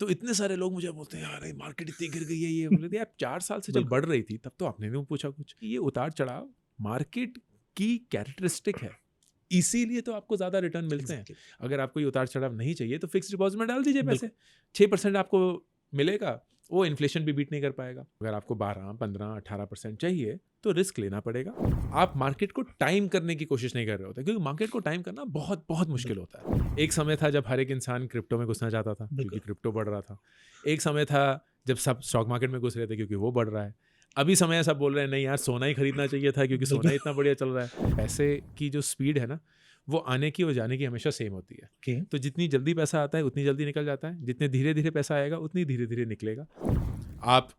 तो इतने सारे लोग मुझे बोलते हैं यार मार्केट इतनी गिर गई है, ये बोले यार 4 साल से जब बढ़ रही थी तब तो आपने नहीं पूछा कुछ। ये उतार चढ़ाव मार्केट की कैरेक्टरिस्टिक है, इसीलिए तो आपको ज़्यादा रिटर्न मिलते हैं। अगर आपको ये उतार चढ़ाव नहीं चाहिए तो फिक्स डिपॉजिट में डाल दीजिए पैसे, 6% आपको मिलेगा, वो इन्फ्लेशन भी बीट नहीं कर पाएगा। अगर आपको 12, 15, 18% चाहिए तो रिस्क लेना पड़ेगा। आप मार्केट को टाइम करने की कोशिश नहीं कर रहे होते, क्योंकि मार्केट को टाइम करना बहुत बहुत मुश्किल होता है। एक समय था जब हर एक इंसान क्रिप्टो में घुसना चाहता था क्योंकि क्रिप्टो बढ़ रहा था। एक समय था जब सब स्टॉक मार्केट में घुस रहे थे क्योंकि वो बढ़ रहा है। अभी समय सब बोल रहे हैं नहीं यार सोना ही खरीदना चाहिए था क्योंकि सोना इतना बढ़िया चल रहा है। पैसे की जो स्पीड है ना, वो आने की और जाने की हमेशा सेम होती है। तो जितनी जल्दी पैसा आता है उतनी जल्दी निकल जाता है, जितने धीरे धीरे पैसा आएगा उतनी धीरे धीरे निकलेगा। आप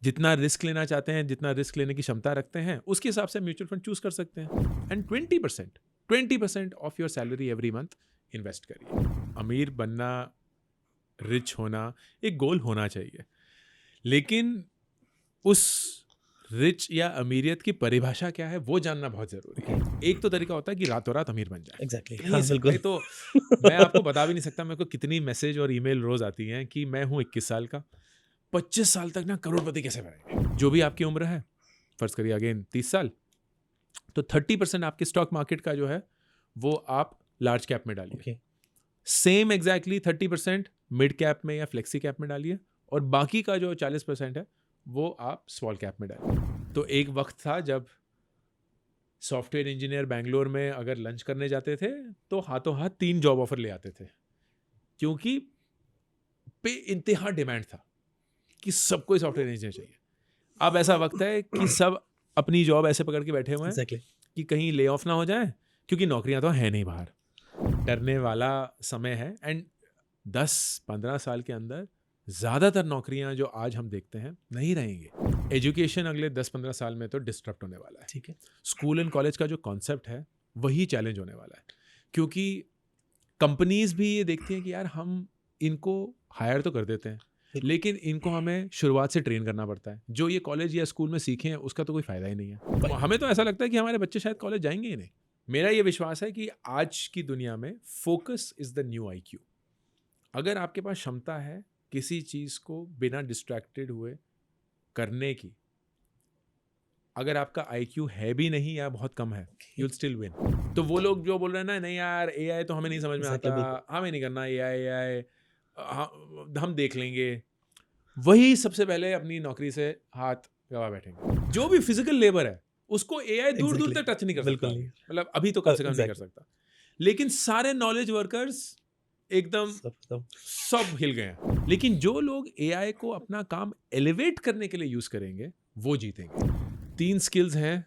जितना रिस्क लेना चाहते हैं, जितना रिस्क लेने की क्षमता रखते हैं, उसके हिसाब से म्यूचुअल फंड चूज कर सकते हैं। And 20% of your salary every month invest करिए। अमीर बनना, रिच होना एक गोल होना चाहिए, लेकिन उस रिच या अमीरियत की परिभाषा क्या है वो जानना बहुत जरूरी है। एक तो तरीका होता है कि रातों रात अमीर बन जाए। बिल्कुल। तो मैं आपको बता भी नहीं सकता मेरे को कितनी मैसेज और ईमेल रोज आती हैं कि मैं हूँ 21 साल का, 25 साल तक ना करोड़पति कैसे बनेंगे। जो भी आपकी उम्र है, फर्ज करिए अगेन 30 साल, तो 30% आपके स्टॉक मार्केट का जो है वो आप लार्ज कैप में डालिए, सेम एग्जैक्टली 30% मिड कैप में या फ्लेक्सी कैप में डालिए, और बाकी का जो 40% है वो आप स्मॉल कैप में डालिए। तो एक वक्त था जब सॉफ्टवेयर इंजीनियर बैंगलोर में अगर लंच करने जाते थे तो हाथों हाथ 3 जॉब ऑफर ले आते थे, क्योंकि पे इंतहा डिमांड था कि सबको सॉफ्टवेयर इंजीनियर चाहिए। अब ऐसा वक्त है कि सब अपनी जॉब ऐसे पकड़ के बैठे हुए हैं कि कहीं ले ऑफ ना हो जाए, क्योंकि नौकरियां तो है नहीं बाहर। डरने वाला समय है। एंड 10-15 साल के अंदर ज़्यादातर नौकरियां जो आज हम देखते हैं नहीं रहेंगे। एजुकेशन अगले 10-15 साल में तो डिस्टर्ब होने वाला है। ठीक है। स्कूल एंड कॉलेज का जो कॉन्सेप्ट है वही चैलेंज होने वाला है, क्योंकि कंपनीज भी ये देखती हैं कि यार हम इनको हायर तो कर देते हैं, लेकिन इनको हमें शुरुआत से ट्रेन करना पड़ता है। जो ये कॉलेज या स्कूल में सीखे हैं उसका तो कोई फ़ायदा ही नहीं है। हमें तो ऐसा लगता है कि हमारे बच्चे शायद कॉलेज जाएंगे ही नहीं। मेरा ये विश्वास है कि आज की दुनिया में focus is the new IQ। अगर आपके पास क्षमता है किसी चीज़ को बिना डिस्ट्रैक्टेड हुए करने की, अगर आपका IQ है भी नहीं या बहुत कम है, you'll still win। तो वो लोग जो बोल रहे हैं ना नहीं यार AI तो हमें नहीं समझ में आता, हमें नहीं करना AI, हम देख लेंगे, वही सबसे पहले अपनी नौकरी से हाथ गवा बैठेंगे। जो भी फिजिकल लेबर है उसको AI दूर दूर तक टच नहीं कर सकता, मतलब अभी तो कम से कम नहीं कर सकता। लेकिन सारे नॉलेज वर्कर्स एकदम सब हिल गए हैं। लेकिन जो लोग AI को अपना काम एलिवेट करने के लिए यूज करेंगे वो जीतेंगे। 3 स्किल्स हैं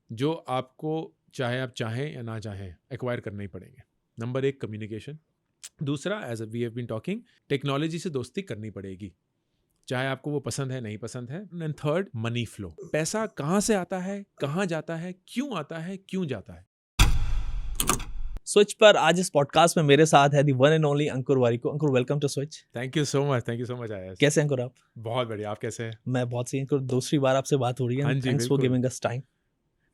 जो आपको चाहे आप चाहें या ना चाहें एक्वायर करने ही पड़ेंगे। नंबर 1 कम्युनिकेशन, दूसरा as we have been talking technology से दोस्ती करनी पड़ेगी, चाहे आपको वो पसंद है नहीं पसंद है। एंड थर्ड मनी फ्लो, पैसा कहाँ से आता है, कहाँ जाता है, क्यों आता है, क्यों जाता है। स्विच पर आज इस पॉडकास्ट में मेरे साथ है the one and only Ankur Warikoo. Ankur welcome to Switch. Thank you so much आया। कैसे अंकुर आप? बहुत बढ़िया, आप कैसे हैं? मैं बहुत सही। अंकुर दूसरी बार आपसे बात हो रही है। हाँ जी, थैंक्स फॉर बिल्कुल। Giving us time.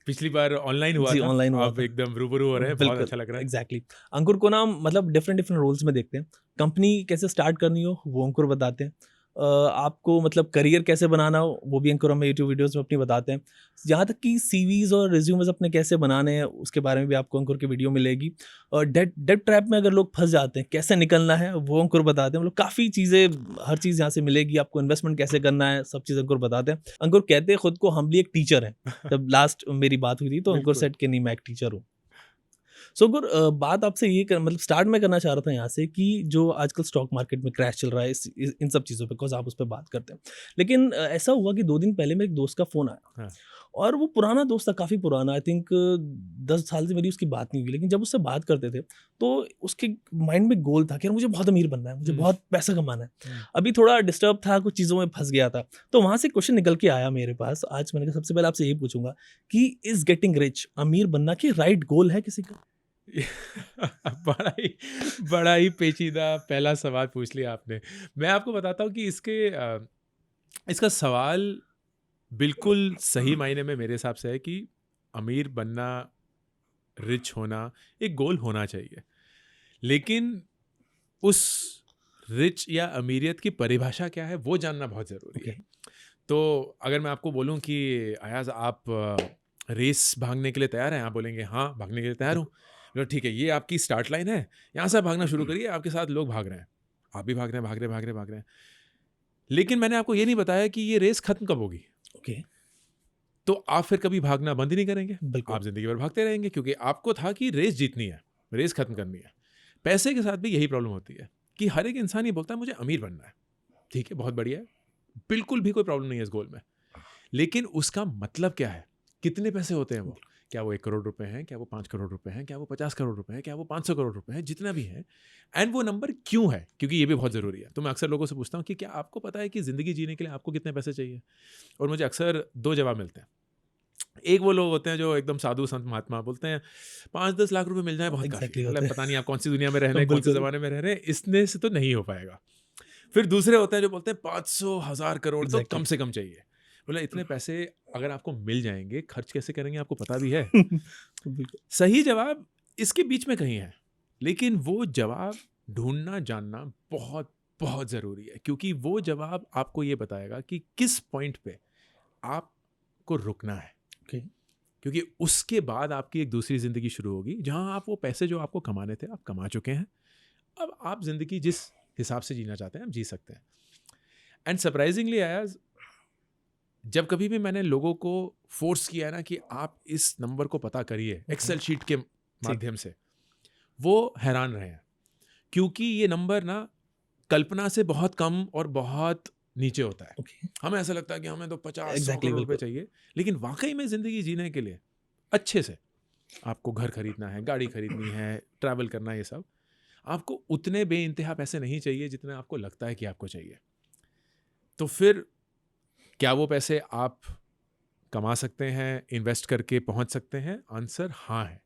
पिछली बार ऑनलाइन हुआ जी, था, ऑनलाइन हुआ अब था। एकदम रूबरू हो रहे हैं, बहुत अच्छा लग रहा है। एग्जैक्टली। अंकुर को ना मतलब डिफरेंट रोल्स में देखते हैं। कंपनी कैसे स्टार्ट करनी हो वो अंकुर बताते हैं। आपको मतलब करियर कैसे बनाना हो वो भी अंकुर हमें यूट्यूब वीडियोस में अपनी बताते हैं। यहाँ तक कि CVs और रिज्यूमेस अपने कैसे बनाने हैं उसके बारे में भी आपको अंकुर की वीडियो मिलेगी। और डेट ट्रैप में अगर लोग फंस जाते हैं कैसे निकलना है वो अंकुर बताते हैं। मतलब काफ़ी चीज़ें, हर चीज़ यहाँ से मिलेगी आपको। इन्वेस्टमेंट कैसे करना है सब चीज़ अंकुर बताते हैं। अंकुर कहते हैं खुद को हम्बली एक टीचर है। जब लास्ट मेरी बात हुई थी तो अंकुर सेट के नहीं मैं एक टीचर हूँ। सो अंकुर बात आपसे ये मतलब स्टार्ट में करना चाह रहा था यहाँ से कि जो आजकल स्टॉक मार्केट में क्रैश चल रहा है इन सब चीज़ों पे, बिकॉज आप उस पर बात करते हैं। लेकिन ऐसा हुआ कि 2 दिन पहले मेरे एक दोस्त का फ़ोन आया। हाँ। और वो पुराना दोस्त था, काफ़ी पुराना। आई थिंक 10 साल से मेरी उसकी बात नहीं हुई। लेकिन जब उससे बात करते थे तो उसके माइंड में गोल था कि यार मुझे बहुत अमीर बनना है, मुझे बहुत पैसा कमाना है। अभी थोड़ा डिस्टर्ब था, कुछ चीज़ों में फंस गया था। तो वहाँ से क्वेश्चन निकल के आया मेरे पास। आज मैंने कहा सबसे पहले आपसे यही पूछूंगा कि इज गेटिंग रिच, अमीर बनना की राइट गोल है किसी का? बड़ा ही पेचीदा पहला सवाल पूछ लिया आपने। मैं आपको बताता हूँ कि इसका सवाल बिल्कुल सही मायने में मेरे हिसाब से है कि अमीर बनना, रिच होना एक गोल होना चाहिए, लेकिन उस रिच या अमीरियत की परिभाषा क्या है वो जानना बहुत ज़रूरी है। तो अगर मैं आपको बोलूं कि अयाज आप रेस भागने के लिए तैयार हैं, आप बोलेंगे हाँ भागने के लिए तैयार हूँ। बोलो ठीक है, ये आपकी स्टार्ट लाइन है, यहाँ से आप भागना शुरू करिए, आपके साथ लोग भाग रहे हैं, आप भी भाग रहे हैं, भाग रहे हैं, भाग रहे हैं, भाग रहे हैं। लेकिन मैंने आपको ये नहीं बताया कि ये रेस खत्म कब होगी। ओके, तो आप फिर कभी भागना बंद ही नहीं करेंगे, बिल्कुल। आप जिंदगी भर भागते रहेंगे, क्योंकि आपको था कि रेस जीतनी है, रेस खत्म करनी है। पैसे के साथ भी यही प्रॉब्लम होती है कि हर एक इंसान ये बोलता है मुझे अमीर बनना है। ठीक है, बहुत बढ़िया है, बिल्कुल भी कोई प्रॉब्लम नहीं है इस गोल में, लेकिन उसका मतलब क्या है, कितने पैसे होते हैं वो, क्या वो 1 करोड़ रुपए हैं, क्या वो 5 करोड़ रुपए हैं, क्या वो 50 करोड़ रुपए हैं, क्या वो 500 करोड़ रुपए हैं, जितना भी है, एंड वो नंबर क्यों है, क्योंकि ये भी बहुत ज़रूरी है। तो मैं अक्सर लोगों से पूछता हूँ कि क्या आपको पता है कि ज़िंदगी जीने के लिए आपको कितने पैसे चाहिए, और मुझे अक्सर 2 जवाब मिलते हैं। एक वो लोग होते हैं जो एकदम साधु संत महात्मा बोलते हैं 5-10 लाख रुपए मिल जाए बहुत काफी Exactly है। होते मतलब हैं। पता नहीं आप कौन सी दुनिया में रह रहे हैं, कौन से बिल्कुल। ज़माने में रह रहे हैं, इसने से तो नहीं हो पाएगा। फिर दूसरे होते हैं जो बोलते हैं 500,000 करोड़ तो Exactly. कम से कम चाहिए। बोला इतने पैसे अगर आपको मिल जाएंगे, खर्च कैसे करेंगे आपको पता भी है। बिल्कुल। सही जवाब इसके बीच में कहीं है, लेकिन वो जवाब ढूंढना जानना बहुत बहुत ज़रूरी है, क्योंकि वो जवाब आपको ये बताएगा कि किस पॉइंट पे आपको रुकना है। Okay. क्योंकि उसके बाद आपकी एक दूसरी ज़िंदगी शुरू होगी, जहां आप वो पैसे जो आपको कमाने थे आप कमा चुके हैं। अब आप ज़िंदगी जिस हिसाब से जीना चाहते हैं आप जी सकते हैं। एंड सरप्राइजिंगली आयाज, जब कभी भी मैंने लोगों को फोर्स किया ना कि आप इस नंबर को पता करिए एक्सेल शीट के माध्यम से, वो हैरान रहे हैं, क्योंकि ये नंबर ना कल्पना से बहुत कम और बहुत नीचे होता है। Okay. हमें ऐसा लगता है कि हमें तो 50-100 Exactly, करोड़ रुपए बिल्कुल। चाहिए, लेकिन वाकई में ज़िंदगी जीने के लिए अच्छे से आपको घर खरीदना है, गाड़ी खरीदनी है, ट्रैवल करना है, ये सब आपको उतने बेइंतहा पैसे नहीं चाहिए जितने आपको लगता है कि आपको चाहिए। तो फिर क्या वो पैसे आप कमा सकते हैं, इन्वेस्ट करके पहुंच सकते हैं? आंसर हाँ है।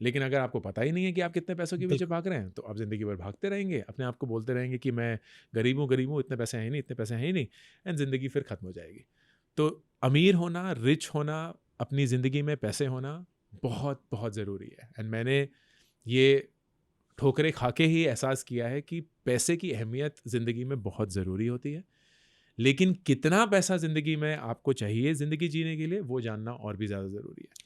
लेकिन अगर आपको पता ही नहीं है कि आप कितने पैसों के पीछे भाग रहे हैं, तो आप ज़िंदगी भर भागते रहेंगे, अपने आप को बोलते रहेंगे कि मैं गरीब हूँ, इतने पैसे हैं ही नहीं, इतने पैसे हैं ही नहीं, एंड ज़िंदगी फिर ख़त्म हो जाएगी। तो अमीर होना, रिच होना, अपनी ज़िंदगी में पैसे होना बहुत बहुत ज़रूरी है। एंड मैंने ये ठोकरें खा के ही एहसास किया है कि पैसे की अहमियत ज़िंदगी में बहुत ज़रूरी होती है, लेकिन कितना पैसा ज़िंदगी में आपको चाहिए ज़िंदगी जीने के लिए, वो जानना और भी ज़्यादा ज़रूरी है।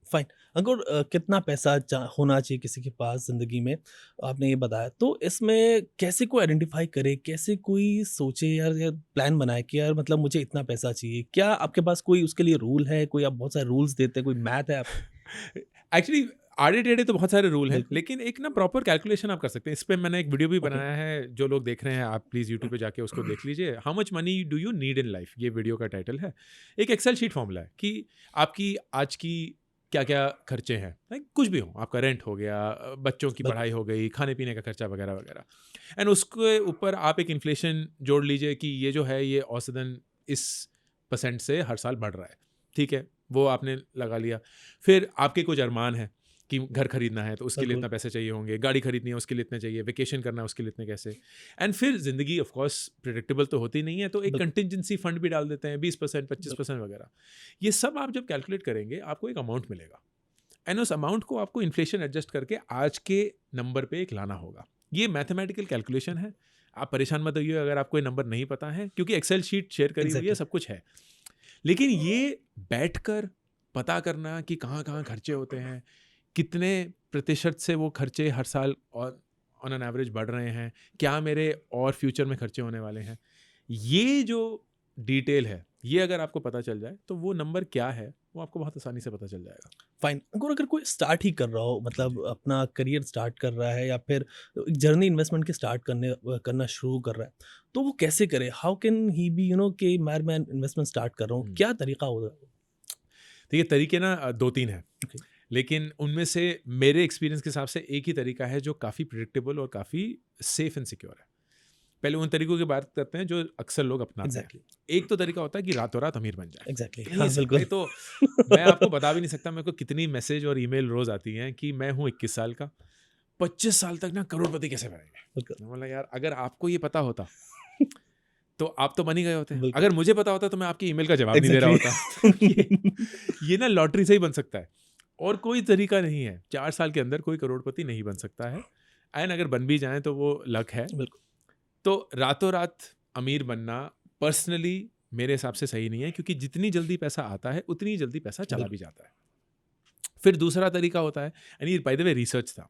फाइन। अगर कितना पैसा होना चाहिए किसी के पास ज़िंदगी में, आपने ये बताया, तो इसमें कैसे कोई आइडेंटिफाई करे, कैसे कोई सोचे यार, या प्लान बनाए कि यार मतलब मुझे इतना पैसा चाहिए? क्या आपके पास कोई उसके लिए रूल है? कोई आप बहुत सारे रूल्स देते हैं, कोई मैथ है आप? एक्चुअली आड़े टेढ़े तो बहुत सारे रूल हैं, बिल्कुल। लेकिन एक ना प्रॉपर कैलकुलेशन आप कर सकते हैं। इस पे मैंने एक वीडियो भी ओके। बनाया है, जो लोग देख रहे हैं आप प्लीज़ यूट्यूब पे जाके उसको देख लीजिए। How much money do you need in life, ये वीडियो का टाइटल है। एक एक्सेल शीट फॉर्मूला है कि आपकी आज की क्या क्या खर्चे हैं, कुछ भी हो, आपका रेंट हो गया, बच्चों की बिल्कुल। पढ़ाई हो गई, खाने पीने का खर्चा वगैरह वगैरह, एंड उसके ऊपर आप एक इन्फ्लेशन जोड़ लीजिए कि ये जो है ये औसतन इस % से हर साल बढ़ रहा है। ठीक है, वो आपने लगा लिया। फिर आपके कुछ अरमान हैं कि घर खरीदना है तो उसके लिए बिल्कुल। इतना पैसे चाहिए होंगे, गाड़ी खरीदनी है उसके लिए इतने चाहिए, वेकेशन करना है उसके लिए इतने कैसे, एंड फिर ज़िंदगी ऑफ कोर्स प्रेडिक्टेबल तो होती नहीं है, तो एक बिल्कुल। कंटिजेंसी फंड भी डाल देते हैं 20%, 25% वगैरह। ये सब आप जब कैलकुलेट करेंगे आपको एक अमाउंट मिलेगा, एंड उस अमाउंट को आपको इन्फ्लेशन एडजस्ट करके आज के नंबर पे एक लाना होगा। ये मैथमेटिकल कैलकुलेशन है, आप परेशान मत होइए अगर आपको ये नंबर नहीं पता है, क्योंकि एक्सेल शीट शेयर करी हुई है, एग्जैक्टली। सब कुछ है। लेकिन ये बैठकर पता करना कि कहाँ कहाँ खर्चे होते हैं, कितने प्रतिशत से वो खर्चे हर साल और ऑन एन एवरेज बढ़ रहे हैं, क्या मेरे और फ्यूचर में खर्चे होने वाले हैं, ये जो डिटेल है, ये अगर आपको पता चल जाए तो वो नंबर क्या है वो आपको बहुत आसानी से पता चल जाएगा। फाइन। अगर कोई स्टार्ट ही कर रहा हो, मतलब अपना करियर स्टार्ट कर रहा है, या फिर जर्नी इन्वेस्टमेंट के स्टार्ट करना शुरू कर रहा है, तो वो कैसे करे? हाउ कैन ही बी कि मैं इन्वेस्टमेंट स्टार्ट कर रहा हूँ, क्या तरीका होगा? देखिए तरीके ना 2-3 हैं, Okay. लेकिन उनमें से मेरे एक्सपीरियंस के हिसाब से एक ही तरीका है जो काफ़ी प्रिडिक्टेबल और काफ़ी सेफ एंड सिक्योर है। पहले उन तरीकों की बात करते हैं जो अक्सर लोग अपनाते एग्जैक्टली। हैं। एक तो तरीका होता है कि रातों रात अमीर बन जाए। एग्जैक्टली, कहीं हाँ से बिल्कुल। भाई, तो मैं आपको बता भी नहीं सकता मेरे को कितनी मैसेज और ईमेल रोज आती हैं कि मैं हूँ 21 साल का, 25 साल तक ना करोड़पति कैसे बनेंगे। बिल्कुल। मैं बोला यार अगर आपको ये पता होता तो आप तो बन ही गए होते। बिल्कुल। अगर मुझे पता होता तो मैं आपकी ईमेल का जवाब नहीं दे रहा होता। ये ना लॉटरी से ही बन सकता है और कोई तरीका नहीं है। 4 साल के अंदर कोई करोड़पति नहीं बन सकता है, एंड अगर बन भी जाए तो वो लक है। बिल्कुल। तो रातों रात अमीर बनना पर्सनली मेरे हिसाब से सही नहीं है, क्योंकि जितनी जल्दी पैसा आता है उतनी जल्दी पैसा चला भी जाता है। फिर दूसरा तरीका होता है, यानी बाय द वे रिसर्च था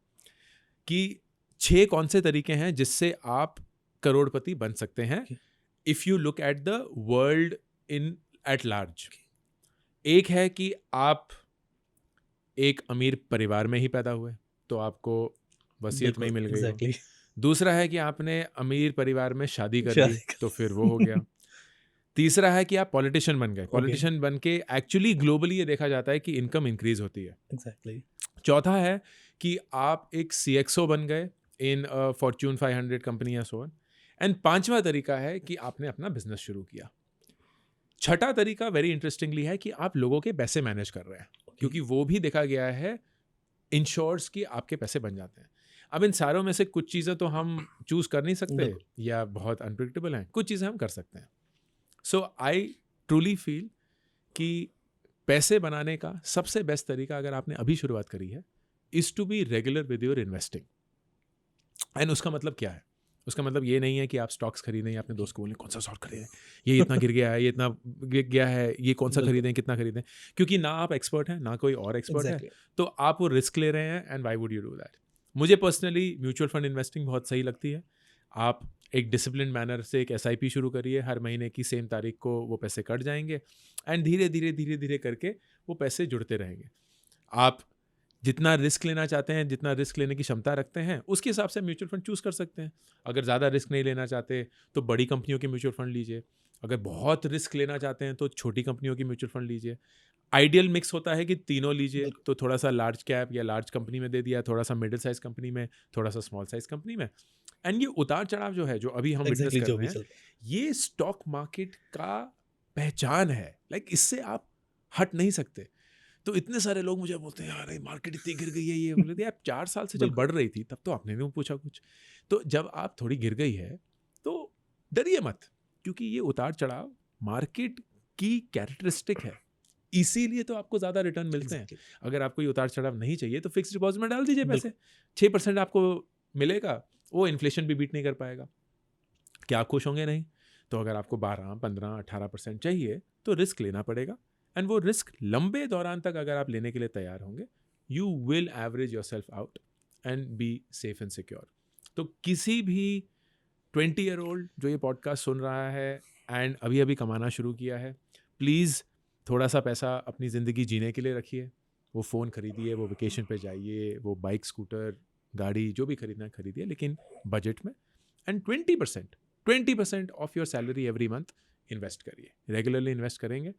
कि 6 कौन से तरीके हैं जिससे आप करोड़पति बन सकते हैं if you look at the world in at large. एक है कि आप एक अमीर परिवार में ही पैदा हुए तो आपको वसीयत में ही मिल गई हो। एग्जैक्टली। दूसरा है कि आपने अमीर परिवार में शादी कर ली तो फिर वो हो गया। तीसरा है कि आप पॉलिटिशियन बन गए। पॉलिटिशियन बन के एक्चुअली ग्लोबली ये देखा जाता है कि इनकम इंक्रीज होती है। एग्जैक्टली। चौथा है कि आप एक CXO बन गए इन फॉर्च्यून 500 कंपनी या सो ऑन। एंड पांचवा तरीका है कि आपने अपना बिजनेस शुरू किया। छठा तरीका वेरी इंटरेस्टिंगली है कि आप लोगों के पैसे मैनेज कर रहे हैं, क्योंकि वो भी देखा गया है इंश्योर्स कि आपके पैसे बन जाते हैं। अब इन सारों में से कुछ चीज़ें तो हम चूज कर नहीं सकते या बहुत अनप्रिडिक्टेबल हैं, कुछ चीज़ें हम कर सकते हैं। सो आई ट्रूली फील कि पैसे बनाने का सबसे बेस्ट तरीका अगर आपने अभी शुरुआत करी है is to be regular with your investing. And उसका मतलब क्या है? उसका मतलब ये नहीं है कि आप स्टॉक्स खरीदें या अपने दोस्त को बोलें कौन सा स्टॉक खरीदें, ये इतना गिर गया है, ये इतना गिर गया है, ये कौन सा खरीदें, कितना खरीदें, क्योंकि ना आप एक्सपर्ट हैं ना कोई और एक्सपर्ट है, तो आप वो रिस्क ले रहे हैं। And why would you do that? मुझे पर्सनली म्यूचुअल फंड इन्वेस्टिंग बहुत सही लगती है। आप एक डिसिप्लिन मैनर से एक SIP शुरू करिए, हर महीने की सेम तारीख को वो पैसे कट जाएंगे एंड धीरे धीरे करके वो पैसे जुड़ते रहेंगे। आप जितना रिस्क लेना चाहते हैं, जितना रिस्क लेने की क्षमता रखते हैं, उसके हिसाब से म्यूचुअल फंड चूज़ कर सकते हैं। अगर ज़्यादा रिस्क नहीं लेना चाहते तो बड़ी कंपनियों के म्यूचुअल फंड लीजिए, अगर बहुत रिस्क लेना चाहते हैं तो छोटी कंपनियों की म्यूचुअल फंड लीजिए। आइडियल मिक्स होता है कि तीनों लीजिए, तो थोड़ा सा लार्ज कैप या लार्ज कंपनी में दे दिया, थोड़ा सा मिडिल साइज कंपनी में, थोड़ा सा स्मॉल साइज कंपनी में। एंड ये उतार चढ़ाव जो है, जो अभी हम विटनेस कर रहे हैं, ये स्टॉक मार्केट का पहचान है। लाइक इससे आप हट नहीं सकते। तो इतने सारे लोग मुझे बोलते हैं यार मार्केट इतनी गिर गई है, ये बोले यार 4 साल से जब बढ़ रही थी तब तो आपने नहीं पूछा कुछ। तो जब आप थोड़ी गिर गई है तो डरिए मत, क्योंकि ये उतार चढ़ाव मार्केट की कैरेक्टरिस्टिक है, इसीलिए तो आपको ज़्यादा रिटर्न मिलते हैं। अगर आपको ये उतार चढ़ाव नहीं चाहिए तो फिक्स डिपॉजिट में डाल दीजिए पैसे, 6% आपको मिलेगा, वो इन्फ्लेशन भी बीट नहीं कर पाएगा। क्या आप खुश होंगे? नहीं। तो अगर आपको 12, 15, 18% चाहिए तो रिस्क लेना पड़ेगा। एंड वो रिस्क लंबे दौरान तक अगर आप लेने के लिए तैयार होंगे, you will average your self out and be safe and secure. तो किसी भी 20-year-old जो ये पॉडकास्ट सुन रहा है एंड अभी अभी कमाना शुरू किया है, प्लीज़ थोड़ा सा पैसा अपनी ज़िंदगी जीने के लिए रखिए। वो फ़ोन खरीदिए, वो वेकेशन पे जाइए, वो बाइक, स्कूटर, गाड़ी जो भी खरीदना है खरीदिए, लेकिन बजट में। And 20% of your salary every month invest करिए। रेगुलरली इन्वेस्ट करेंगे,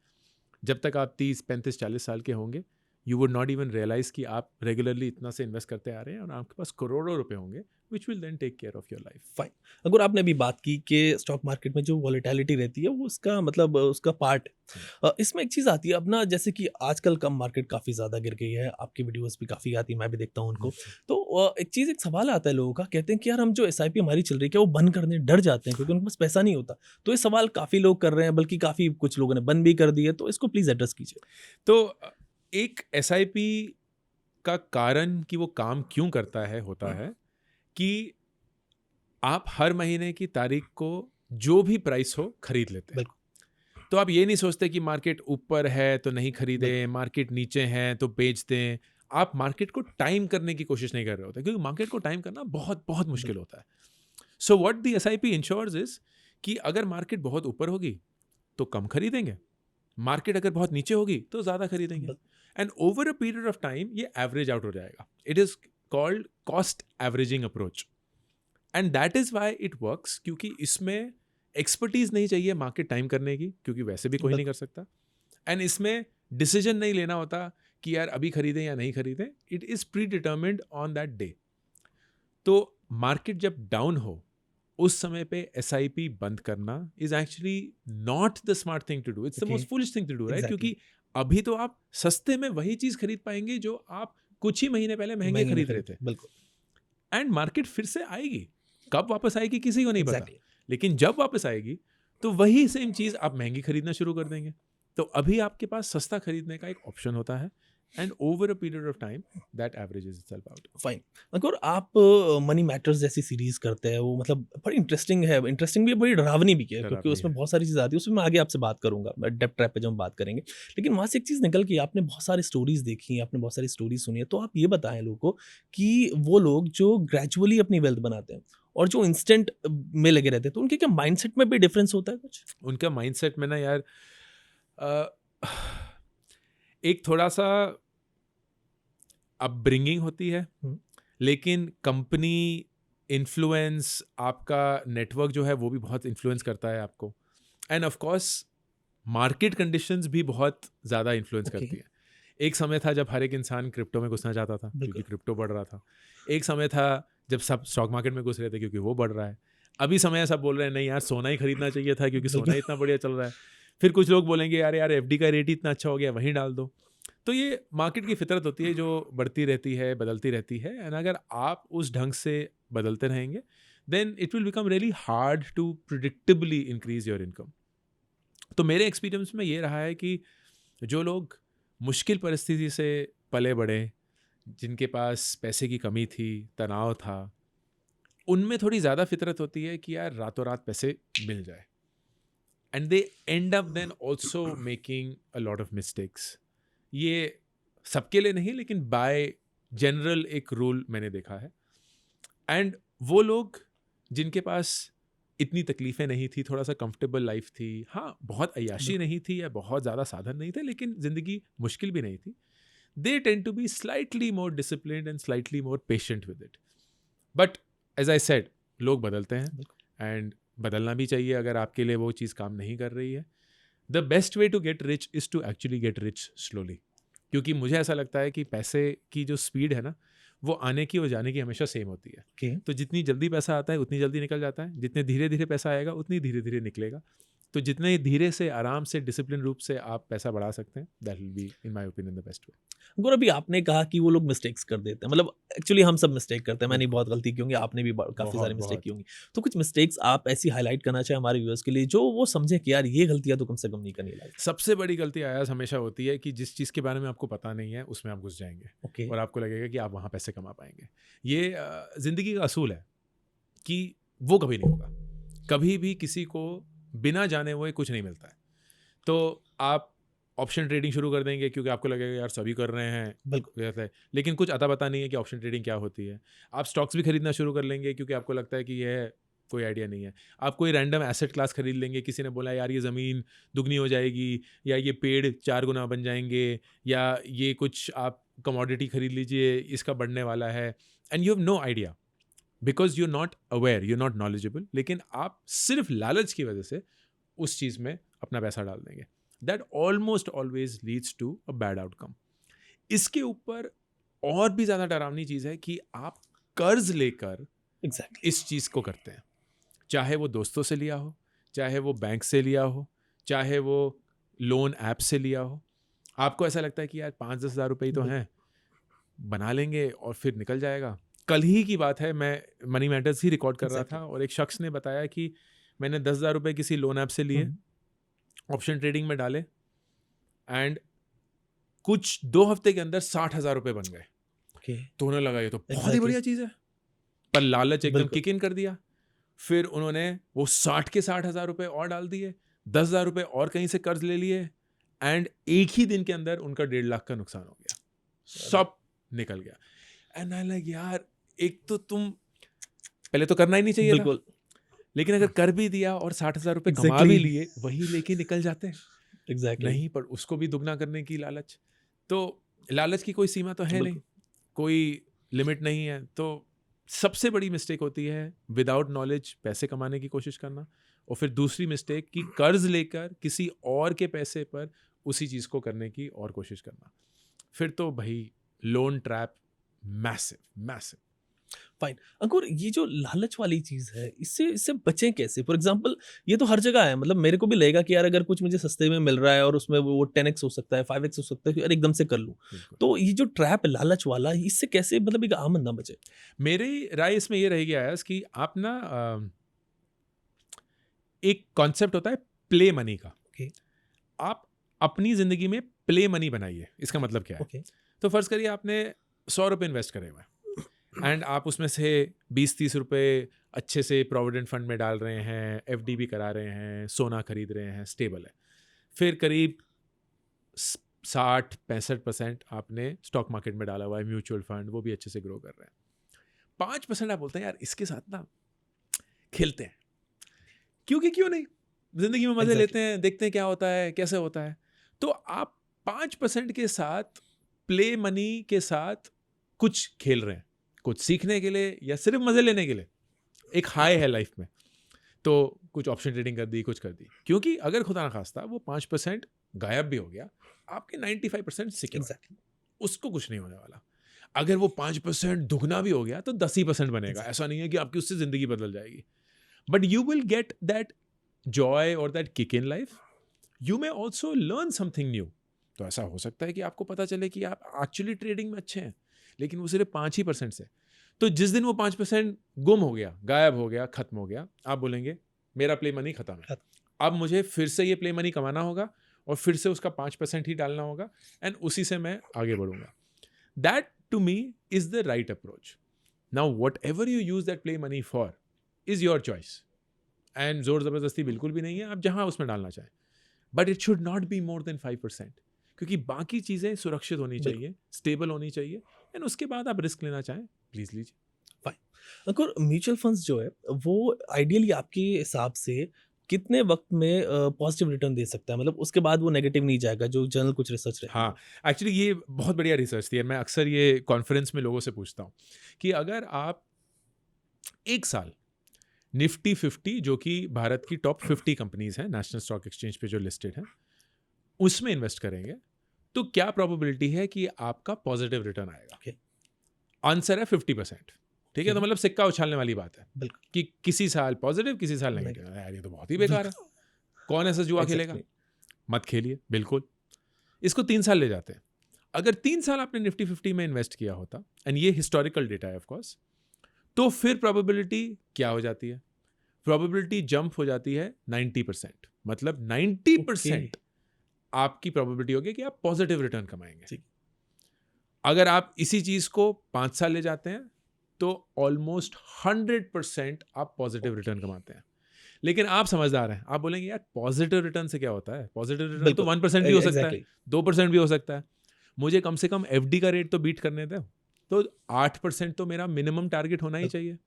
जब तक आप 30, 35, 40 साल के होंगे, you would not even realise कि आप रेगुलरली इतना से इन्वेस्ट करते आ रहे हैं और आपके पास करोड़ों रुपए होंगे, which will then take care of your life. Fine. अगर आपने अभी बात की कि स्टॉक मार्केट में जो वॉलेटिलिटी रहती है वो उसका मतलब उसका पार्ट है। इसमें एक चीज़ आती है अपना, जैसे कि आजकल कम मार्केट काफ़ी ज़्यादा गिर गई है, आपकी वीडियोस भी काफ़ी आती है, मैं भी देखता हूँ उनको। तो एक सवाल आता है लोगों का, कहते हैं कि यार हम जो SIP हमारी चल रही है क्या वो बंद करने डर जाते हैं क्योंकि उनके पास पैसा नहीं होता। तो ये सवाल काफ़ी लोग कर रहे हैं, बल्कि काफ़ी कुछ लोगों ने बंद भी कर दी है, तो इसको प्लीज़ एड्रेस कीजिए। तो एक SIP का कारण कि वो काम क्यों करता है होता है कि आप हर महीने की तारीख को जो भी प्राइस हो खरीद लेते हैं। तो आप ये नहीं सोचते कि मार्केट ऊपर है तो नहीं खरीदें, मार्केट नीचे है तो बेच दें। आप मार्केट को टाइम करने की कोशिश नहीं कर रहे होते, क्योंकि मार्केट को टाइम करना बहुत बहुत मुश्किल होता है। So what the SIP insures is कि अगर मार्केट बहुत ऊपर होगी तो कम खरीदेंगे, मार्केट अगर बहुत नीचे होगी तो ज़्यादा खरीदेंगे, and over a period of time ये एवरेज आउट हो जाएगा। It is called cost averaging approach, and that is why it works, क्योंकि इसमें एक्सपर्टीज़ नहीं चाहिए मार्केट टाइम करने की, क्योंकि वैसे भी कोई नहीं कर सकता। एंड इसमें डिसीजन नहीं लेना होता कि यार अभी खरीदें या नहीं खरीदें, it is predetermined on that day. तो मार्केट जब डाउन हो उस समय पे SIP बंद करना is actually not the smart thing to do, it's the most foolish thing to do, right? क्योंकि अभी तो आप सस्ते में वही चीज़ खरीद पाएंगे जो आप कुछ ही महीने पहले महंगे खरीद रहे थे। बिल्कुल। एंड मार्केट फिर से आएगी, कब वापस आएगी किसी को नहीं पता, लेकिन जब वापस आएगी तो वही सेम चीज़ आप महंगी खरीदना शुरू कर देंगे। तो अभी आपके पास सस्ता खरीदने का एक ऑप्शन होता है, and over a period of time that averages itself out. Fine. Ankur, आप मनी मैटर्स जैसी सीरीज करते हैं, वो मतलब बड़ी इंटरेस्टिंग है, इंटरेस्टिंग भी है, बड़ी डरावनी भी है, क्योंकि डरावनी उसमें है। बहुत सारी चीज़ आती है, उसमें मैं आगे आपसे बात करूंगा, डेप्थ ट्रैप पे जब हम बात करेंगे। लेकिन वहाँ से एक चीज़ निकल के, आपने बहुत सारी स्टोरीज देखी, आपने बहुत सारी स्टोरीज सुनी है, तो आप ये बताएं लोगों को कि वो लोग जो ग्रेजुअली अपनी वेल्थ बनाते हैं और जो इंस्टेंट में लगे रहते हैं, तो उनके क्या माइंडसेट में भी डिफरेंस होता है कुछ? उनका माइंडसेट में ना यार एक थोड़ा सा अपब्रिंगिंग होती है, हम्म। लेकिन कंपनी इन्फ्लुएंस, आपका नेटवर्क जो है वो भी बहुत इन्फ्लुएंस करता है आपको, end of course market conditions भी बहुत ज़्यादा इन्फ्लुएंस Okay. करती है। एक समय था जब हर एक इंसान क्रिप्टो में घुसना चाहता था बिल्कुल। क्योंकि क्रिप्टो बढ़ रहा था। एक समय था जब सब स्टॉक मार्केट में घुस रहे थे क्योंकि वो बढ़ रहा है। अभी समय है सब बोल रहे हैं नहीं यार सोना ही खरीदना चाहिए था क्योंकि सोना बिल्कुल। इतना बढ़िया चल रहा है। फिर कुछ लोग बोलेंगे यार यार एफडी का रेट ही इतना अच्छा हो गया वहीं डाल दो। तो ये मार्केट की फितरत होती है जो बढ़ती रहती है, बदलती रहती है, एंड अगर आप उस ढंग से बदलते रहेंगे then it will become really hard to predictably increase your income. तो मेरे एक्सपीरियंस में ये रहा है कि जो लोग मुश्किल परिस्थिति से पले बढ़े, जिनके पास पैसे की कमी थी, तनाव था, उनमें थोड़ी ज़्यादा फितरत होती है कि यार रातों रात पैसे मिल जाए, and they end up then also making a lot of mistakes. ये सबके लिए नहीं लेकिन बाय जनरल एक रूल मैंने देखा है। एंड वो लोग जिनके पास इतनी तकलीफ़ें नहीं थी, थोड़ा सा कंफर्टेबल लाइफ थी, हाँ बहुत अय्याशी नहीं थी या बहुत ज़्यादा साधन नहीं थे, लेकिन ज़िंदगी मुश्किल भी नहीं थी, they tend to be slightly more disciplined and slightly more patient with it. But as I said, लोग बदलते हैं एंड बदलना भी चाहिए अगर आपके लिए वो चीज़ काम नहीं कर रही है। The best way to get rich is to actually get rich slowly, क्योंकि मुझे ऐसा लगता है कि पैसे की जो स्पीड है ना वो आने की और जाने की हमेशा सेम होती है। Okay. तो जितनी जल्दी पैसा आता है उतनी जल्दी निकल जाता है, जितने धीरे धीरे पैसा आएगा उतनी धीरे धीरे निकलेगा। तो जितने धीरे से, आराम से, डिसिप्लिन रूप से आप पैसा बढ़ा सकते हैं, that will be in my opinion the best way. Ankur, अभी आपने कहा कि वो लोग मिस्टेक्स कर देते हैं, मतलब एक्चुअली हम सब मिस्टेक करते हैं, मैंने बिल्कुल। बहुत गलती की होंगी, आपने भी काफ़ी सारी बहुत मिस्टेक बहुत की होंगी। तो कुछ मिस्टेक्स आप ऐसी हाईलाइट करना चाहें हमारे व्यूअर्स के लिए, जो वो समझें कि यार ये गलतियाँ तो कम से कम नहीं करनी लाइफ। सबसे बड़ी गलती आयाज हमेशा होती है कि जिस चीज़ के बारे में आपको पता नहीं है उसमें आप घुस जाएंगे ओके। और आपको लगेगा कि आप वहाँ पैसे कमा पाएंगे। ये ज़िंदगी का असूल है कि वो कभी नहीं होगा। कभी भी किसी को बिना जाने हुए कुछ नहीं मिलता है। तो आप ऑप्शन ट्रेडिंग शुरू कर देंगे क्योंकि आपको लगेगा यार सभी कर रहे हैं, बिल्कुल। वैसे है। लेकिन कुछ अता पता नहीं है कि ऑप्शन ट्रेडिंग क्या होती है। आप स्टॉक्स भी खरीदना शुरू कर लेंगे क्योंकि आपको लगता है कि यह कोई आइडिया नहीं है। आप कोई रैंडम एसेट क्लास खरीद लेंगे, किसी ने बोला यार ये ज़मीन दुगनी हो जाएगी, या ये पेड़ 4 गुना बन जाएंगे, या ये कुछ आप कमोडिटी खरीद लीजिए इसका बढ़ने वाला है, and you have no idea because you not aware, you not knowledgeable. लेकिन आप सिर्फ लालच की वजह से उस चीज़ में अपना पैसा डाल देंगे। That almost always leads to a bad outcome. इसके ऊपर और भी ज़्यादा डरावनी चीज़ है कि आप कर्ज लेकर एग्जैक्टली। इस चीज़ को करते हैं, चाहे वो दोस्तों से लिया हो, चाहे वो बैंक से लिया हो, चाहे वो लोन ऐप से लिया हो। आपको ऐसा लगता है कि यार 5-10 हज़ार रुपये ही तो हैं, बना लेंगे और फिर निकल जाएगा। कल ही की बात है, मैं मनी मैटर्स ही रिकॉर्ड कर रहा था और एक शख्स ने बताया कि मैंने 10,000 रुपये किसी लोन ऐप से लिए, ऑप्शन ट्रेडिंग में डाले, एंड कुछ 2 हफ्ते के अंदर 60,000 रुपये बन गए। ओके। तो उन्हें लगा ये तो बहुत ही Exactly. बढ़िया चीज़ है, पर लालच एकदम बिल्कुल। किक इन कर दिया। फिर उन्होंने वो 60 के 60,000 रुपये और डाल दिए, 10,000 रुपये और कहीं से कर्ज ले लिए, एंड एक ही दिन के अंदर उनका 1.5 लाख का नुकसान हो गया, सब निकल गया। एंड आई लाइक यार, एक तो तुम पहले तो करना ही नहीं चाहिए था, बिल्कुल। लेकिन अगर कर भी दिया और 60,000 रुपये कमा Exactly. भी लिए, वही लेके निकल जाते हैं। एग्जैक्टली। नहीं, पर उसको भी दुगना करने की लालच। तो लालच की कोई सीमा तो है नहीं, कोई लिमिट नहीं है। तो सबसे बड़ी मिस्टेक होती है विदाउट नॉलेज पैसे कमाने की कोशिश करना, और फिर दूसरी मिस्टेक कि कर्ज लेकर किसी और के पैसे पर उसी चीज़ को करने की और कोशिश करना। फिर तो भाई loan trap massive massive. Fine. Ankur, ये जो लालच वाली चीज़ है, इससे इससे बचें कैसे? फॉर एग्जांपल, ये तो हर जगह है, मतलब मेरे को भी लगेगा कि यार अगर कुछ मुझे सस्ते में मिल रहा है और उसमें वो 10x हो सकता है, 5x हो सकता है, तो यार एकदम से कर लूँ। तो ये जो ट्रैप है लालच वाला, इससे कैसे मतलब एक आम बंदा बचे? मेरी राय इसमें ये रहेगी आयास कि आप ना एक कॉन्सेप्ट होता है प्ले मनी का। Okay. आप अपनी ज़िंदगी में प्ले मनी बनाइए। इसका मतलब क्या है? ओके। तो फ़र्ज़ करिए आपने 100 रुपये इन्वेस्ट करे हुए हैं एंड आप उसमें से 20-30 रुपये अच्छे से प्रोविडेंट फंड में डाल रहे हैं, एफडी भी करा रहे हैं, सोना खरीद रहे हैं, स्टेबल है। फिर करीब 60-65% आपने स्टॉक मार्केट में डाला हुआ है, म्यूचुअल फंड, वो भी अच्छे से ग्रो कर रहे हैं। 5% आप बोलते हैं यार इसके साथ ना खेलते हैं, क्योंकि क्यों नहीं, ज़िंदगी में मज़े Exactly. लेते हैं, देखते हैं क्या होता है, कैसे होता है। तो आप 5% के साथ, प्ले मनी के साथ कुछ खेल रहे हैं, कुछ सीखने के लिए या सिर्फ मज़े लेने के लिए। एक हाई है लाइफ में, तो कुछ ऑप्शन ट्रेडिंग कर दी, कुछ कर दी, क्योंकि अगर खुदा ना खास्ता वो 5% गायब भी हो गया, आपके 95% सिक्योर, Exactly. उसको कुछ नहीं होने वाला। अगर वो 5% दुगना भी हो गया तो 10% बनेगा। ऐसा नहीं है कि आपकी उससे ज़िंदगी बदल जाएगी, but you will get that joy और that kick in life. You may also learn something new. तो ऐसा हो सकता है कि आपको पता चले कि आप एक्चुअली ट्रेडिंग में अच्छे हैं, लेकिन वो सिर्फ 5% से। तो जिस दिन वो 5% गुम हो गया, गायब हो गया, खत्म हो गया, आप बोलेंगे मेरा प्ले मनी खत्म है, अब मुझे फिर से ये प्ले मनी कमाना होगा और फिर से उसका 5% ही डालना होगा एंड उसी से मैं आगे बढ़ूंगा। That to me is the right approach. Now whatever you use that play money for is your choice, and जोर ज़बरदस्ती बिल्कुल भी नहीं है, आप जहां उसमें डालना चाहें, but it should not be more than 5%, क्योंकि बाकी चीज़ें सुरक्षित होनी चाहिए, स्टेबल होनी चाहिए, एंड उसके बाद आप रिस्क लेना चाहें प्लीज़ लीजिए। अगर म्यूचुअल फंड्स जो है वो आइडियली आपके हिसाब से कितने वक्त में पॉजिटिव रिटर्न दे सकता है, मतलब उसके बाद वो नेगेटिव नहीं जाएगा, जो जनरल कुछ रिसर्च रहती हाँ, एक्चुअली ये बहुत बढ़िया रिसर्च थी। मैं अक्सर ये कॉन्फ्रेंस में लोगों से पूछता हूँ कि अगर आप एक साल निफ्टी 50, जो कि भारत की टॉप 50 कंपनीज हैं नेशनल स्टॉक एक्सचेंज पे जो लिस्टेड हैं, उसमें इन्वेस्ट करेंगे तो क्या प्रोबेबिलिटी है कि आपका पॉजिटिव रिटर्न आएगा? Okay. आंसर है 50%। ठीक है, तो मतलब सिक्का उछालने वाली बात है बिल्कुल। कि किसी साल पॉजिटिव, किसी साल नेगेटिव। यार ये तो बहुत ही बेकार है, कौन ऐसा जुआ खेलेगा? Exactly. मत खेलिए, बिल्कुल। इसको 3 साल ले जाते हैं। अगर 3 साल आपने निफ्टी 50 में इन्वेस्ट किया होता, एंड ये हिस्टोरिकल डेटा है ऑफ कोर्स, तो फिर प्रोबेबिलिटी क्या हो जाती है? प्रोबेबिलिटी जंप हो जाती है 90%। मतलब 90% आपकी प्रोबेबिलिटी होगी कि आप पॉजिटिव रिटर्न कमाएंगे। अगर आप इसी चीज को 5 साल ले जाते हैं तो ऑलमोस्ट 100% आप पॉजिटिव रिटर्न कमाते हैं। लेकिन आप समझदार हैं, आप बोलेंगे यार पॉजिटिव रिटर्न से क्या होता है? पॉजिटिव रिटर्न तो 1% भी हो सकता है, 2% भी हो सकता है, मुझे कम से कम एफडी का रेट तो बीट करने दो, तो 8% तो मेरा मिनिमम टारगेट होना ही चाहिए।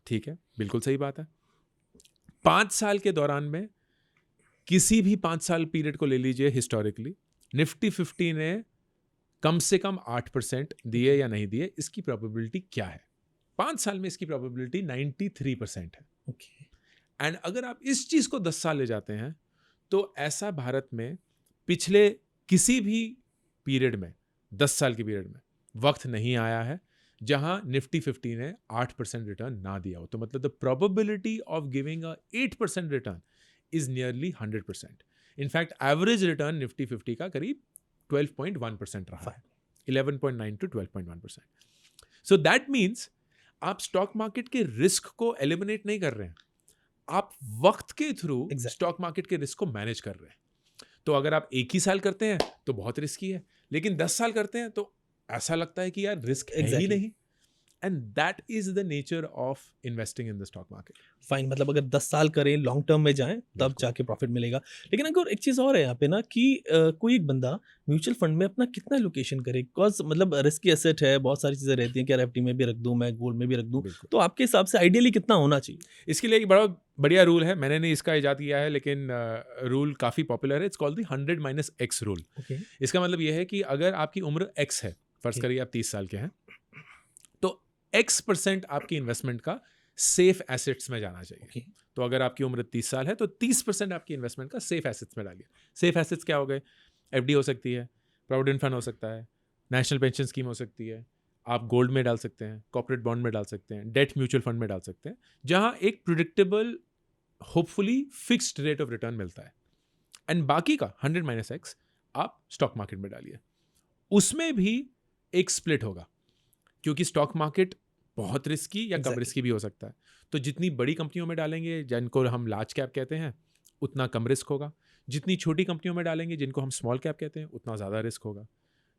ठीक है, बिल्कुल सही बात है। 5 साल के दौरान में किसी भी 5 साल पीरियड को ले लीजिए, हिस्टोरिकली निफ्टी 50 ने कम से कम 8% दिए या नहीं दिए, इसकी प्रोबेबिलिटी क्या है? 5 साल में इसकी प्रोबेबिलिटी 93% है। एंड अगर आप इस चीज को 10 साल ले जाते हैं तो ऐसा भारत में पिछले किसी भी पीरियड में, 10 साल के पीरियड में वक्त नहीं आया है जहां निफ्टी 50 ने 8% रिटर्न ना दिया हो। तो मतलब the probability of giving a 8% return is nearly 100%। In fact average return Nifty 50 का करीब 12.1% रहा है, 11.9 to 12.1%। सो दैट मीन्स आप स्टॉक मार्केट के रिस्क को एलिमिनेट नहीं कर रहे हैं, आप वक्त के थ्रू स्टॉक मार्केट के रिस्क को मैनेज कर रहे हैं। तो अगर आप एक ही साल करते हैं तो बहुत रिस्की है, लेकिन 10 साल करते हैं तो ऐसा लगता है कि यार रिस्क है ही नहीं। And that is the nature of investing in the stock market. Fine, मतलब अगर 10 साल करें, लॉन्ग टर्म में जाएं, तब जाके प्रॉफिट मिलेगा। लेकिन अगर एक चीज़ और है यहाँ पे ना कि कोई एक बंदा म्यूचुअल फंड में अपना कितना लोकेशन करे, बिकॉज मतलब रिस्की एसेट है, बहुत सारी चीज़ें रहती हैं कि यार एफडी में भी रख दूं, मैं गोल्ड में भी रख दूं, तो आपके हिसाब से आइडियली कितना होना चाहिए? इसके लिए एक बड़ा बढ़िया रूल है, मैंने नहीं इसका इजाद किया है, लेकिन रूल काफ़ी पॉपुलर है। It's called the 100-X rule. इसका मतलब यह है कि अगर आपकी उम्र X है, फर्ज करिए आप 30 साल के हैं, तो X% आपकी इन्वेस्टमेंट का सेफ एसेट्स में जाना चाहिए। तो अगर आपकी उम्र 30 साल है तो 30% आपकी इन्वेस्टमेंट का सेफ एसेट्स में डालिए। सेफ एसेट्स क्या हो गए? एफडी हो सकती है, प्रोविडेंट फंड हो सकता है, नेशनल पेंशन स्कीम हो सकती है, आप गोल्ड में डाल सकते हैं, कॉर्पोरेट बॉन्ड में डाल सकते हैं, डेट म्यूचुअल फंड में डाल सकते हैं, जहां एक predictable hopefully fixed rate of return मिलता है। एंड बाकी का 100-X आप स्टॉक मार्केट में डालिए। उसमें भी एक स्प्लिट होगा, क्योंकि स्टॉक मार्केट बहुत रिस्की या कम रिस्की भी हो सकता है। तो जितनी बड़ी कंपनियों में डालेंगे, जिनको हम लार्ज कैप कहते हैं, उतना कम रिस्क होगा। जितनी छोटी कंपनियों में डालेंगे, जिनको हम स्मॉल कैप कहते हैं, उतना ज़्यादा रिस्क होगा।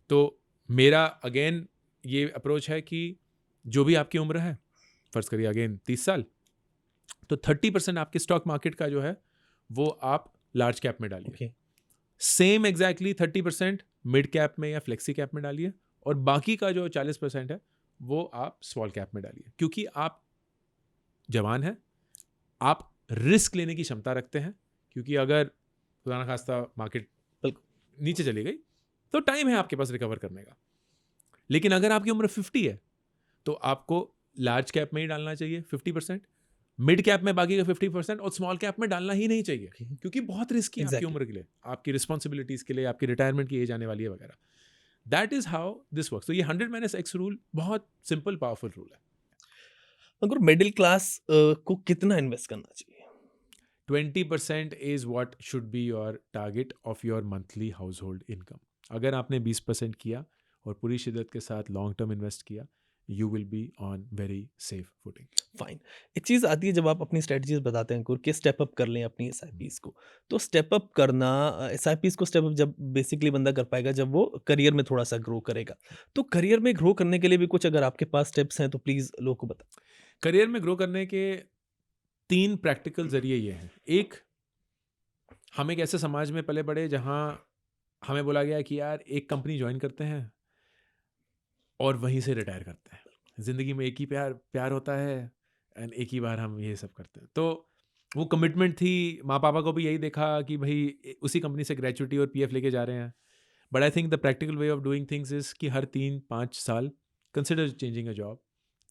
तो मेरा अगेन ये अप्रोच है कि जो भी आपकी उम्र है, फ़र्ज़ करिए अगेन 30 साल, तो 30% आपके स्टॉक मार्केट का जो है वो आप लार्ज कैप में डालिए, okay same exactly 30% mid cap में या फ्लेक्सी कैप में डालिए, और बाकी का जो 40% है वो आप स्मॉल कैप में डालिए, क्योंकि आप जवान हैं, आप रिस्क लेने की क्षमता रखते हैं, क्योंकि अगर खुदा ना खास्ता मार्केट बिल्कुल नीचे चली गई तो टाइम है आपके पास रिकवर करने का। लेकिन अगर आपकी उम्र 50 है तो आपको लार्ज कैप में ही डालना चाहिए 50%, मिड कैप में बाकी का 50%, और स्मॉल कैप में डालना ही नहीं चाहिए, ओके क्योंकि बहुत रिस्की है आपकी एग्जैक्टली उम्र के लिए, आपकी रिस्पॉन्सिबिलिटीज़ के लिए, आपकी रिटायरमेंट की एज आने वाली है वगैरह। That is how this works. तो ये 100-X रूल बहुत सिंपल पावरफुल रूल है। अगर मिडिल क्लास को कितना इन्वेस्ट करना चाहिए 20% is what should be your target of your monthly house hold income. अगर आपने 20% किया और पूरी शिद्दत के साथ लॉन्ग टर्म इन्वेस्ट किया, you will be on very safe footing. Fine एक चीज़ आती है जब आप अपनी स्ट्रेटजीज बताते हैं अंकुर कि स्टेप अप कर लें अपनी एस को तो स्टेप अप करना एस को स्टेप अप जब बेसिकली बंदा कर पाएगा जब वो करियर में थोड़ा सा ग्रो करेगा तो करियर में ग्रो करने के लिए भी कुछ अगर आपके पास स्टेप्स हैं तो प्लीज़ लोगों को बताएं करियर में ग्रो करने के 3 प्रैक्टिकल जरिए ये हैं। एक, हम एक ऐसे समाज में पले बड़े जहाँ हमें बोला गया कि यार एक कंपनी ज्वाइन करते हैं और वहीं से रिटायर करते हैं, ज़िंदगी में एक ही प्यार प्यार होता है, एंड एक ही बार हम ये सब करते हैं। तो वो कमिटमेंट थी, माँ पापा को भी यही देखा कि भाई उसी कंपनी से ग्रेचुइटी और पीएफ लेके जा रहे हैं। But I think the practical way of doing things is कि हर 3-5 साल consider changing a job,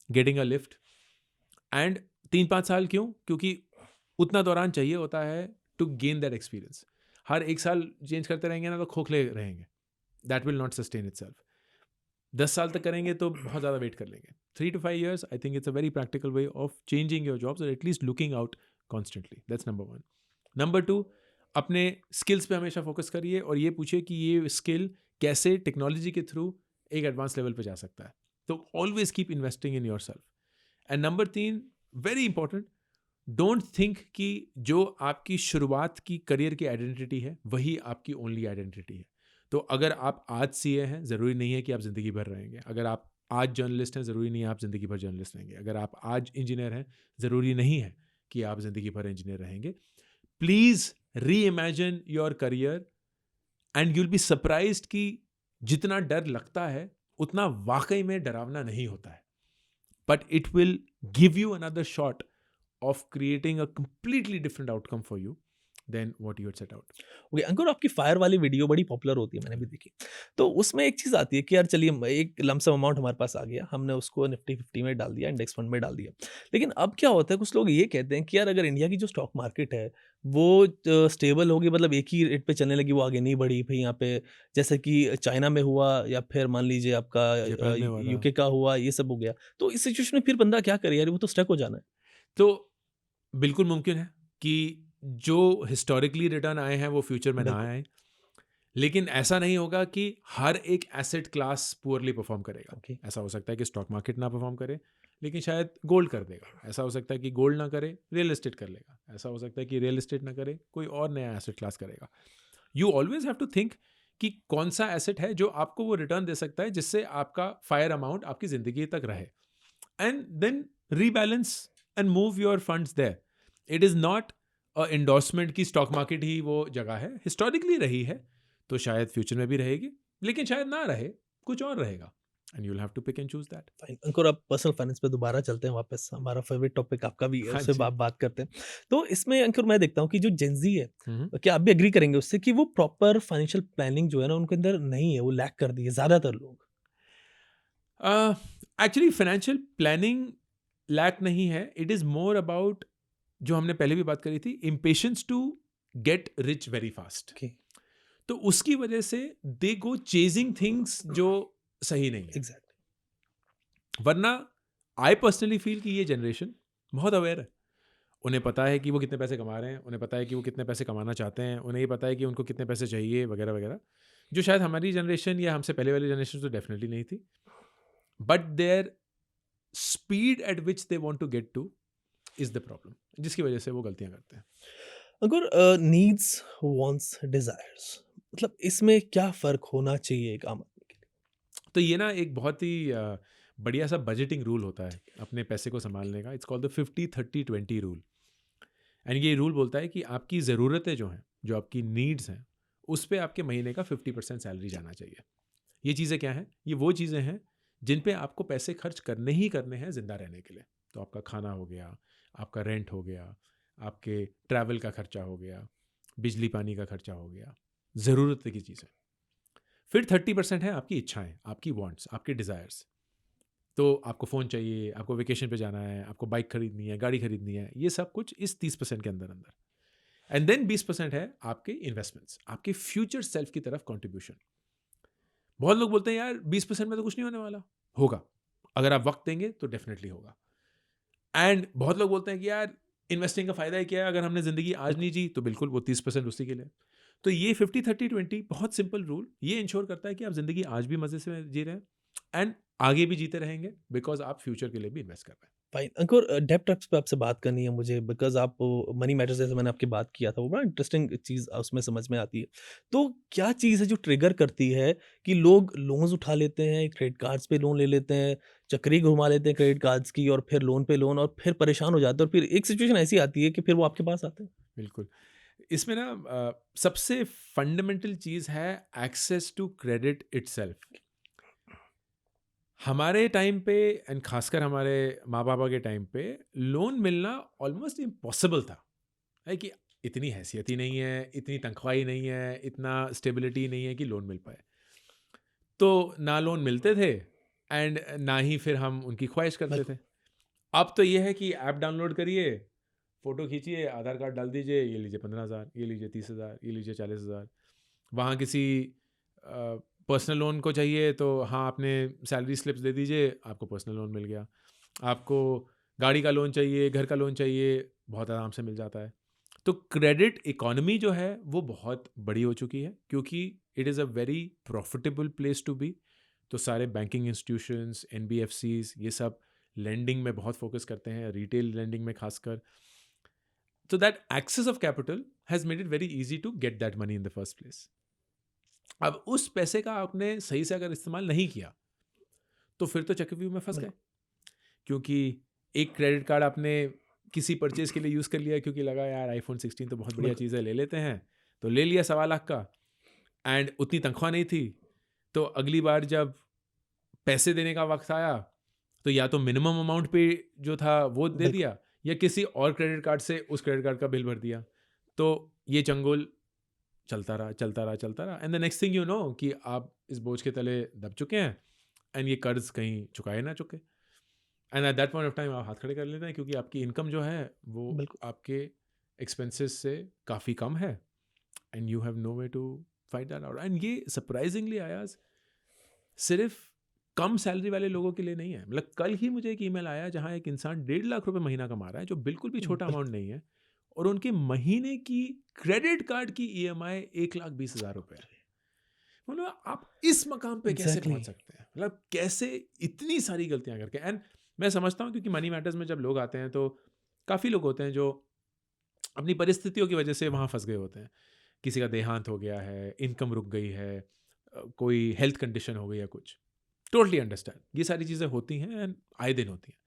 getting a lift. And 3-5 साल क्यों? क्योंकि उतना दौरान चाहिए होता है टू गेन दैट एक्सपीरियंस। हर 1 साल चेंज करते रहेंगे ना तो खोखले रहेंगे, that will not sustain itself. 10 साल तक करेंगे तो बहुत ज़्यादा वेट कर लेंगे। 3 to 5 years, I think it's a very practical way of changing your jobs और at least looking out constantly. That's number 1। Number 2, अपने स्किल्स पे हमेशा फोकस करिए और ये पूछिए कि ये स्किल कैसे टेक्नोलॉजी के थ्रू एक एडवांस लेवल पे जा सकता है। तो always keep investing in your self. And number 3, very important, don't think कि जो आपकी शुरुआत की करियर की आइडेंटिटी है वही आपकी ओनली आइडेंटिटी है। तो अगर आप आज सीए हैं, ज़रूरी नहीं है कि आप ज़िंदगी भर रहेंगे। अगर आप आज जर्नलिस्ट हैं, ज़रूरी नहीं है आप ज़िंदगी भर जर्नलिस्ट रहेंगे। अगर आप आज इंजीनियर हैं, ज़रूरी नहीं है कि आप ज़िंदगी भर इंजीनियर रहेंगे। प्लीज़ री imagine your career and you'll be surprised कि जितना डर लगता है उतना वाकई में डरावना नहीं होता है, but it will give you another shot of creating a completely different outcome for you than what you had set out. Okay Ankur आपकी फायर वाली वीडियो बड़ी पॉपुलर होती है मैंने भी देखी तो उसमें एक चीज़ आती है कि यार चलिए एक लमसम अमाउंट हमारे पास आ गया हमने उसको निफ्टी 50 में डाल दिया इंडेक्स फंड में डाल दिया लेकिन अब क्या होता है कुछ लोग ये कहते हैं कि यार अगर इंडिया की जो स्टॉक मार्केट है वो स्टेबल होगी मतलब एक ही रेट पे चलने लगी वो आगे नहीं बढ़ी फिर यहाँ पे जैसे कि चाइना में हुआ या फिर मान लीजिए आपका जापान में हुआ था। यूके का हुआ ये सब हो गया तो इस सिचुएशन में फिर बंदा क्या करे यार वो तो स्टक हो जाना है तो बिल्कुल मुमकिन है कि जो हिस्टोरिकली रिटर्न आए हैं वो फ्यूचर में ना बिल्कुल आए, लेकिन ऐसा नहीं होगा कि हर एक एसेट क्लास पुअरली परफॉर्म करेगा। ओके ऐसा हो सकता है कि स्टॉक मार्केट ना परफॉर्म करे, लेकिन शायद गोल्ड कर देगा। ऐसा हो सकता है कि गोल्ड ना करे, रियल एस्टेट कर लेगा। ऐसा हो सकता है कि रियल एस्टेट ना करे, कोई और नया एसेट क्लास करेगा। You always have to think कि कौन सा एसेट है जो आपको वो रिटर्न दे सकता है जिससे आपका फायर अमाउंट आपकी ज़िंदगी तक रहे, and then rebalance and move your funds there. It is not a endorsement की स्टॉक मार्केट ही वो जगह है, हिस्टोरिकली रही है तो शायद फ्यूचर में भी रहेगी, लेकिन शायद ना रहे, कुछ और रहेगा, and you will have to pick and choose that. Fine Ankur आप पर्सनल फाइनेंस पे दोबारा चलते हैं वापस हमारा फेवरेट टॉपिक आपका भी है हाँ उससे जी। बात करते हैं तो इसमें अंकुर मैं देखता हूँ कि जो जेंजी है हम्म। क्या आप भी एग्री करेंगे उससे कि वो प्रॉपर फाइनेंशियल प्लानिंग जो है ना उनके अंदर नहीं है वो लैक कर दी है ज्यादातर लोग एक्चुअली फाइनेंशियल प्लानिंग लैक नहीं है, इट इज़ मोर अबाउट जो हमने पहले भी बात करी थी, impatience to get rich very fast. Okay तो उसकी वजह से दे गो चेजिंग थिंग्स जो सही नहीं है। एग्जैक्टली वरना आई पर्सनली फील कि ये जनरेशन बहुत अवेयर है। उन्हें पता है कि वो कितने पैसे कमा रहे हैं, उन्हें पता है कि वो कितने पैसे कमाना चाहते हैं, उन्हें ये पता है कि उनको कितने पैसे चाहिए वगैरह वगैरह, जो शायद हमारी जनरेशन या हमसे पहले वाली जनरेशन तो डेफिनेटली नहीं थी। But their speed at which they want to get to is the problem, जिसकी वजह से वो गलतियां करते हैं। अंकुर नीड्स वांट्स डिजायर्स मतलब इसमें क्या फर्क होना चाहिए एक आम आदमी के लिए तो ये ना एक बहुत ही बढ़िया सा बजटिंग रूल होता है अपने पैसे को संभालने का। It's called the 50-30-20 rule. And ये रूल बोलता है कि आपकी ज़रूरतें जो हैं, जो आपकी नीड्स हैं, उस पे आपके महीने का 50% सैलरी जाना चाहिए। ये चीज़ें क्या हैं? ये वो चीज़ें हैं जिन पे आपको पैसे खर्च करने ही करने हैं ज़िंदा रहने के लिए। तो आपका खाना हो गया, आपका रेंट हो गया, आपके ट्रैवल का खर्चा हो गया, बिजली पानी का खर्चा हो गया, ज़रूरत की चीज़ें। फिर 30% है आपकी इच्छाएं, आपकी वांट्स, आपके डिज़ायर्स। तो आपको फ़ोन चाहिए, आपको वेकेशन पे जाना है, आपको बाइक खरीदनी है, गाड़ी खरीदनी है, ये सब कुछ इस 30% के अंदर अंदर। एंड देन 20% है आपके इन्वेस्टमेंट्स, आपके फ्यूचर सेल्फ की तरफ कंट्रीब्यूशन। बहुत लोग बोलते हैं यार 20% में तो कुछ नहीं होने वाला। होगा, अगर आप वक्त देंगे तो डेफिनेटली होगा। एंड बहुत लोग बोलते हैं कि यार इन्वेस्टिंग का फायदा ही क्या है, अगर हमने जिंदगी आज नहीं जी तो बिल्कुल वो 30% उसी के लिए। तो ये 50-30-20 बहुत सिंपल रूल ये इंश्योर करता है कि आप जिंदगी आज भी मजे से जी रहे हैं एंड आगे भी जीते रहेंगे, बिकॉज आप फ्यूचर के लिए भी इन्वेस्ट कर रहे हैं। फाइन अंकुर, डेब्ट ट्रैप्स पे आपसे बात करनी है मुझे, बिकॉज़ आप मनी मैटर्स जैसे मैंने आपकी बात किया था, वो बड़ा इंटरेस्टिंग चीज़ उसमें समझ में आती है। तो क्या चीज़ है जो ट्रिगर करती है कि लोग लोन्स उठा लेते हैं, क्रेडिट कार्ड्स पे लोन ले लेते हैं, चक्री घुमा लेते हैं क्रेडिट कार्ड्स की, और फिर लोन पे लोन, और फिर परेशान हो जाते हैं, और फिर एक सिचुएशन ऐसी आती है कि फिर वो आपके पास आते हैं? बिल्कुल। इसमें ना सबसे फंडामेंटल चीज़ है एक्सेस टू क्रेडिट इटसेल्फ। हमारे टाइम पे एंड खासकर हमारे माँ बाबा के टाइम पे लोन मिलना ऑलमोस्ट इम्पॉसिबल था, है कि इतनी हैसियत ही नहीं है, इतनी तनख्वाह ही नहीं है, इतना स्टेबिलिटी नहीं है कि लोन मिल पाए। तो ना लोन मिलते थे एंड ना ही फिर हम उनकी ख्वाहिश करते बिल्कुल। थे। अब तो ये है कि ऐप डाउनलोड करिए, फ़ोटो खींचिए, आधार कार्ड डाल दीजिए, ये लीजिए 15,000, ये लीजिए 30,000, ये लीजिए 40,000। वहाँ किसी पर्सनल लोन को चाहिए तो हाँ, आपने सैलरी स्लिप्स दे दीजिए, आपको पर्सनल लोन मिल गया। आपको गाड़ी का लोन चाहिए, घर का लोन चाहिए, बहुत आराम से मिल जाता है। तो क्रेडिट इकोनॉमी जो है वो बहुत बड़ी हो चुकी है, क्योंकि it is a very profitable place to be. तो सारे बैंकिंग इंस्टीट्यूशंस, एनबीएफसीज, ये सब लेंडिंग में बहुत फोकस करते हैं, रिटेल लेंडिंग में खासकर। तो that access of capital has made it very easy to get that money in the first place. अब उस पैसे का आपने सही से अगर इस्तेमाल नहीं किया तो फिर तो चक्रव्यूह में फंस गए, बिल्कुल। क्योंकि एक क्रेडिट कार्ड आपने किसी परचेज के लिए यूज़ कर लिया, क्योंकि लगा यार आईफोन 16 तो बहुत बढ़िया बिल्कुल। चीज़ है, ले लेते हैं। तो ले लिया 1.25 लाख का, एंड उतनी तनख्वाह नहीं थी। तो अगली बार जब पैसे देने का वक्त आया तो या तो मिनिमम अमाउंट पे जो था वो दे बिल्कुल। दिया, या किसी और क्रेडिट कार्ड से उस क्रेडिट कार्ड का बिल भर दिया। तो ये चंगुल चलता रहा, चलता रहा, चलता रहा, and the next thing you know कि आप इस बोझ के तले दब चुके हैं एंड ये कर्ज कहीं चुकाए ना चुके। And at that point of time आप हाथ खड़े कर लेते हैं, क्योंकि आपकी इनकम जो है वो बिल्कुल। आपके एक्सपेंसेस से काफ़ी कम है, and you have no way to fight that out. And ये सरप्राइजिंगली आयाज सिर्फ कम सैलरी वाले लोगों के लिए नहीं है। मतलब कल ही मुझे एक ईमेल आया जहां एक इंसान 1.5 लाख रुपए महीना कमा रहा है, जो बिल्कुल भी छोटा बिल्कुल। अमाउंट नहीं है, और उनके महीने की क्रेडिट कार्ड की ईएमआई 1,20,000 रुपए है। मतलब आप इस मकाम पे कैसे एग्ज़ैक्टली। पहुंच सकते हैं, मतलब कैसे इतनी सारी गलतियां करके। एंड मैं समझता हूँ, क्योंकि मनी मैटर्स में जब लोग आते हैं तो काफ़ी लोग होते हैं जो अपनी परिस्थितियों की वजह से वहाँ फंस गए होते हैं। किसी का देहांत हो गया है, इनकम रुक गई है, कोई हेल्थ कंडीशन हो गई है कुछ। टोटली अंडरस्टैंड, ये सारी चीज़ें होती हैं एंड आए दिन होती हैं।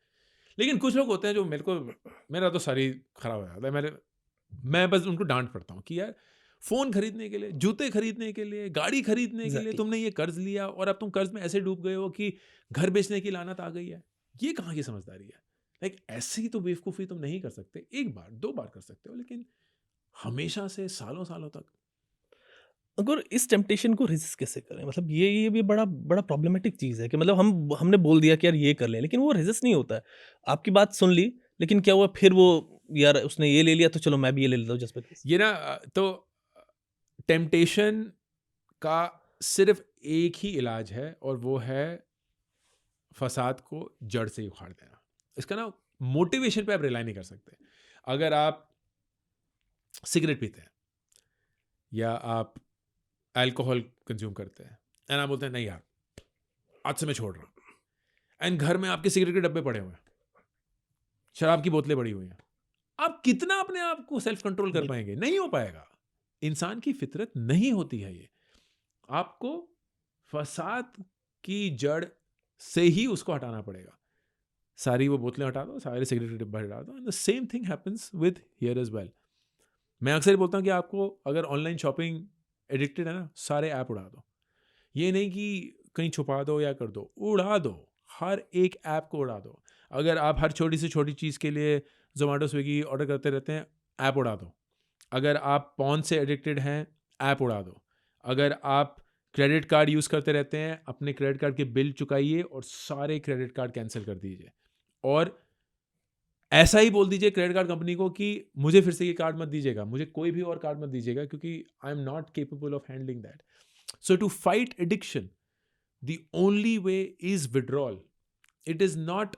लेकिन कुछ लोग होते हैं जो मेरा तो सारी खराब हो जाता है। मैं बस उनको डांट पड़ता हूँ कि यार फ़ोन खरीदने के लिए, जूते खरीदने के लिए, गाड़ी खरीदने के लिए एग्ज़ैक्टली। तुमने ये कर्ज लिया, और अब तुम कर्ज में ऐसे डूब गए हो कि घर बेचने की लानत आ गई है। ये कहाँ की समझदारी है? लाइक ऐसी तो बेवकूफ़ी तुम नहीं कर सकते। 1 बार, 2 बार कर सकते हो, लेकिन हमेशा से सालों-सालों तक। अगर इस टेम्पटेशन को रेज़िस्ट कैसे करें? मतलब ये भी बड़ा बड़ा प्रॉब्लमैटिक चीज़ है कि मतलब हमने बोल दिया कि यार ये कर लें, लेकिन वो रेज़िस्ट नहीं होता है। आपकी बात सुन ली, लेकिन क्या हुआ फिर वो, यार उसने ये ले लिया तो चलो मैं भी ये ले लेता हूँ जस्ट बिकॉज़। ये ना तो टेम्पटेशन का सिर्फ़ एक ही इलाज है, और वो है फसाद को जड़ से ही उखाड़ देना। इसका ना मोटिवेशन पे आप रिलाई नहीं कर सकते। अगर आप सिगरेट पीते हैं या आप अल्कोहल कंज्यूम करते हैं एंड आप बोलते हैं नहीं यार आज से मैं छोड़ रहा हूँ, एंड घर में आपके सिगरेट के डब्बे पड़े हुए हैं, शराब की बोतलें पड़ी हुई हैं, आप कितना अपने आप को सेल्फ कंट्रोल कर बिल्कुल। पाएंगे? नहीं हो पाएगा। इंसान की फितरत नहीं होती है ये। आपको फसाद कि जड़ से ही उसको हटाना पड़ेगा। सारी वो बोतलें हटा दो, सारे सिगरेट के डिब्बे हटा दो, and the same thing happens with here as well. मैं अक्सर बोलता हूँ कि आपको अगर ऑनलाइन शॉपिंग एडिक्टेड है ना, सारे ऐप उड़ा दो। ये नहीं कि कहीं छुपा दो या कर दो, उड़ा दो, हर एक ऐप को उड़ा दो। अगर आप हर छोटी से छोटी चीज़ के लिए जोमेटो स्विगी ऑर्डर करते रहते हैं, ऐप उड़ा दो। अगर आप पॉन से एडिक्टेड हैं, ऐप उड़ा दो। अगर आप क्रेडिट कार्ड यूज़ करते रहते हैं, अपने क्रेडिट कार्ड के बिल चुकाइए और सारे क्रेडिट कार्ड कैंसिल कर दीजिए। और ऐसा ही बोल दीजिए क्रेडिट कार्ड कंपनी को कि मुझे फिर से ये कार्ड मत दीजिएगा, मुझे कोई भी और कार्ड मत दीजिएगा, क्योंकि I am not capable of handling that. So to fight addiction, the only way is withdrawal. It is not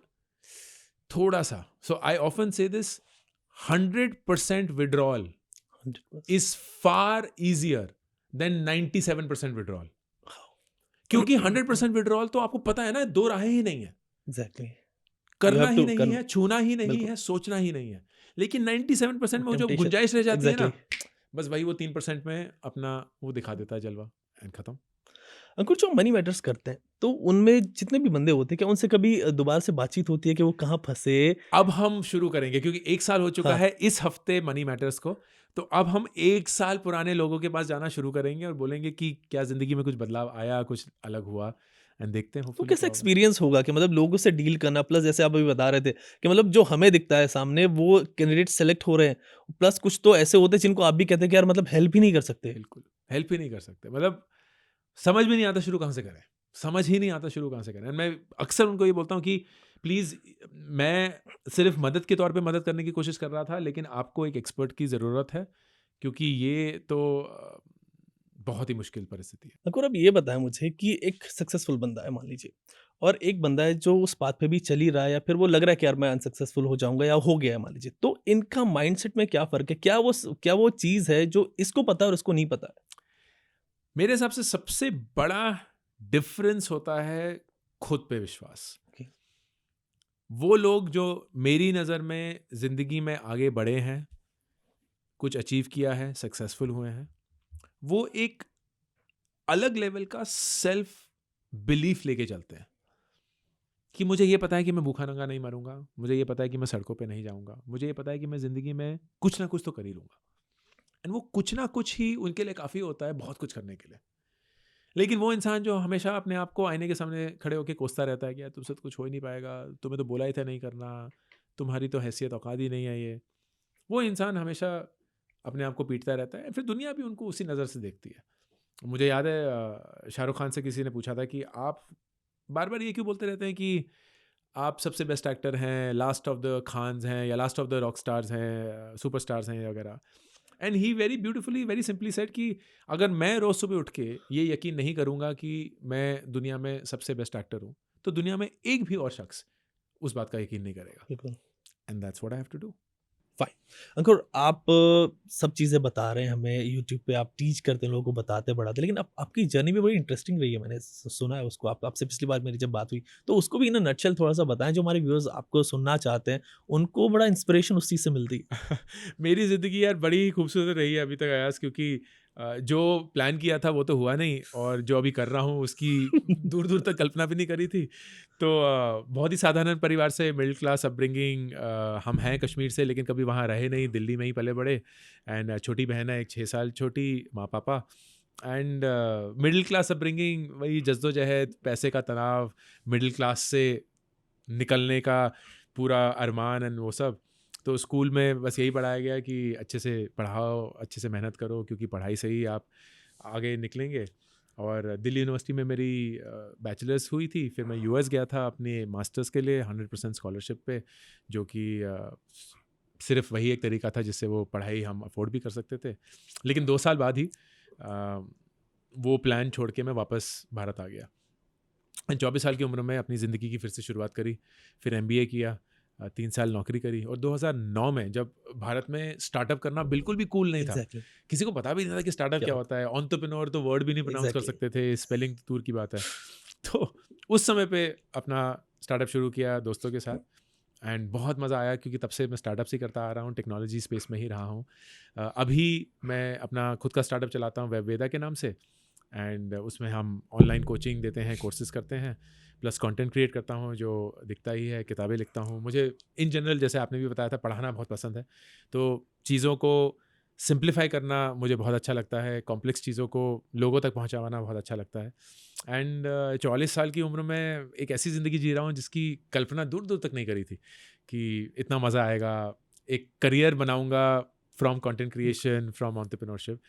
thoda sa. So I often say this, 100% withdrawal 100%. is far easier than 97% withdrawal. क्योंकि 100% withdrawal तो आपको पता है ना, दो राहें ही नहीं है, Exactly. करना have ही to नहीं करना। है, छूना ही नहीं बिल्कुल। है, सोचना ही नहीं है। लेकिन 97% में वो जो Temptation, गुंजाइश रह जाती है ना, exactly. बस वही वो 3% में अपना वो दिखा देता है जलवा, एंड खत्म। अंकुर, जो मनी मैटर्स करते हैं तो उनमें जितने भी बंदे होते हैं, क्या उनसे कभी दोबारा से बातचीत होती है कि वो कहाँ फंसे? अब हम शुरू करेंगे क्योंकि 1 साल हो चुका हाँ। है इस हफ्ते मनी मैटर्स को। तो अब हम 1 साल पुराने लोगों के पास जाना शुरू करेंगे और बोलेंगे कि क्या ज़िंदगी में कुछ बदलाव आया, कुछ अलग हुआ, एंड देखते हैं तो होपफुली कैसा क्या होगा। एक्सपीरियंस होगा कि मतलब लोगों से डील करना, प्लस जैसे आप अभी बता रहे थे कि मतलब जो हमें दिखता है सामने वो कैंडिडेट सेलेक्ट हो रहे हैं, प्लस कुछ तो ऐसे होते हैं जिनको आप भी कहते हैं कि यार मतलब हेल्प ही नहीं कर सकते। बिल्कुल, हेल्प ही नहीं कर सकते। मतलब समझ में नहीं आता शुरू कहाँ से करें, समझ ही नहीं आता शुरू कहाँ से करें। And मैं अक्सर उनको ये बोलता हूँ कि प्लीज़, मैं सिर्फ़ मदद के तौर पे मदद करने की कोशिश कर रहा था, लेकिन आपको एक एक्सपर्ट की ज़रूरत है, क्योंकि ये तो बहुत ही मुश्किल परिस्थिति है। अंकुर, अब ये बताएं मुझे कि एक सक्सेसफुल बंदा है मान लीजिए, और एक बंदा है जो उस पाथ पे भी चल ही रहा है, या फिर वो लग रहा है कि यार मैं अनसक्सेसफुल हो जाऊंगा या हो गया है मान लीजिए, तो इनका माइंडसेट में क्या फर्क है? क्या वो चीज है जो इसको पता है और इसको नहीं पता है? मेरे हिसाब से सबसे बड़ा डिफरेंस होता है खुद पे विश्वास। Okay. वो लोग जो मेरी नज़र में ज़िंदगी में आगे बढ़े हैं, कुछ अचीव किया है, सक्सेसफुल हुए हैं, वो एक अलग लेवल का सेल्फ बिलीफ लेके चलते हैं कि मुझे ये पता है कि मैं भूखा नंगा नहीं मरूंगा, मुझे ये पता है कि मैं सड़कों पे नहीं जाऊंगा, मुझे ये पता है कि मैं ज़िंदगी में कुछ ना कुछ तो कर ही लूंगा। एंड वो कुछ ना कुछ ही उनके लिए काफ़ी होता है बहुत कुछ करने के लिए। लेकिन वो इंसान जो हमेशा अपने आप को आईने के सामने खड़े होकर कोसता रहता है कि यार तुमसे तो कुछ हो ही नहीं पाएगा, तुम्हें तो बोला ही था नहीं करना, तुम्हारी तो हैसियत औकात ही नहीं है ये, वो इंसान हमेशा अपने आप को पीटता रहता है। फिर दुनिया भी उनको उसी नज़र से देखती है। मुझे याद है शाहरुख खान से किसी ने पूछा था कि आप बार बार ये क्यों बोलते रहते हैं कि आप सबसे बेस्ट एक्टर हैं, लास्ट ऑफ द खान्स हैं, या last of the rock stars हैं, सुपर स्टार्स हैं वगैरह। And he very beautifully very simply said कि अगर मैं रोज़ सुबह उठ के ये यकीन नहीं करूँगा कि मैं दुनिया में सबसे बेस्ट एक्टर हूँ, तो दुनिया में एक भी और शख्स उस बात का यकीन नहीं करेगा। बिल्कुल। And that's what I have to do. Fine. Ankur, आप सब चीज़ें बता रहे हैं हमें, यूट्यूब पे आप टीच करते हैं, लोगों को बताते बढ़ाते, लेकिन आपकी जर्नी भी बड़ी इंटरेस्टिंग रही है। मैंने सुना है उसको, आपसे पिछली बार मेरी जब बात हुई, तो उसको भी इन अ नटशेल थोड़ा सा बताएं, जो हमारे व्यूअर्स आपको सुनना चाहते हैं, उनको बड़ा इंस्पिरेशन उस चीज़ से मिलती है। मेरी ज़िंदगी यार बड़ी खूबसूरत रही है अभी तक अयाज, क्योंकि जो प्लान किया था वो तो हुआ नहीं, और जो अभी कर रहा हूँ उसकी दूर दूर तक कल्पना भी नहीं करी थी। तो बहुत ही साधारण परिवार से, मिडिल क्लास अपब्रिंगिंग। हम हैं कश्मीर से, लेकिन कभी वहाँ रहे नहीं, दिल्ली में ही पले बड़े। एंड छोटी बहन है एक 6 साल छोटी, माँ पापा। एंड मिडिल क्लास अपब्रिंगिंग, वही जद्दोजहद, पैसे का तनाव, मिडिल क्लास से निकलने का पूरा अरमान एंड वो सब। तो स्कूल में बस यही पढ़ाया गया कि अच्छे से पढ़ाओ, अच्छे से मेहनत करो, क्योंकि पढ़ाई से ही आप आगे निकलेंगे। और दिल्ली यूनिवर्सिटी में मेरी बैचलर्स हुई थी, फिर मैं यूएस गया था अपने मास्टर्स के लिए 100% स्कॉलरशिप पे, जो कि सिर्फ वही एक तरीका था जिससे वो पढ़ाई हम अफोर्ड भी कर सकते थे। लेकिन 2 साल बाद ही वो प्लान छोड़ के मैं वापस भारत आ गया। 24 साल की उम्र में अपनी ज़िंदगी की फिर से शुरुआत करी, फिर एमबीए किया, 3 साल नौकरी करी, और 2009 में जब भारत में स्टार्टअप करना बिल्कुल भी कूल नहीं था, एग्जैक्टली। किसी को पता भी नहीं था कि स्टार्टअप क्या क्या होता है, एंटरप्रेन्योर तो वर्ड भी नहीं प्रोनाउंस कर एग्जैक्टली। सकते थे, स्पेलिंग दूर की बात है। तो उस समय पे अपना स्टार्टअप शुरू किया दोस्तों के साथ, एंड बहुत मज़ा आया, क्योंकि तब से मैं स्टार्टअप्स ही करता आ रहा हूँ, टेक्नोलॉजी स्पेस में ही रहा हूँ। अभी मैं अपना खुद का स्टार्टअप चलाता हूँ वेबवेदा के नाम से, एंड उसमें हम ऑनलाइन कोचिंग देते हैं, कोर्सेज करते हैं, प्लस कंटेंट क्रिएट करता हूँ जो दिखता ही है, किताबें लिखता हूँ। मुझे इन जनरल, जैसे आपने भी बताया था, पढ़ाना बहुत पसंद है, तो चीज़ों को सिंप्लीफाई करना मुझे बहुत अच्छा लगता है, कॉम्प्लेक्स चीज़ों को लोगों तक पहुँचाना बहुत अच्छा लगता है। एंड 44 साल की उम्र में एक ऐसी ज़िंदगी जी रहा हूँ जिसकी कल्पना दूर दूर तक नहीं करी थी कि इतना मज़ा आएगा, एक करियर बनाऊँगा from content creation, from entrepreneurship.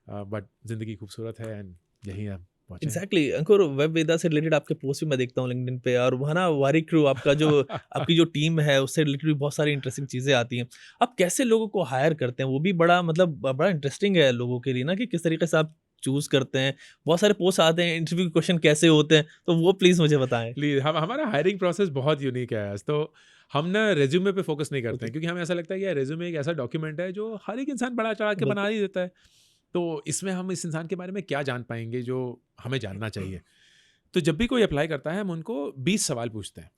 But ज़िंदगी खूबसूरत है एंड यहीं हम पहुँचे हैं। एग्जैक्टली अंकुर, वेब वेदा से रिलेटेड आपके पोस्ट भी मैं देखता हूँ लिंक्डइन पे, और वहाँ ना वारी क्रू आपका जो आपकी जो टीम है उससे रिलेटेड भी बहुत सारी इंटरेस्टिंग चीज़ें आती हैं। आप कैसे लोगों को हायर करते हैं, वो भी बड़ा मतलब बड़ा इंटरेस्टिंग है लोगों के लिए ना, कि किस तरीके से आप चूज़ करते हैं। बहुत सारे पोस्ट आते हैं, इंटरव्यू के क्वेश्चन कैसे होते हैं, तो वो प्लीज़ मुझे बताएं। प्लीज़, हम हमारा हायरिंग प्रोसेस बहुत यूनिक है आज। तो हम ना रेज्यूमे पे फोकस नहीं करते ओके, हैं, क्योंकि हमें ऐसा लगता है कि यार रेज्यूमे एक ऐसा डॉक्यूमेंट है जो हर एक इंसान बड़ा चढ़ा के बना बिल्कुल। ही देता है। तो इसमें हम इस इंसान के बारे में क्या जान पाएंगे जो हमें जानना चाहिए। तो जब भी कोई अप्लाई करता है हम उनको 20 सवाल पूछते हैं,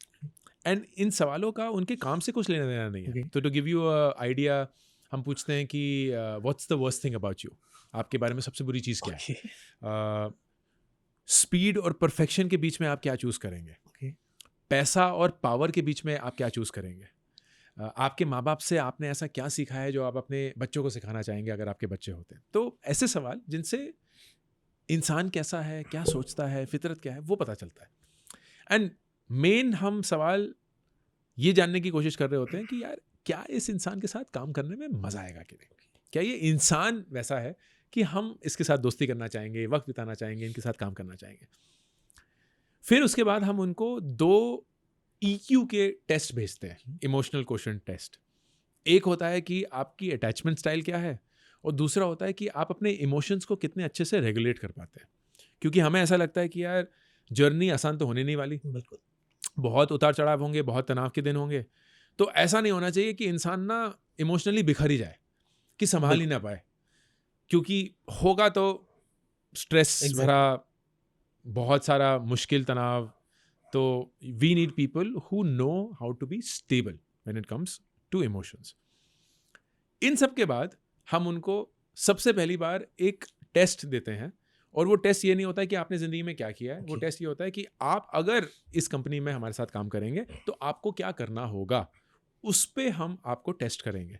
एंड इन सवालों का उनके काम से कुछ लेना देना नहीं है। ओके, तो टू गिव यू आइडिया, हम पूछते हैं कि what's the worst thing about you, आपके बारे में सबसे बुरी चीज़ क्या ओके, है। स्पीड और परफेक्शन के बीच में आप क्या चूज़ करेंगे, ओके, पैसा और पावर के बीच में आप क्या चूज़ करेंगे, आपके माँ बाप से आपने ऐसा क्या सीखा है जो आप अपने बच्चों को सिखाना चाहेंगे अगर आपके बच्चे होते हैं। तो ऐसे सवाल जिनसे इंसान कैसा है, क्या सोचता है, फितरत क्या है, वो पता चलता है। एंड मेन हम सवाल ये जानने की कोशिश कर रहे होते हैं कि यार क्या इस इंसान के साथ काम करने में मज़ा आएगा कि नहीं, क्या ये इंसान वैसा है कि हम इसके साथ दोस्ती करना चाहेंगे, वक्त बिताना चाहेंगे, इनके साथ काम करना चाहेंगे। फिर उसके बाद हम उनको 2 ईक्यू के टेस्ट भेजते हैं, इमोशनल क्वोशंट टेस्ट। एक होता है कि आपकी अटैचमेंट स्टाइल क्या है, और दूसरा होता है कि आप अपने इमोशंस को कितने अच्छे से रेगुलेट कर पाते हैं। क्योंकि हमें ऐसा लगता है कि यार जर्नी आसान तो होने नहीं वाली, बिल्कुल। बहुत उतार चढ़ाव होंगे, बहुत तनाव के दिन होंगे। तो ऐसा नहीं होना चाहिए कि इंसान ना इमोशनली बिखर ही जाए, कि संभाल ही बिल्कुल, ना पाए, क्योंकि होगा तो स्ट्रेस भरा एग्ज़ैक्टली। बहुत सारा मुश्किल तनाव। तो we need people who know how to be stable when it comes to emotions. इन सब के बाद हम उनको सबसे पहली बार एक टेस्ट देते हैं, और वो टेस्ट ये नहीं होता है कि आपने ज़िंदगी में क्या किया है, वो ओके, टेस्ट ये होता है कि आप अगर इस कंपनी में हमारे साथ काम करेंगे तो आपको क्या करना होगा, उस पे हम आपको टेस्ट करेंगे।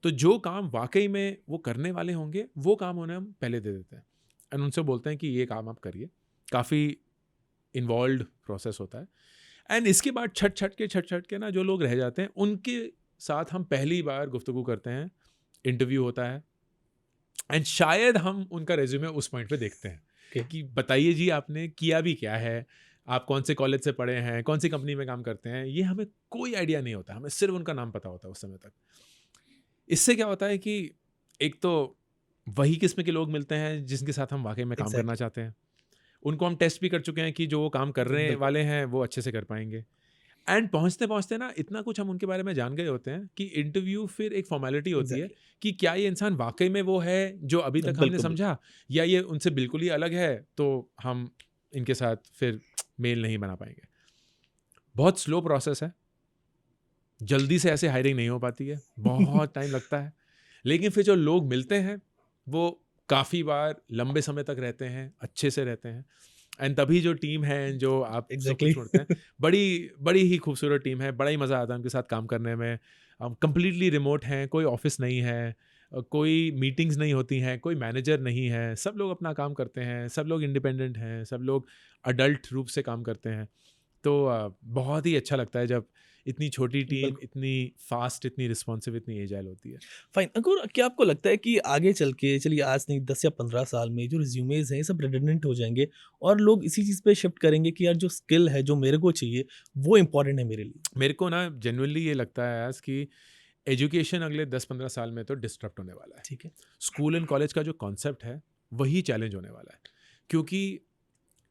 तो जो काम वाकई में वो करने वाले होंगे वो काम उन्हें हम पहले दे देते हैं, एंड उनसे बोलते हैं कि ये काम आप करिए। काफ़ी इन्वॉल्व प्रोसेस होता है। एंड इसके बाद छट छट के ना जो लोग रह जाते हैं उनके साथ हम पहली बार गुफ्तगू करते हैं, इंटरव्यू होता है, एंड शायद हम उनका रेज्यूमे उस पॉइंट पे देखते हैं ओके, कि बताइए जी आपने किया भी क्या है, आप कौन से कॉलेज से पढ़े हैं, कौन सी कंपनी में काम करते हैं, ये हमें कोई आइडिया नहीं होता, हमें सिर्फ उनका नाम पता होता है उस समय तक। इससे क्या होता है कि एक तो वही किस्म के लोग मिलते हैं जिनके साथ हम वाकई में काम करना एग्ज़ैक्टली। चाहते हैं, उनको हम टेस्ट भी कर चुके हैं कि जो वो काम कर रहे बिल्कुल, वाले हैं वो अच्छे से कर पाएंगे। एंड पहुँचते पहुँचते ना इतना कुछ हम उनके बारे में जान गए होते हैं कि इंटरव्यू फिर एक फॉर्मेलिटी होती है एग्ज़ैक्टली। कि क्या ये इंसान वाकई में वो है जो अभी तक हमने बिल्कुल, बिल्कुल। समझा, या ये उनसे बिल्कुल ही अलग है, तो हम इनके साथ फिर मेल नहीं बना पाएंगे। बहुत स्लो प्रोसेस है, जल्दी से ऐसे हायरिंग नहीं हो पाती है, बहुत टाइम लगता है। लेकिन फिर जो लोग मिलते हैं वो काफ़ी बार लंबे समय तक रहते हैं, अच्छे से रहते हैं, एंड तभी जो टीम है जो आप सब एग्ज़ैक्टली। कुछ छोड़ते हैं, बड़ी बड़ी ही खूबसूरत टीम है, बड़ा ही मज़ा आता है उनके साथ काम करने में। हम कंप्लीटली रिमोट हैं, कोई ऑफिस नहीं है, कोई मीटिंग्स नहीं होती हैं, कोई मैनेजर नहीं है, सब लोग अपना काम करते हैं, सब लोग इंडिपेंडेंट हैं, सब लोग अडल्ट रूप से काम करते हैं। तो बहुत ही अच्छा लगता है जब इतनी छोटी टीम बिल्कुल। इतनी फास्ट, इतनी रिस्पॉन्सिव, इतनी एजाइल होती है। फाइन, अंकुर, क्या आपको लगता है कि आगे चल के, चलिए आज नहीं 10 या 15 साल में जो रिज्यूमेज़ हैं ये सब रिडंडेंट हो जाएँगे, और लोग इसी चीज़ पे शिफ्ट करेंगे कि यार जो स्किल है, जो मेरे को चाहिए, वो इम्पोर्टेंट है मेरे लिए? मेरे को ना जेनुइनली ये लगता है आज कि एजुकेशन अगले 10-15 साल में तो डिस्टरप्ट होने वाला है। ठीक है। स्कूल एंड कॉलेज का जो कॉन्सेप्ट है वही चैलेंज होने वाला है, क्योंकि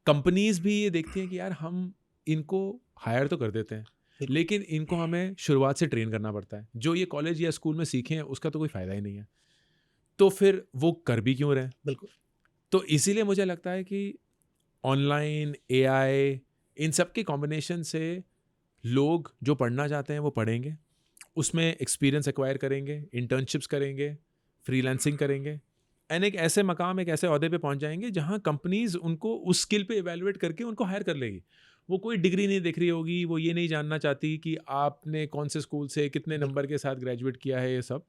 कंपनीज भी ये देखती हैं कि यार हम इनको हायर तो कर देते हैं, बिल्कुल, लेकिन इनको हमें शुरुआत से ट्रेन करना पड़ता है, जो ये कॉलेज या स्कूल में सीखे हैं उसका तो कोई फ़ायदा ही नहीं है, तो फिर वो कर भी क्यों रहे हैं। बिल्कुल। तो इसीलिए मुझे लगता है कि ऑनलाइन, एआई, इन सब के कॉम्बिनेशन से लोग जो पढ़ना चाहते हैं वो पढ़ेंगे, उसमें एक्सपीरियंस एक्वायर करेंगे, इंटर्नशिप्स करेंगे, फ्रीलांसिंग करेंगे, एंड एक ऐसे मकाम, एक ऐसे ओहदे पे पहुंच जाएंगे जहां कंपनीज उनको उस स्किल पे इवेलुएट करके उनको हायर कर लेगी। वो कोई डिग्री नहीं देख रही होगी, वो ये नहीं जानना चाहती कि आपने कौन से स्कूल से कितने नंबर के साथ ग्रेजुएट किया है, ये सब।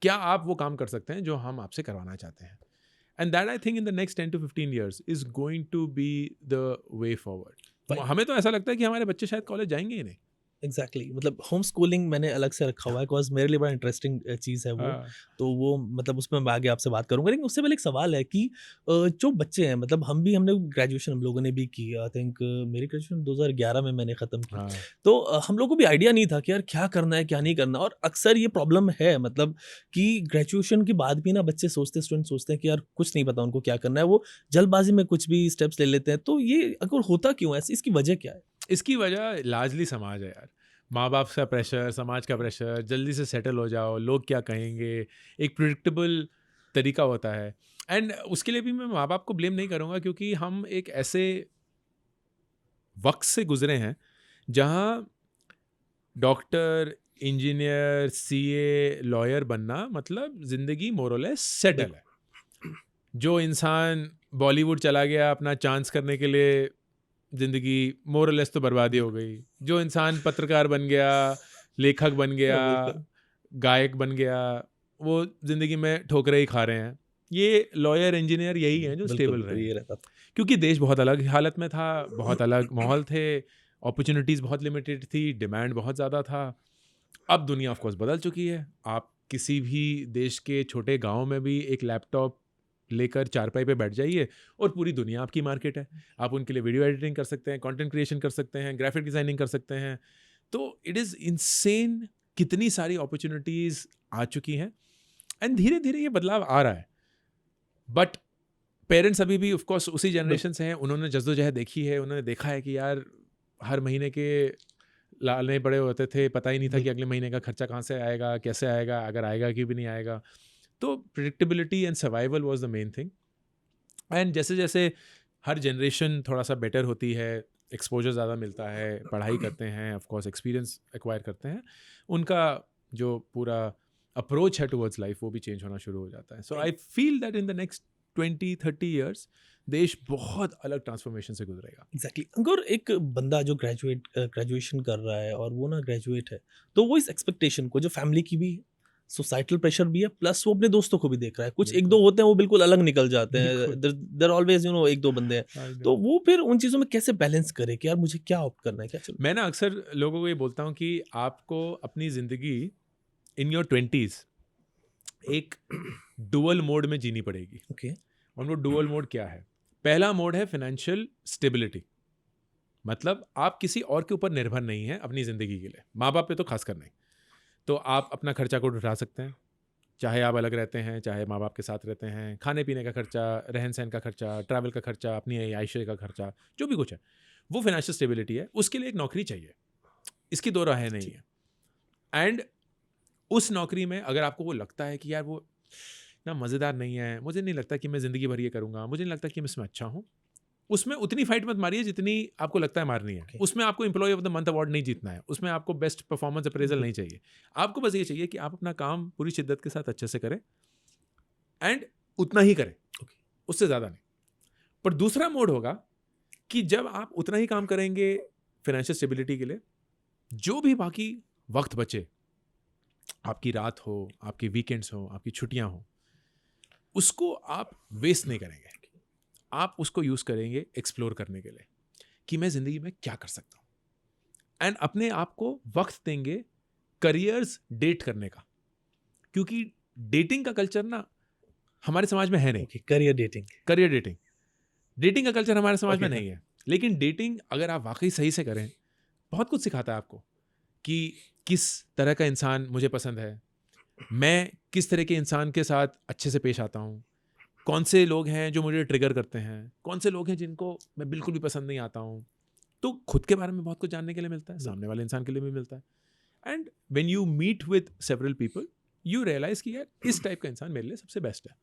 क्या आप वो काम कर सकते हैं जो हम आपसे करवाना चाहते हैं? And that I think in the next 10 to 15 years is going to be the way forward. हमें तो ऐसा लगता है कि हमारे बच्चे शायद कॉलेज जाएंगे ही नहीं। एग्जैक्टली मतलब होम स्कूलिंग मैंने अलग से रखा हुआ है, बिकॉज मेरे लिए बड़ा इंटरेस्टिंग चीज़ है वो। हाँ, तो वो मतलब उसमें मैं आगे आपसे बात करूंगा, लेकिन उससे पहले एक सवाल है कि जो बच्चे हैं, मतलब हमने ग्रेजुएशन हम लोगों ने भी की, आई थिंक मेरी ग्रेजुएशन 2011 में मैंने ख़त्म की। हाँ, तो हम लोगों को भी आइडिया नहीं था कि यार क्या करना है क्या नहीं करना, और अक्सर ये प्रॉब्लम है मतलब कि ग्रेजुएशन के बाद भी ना बच्चे स्टूडेंट सोचते हैं कि यार कुछ नहीं पता उनको क्या करना है, वो जल्दबाजी में कुछ भी स्टेप्स ले लेते हैं। तो ये अगर होता क्यों है, इसकी वजह क्या है? इसकी वजह लार्जली समाज है यार। माँ बाप का प्रेशर, समाज का प्रेशर, जल्दी से सेटल हो जाओ, लोग क्या कहेंगे, एक प्रिडिक्टेबल तरीका होता है। एंड उसके लिए भी मैं माँ बाप को ब्लेम नहीं करूँगा, क्योंकि हम एक ऐसे वक्त से गुजरे हैं जहाँ डॉक्टर, इंजीनियर, सीए, लॉयर बनना मतलब ज़िंदगी मोरलेस सेटल है। जो इंसान बॉलीवुड चला गया अपना चांस करने के लिए, ज़िंदगी मोरलेस तो बर्बादी हो गई। जो इंसान पत्रकार बन गया, लेखक बन गया, बिल्कुल। गायक बन गया, वो ज़िंदगी में ठोकरें ही खा रहे हैं। ये लॉयर, इंजीनियर यही हैं जो बिल्कुल, स्टेबल बिल्कुल, रहे ये हैं। रहता था। क्योंकि देश बहुत अलग हालत में था, बहुत अलग माहौल थे, अपॉर्चुनिटीज़ बहुत लिमिटेड थी, डिमांड बहुत ज़्यादा था। अब दुनिया ऑफ कोर्स बदल चुकी है। आप किसी भी देश के छोटे गाँव में भी एक लैपटॉप लेकर चारपाई पे बैठ जाइए और पूरी दुनिया आपकी मार्केट है। आप उनके लिए वीडियो एडिटिंग कर सकते हैं, कंटेंट क्रिएशन कर सकते हैं, ग्राफिक डिज़ाइनिंग कर सकते हैं। तो इट इज़ इनसेन कितनी सारी अपॉर्चुनिटीज़ आ चुकी हैं एंड धीरे-धीरे ये बदलाव आ रहा है। बट पेरेंट्स अभी भी ऑफ कोर्स उसी जनरेशन से हैं, उन्होंने जद्दोजहद देखी है, उन्होंने देखा है कि यार हर महीने के लाने बड़े होते थे, पता ही नहीं था कि अगले महीने का खर्चा कहाँ से आएगा, कैसे आएगा, अगर आएगा कि भी नहीं आएगा। तो predictability and survival was the main thing. And जैसे जैसे हर जनरेशन थोड़ा सा बेटर होती है, एक्सपोजर ज़्यादा मिलता है, पढ़ाई करते हैं, ऑफ कोर्स एक्सपीरियंस एक्वायर करते हैं, उनका जो पूरा अप्रोच है टुवर्ड्स लाइफ वो भी चेंज होना शुरू हो जाता है। So I feel that in the next 20-30 years देश बहुत अलग ट्रांसफॉर्मेशन से गुजरेगा। एग्जैक्टली अगर एक बंदा जो ग्रेजुएशन कर रहा है और वो ना ग्रेजुएट है, तो वो इस एक्सपेक्टेशन को, जो फैमिली की भी, सोसाइटल प्रेशर भी है, प्लस वो अपने दोस्तों को भी देख रहा है। कुछ एक बिल्कुल। दो होते हैं वो बिल्कुल अलग निकल जाते हैं, बिल्कुल। देयर ऑलवेज एक दो बंदे हैं। I know. तो वो फिर उन चीज़ों में कैसे बैलेंस करे कि यार मुझे क्या ऑप्ट करना है, क्या चलो। मैं ना अक्सर लोगों को ये बोलता हूँ कि आपको अपनी ज़िंदगी इन योर 20s एक डुअल मोड में जीनी पड़ेगी। ओके। और वो डुअल मोड क्या है? पहला मोड है फाइनेंशियल स्टेबिलिटी। मतलब आप किसी और के ऊपर निर्भर नहीं हैं अपनी ज़िंदगी के लिए, माँ बाप पे तो खासकर नहीं। तो आप अपना खर्चा खुद उठा सकते हैं, चाहे आप अलग रहते हैं, चाहे माँ बाप के साथ रहते हैं। खाने पीने का खर्चा, रहन सहन का खर्चा, ट्रैवल का खर्चा, अपनी आयशे का खर्चा, जो भी कुछ है, वो फाइनेंशियल स्टेबिलिटी है। उसके लिए एक नौकरी चाहिए, इसकी दो राहें नहीं है। एंड उस नौकरी में अगर आपको वो लगता है कि यार वो ना मज़ेदार नहीं है, मुझे नहीं लगता कि मैं ज़िंदगी भर ये करूँगा, मुझे नहीं लगता कि मैं इसमें अच्छा हूँ, उसमें उतनी फाइट मत मारिए जितनी आपको लगता है मारनी है। Okay. उसमें आपको employee of the month award नहीं जीतना है, उसमें आपको बेस्ट परफॉर्मेंस अप्रेजल नहीं चाहिए। आपको बस ये चाहिए कि आप अपना काम पूरी शिद्दत के साथ अच्छे से करें एंड उतना ही करें, उससे ज़्यादा नहीं। पर दूसरा मोड होगा कि जब आप उतना ही काम करेंगे फाइनेंशियल स्टेबिलिटी के लिए, जो भी बाकी वक्त बचे, आपकी रात हो, आपके वीकेंड्स हो, आपकी छुट्टियां हो, उसको आप वेस्ट नहीं करेंगे। आप उसको यूज़ करेंगे एक्सप्लोर करने के लिए कि मैं ज़िंदगी में क्या कर सकता हूँ। एंड अपने आप को वक्त देंगे करियर्स डेट करने का, क्योंकि डेटिंग का कल्चर ना हमारे समाज में है नहीं। करियर डेटिंग, करियर डेटिंग का कल्चर हमारे समाज में Okay. नहीं है। लेकिन डेटिंग अगर आप वाकई सही से करें, बहुत कुछ सिखाता है आपको कि किस तरह का इंसान मुझे पसंद है, मैं किस तरह के इंसान के साथ अच्छे से पेश आता हूँ, कौन से लोग हैं जो मुझे ट्रिगर करते हैं, कौन से लोग हैं जिनको मैं बिल्कुल भी पसंद नहीं आता हूँ। तो खुद के बारे में बहुत कुछ जानने के लिए मिलता है, सामने वाले इंसान के लिए भी मिलता है। And when you meet with several people you realise कि यार इस टाइप का इंसान मेरे लिए सबसे बेस्ट है।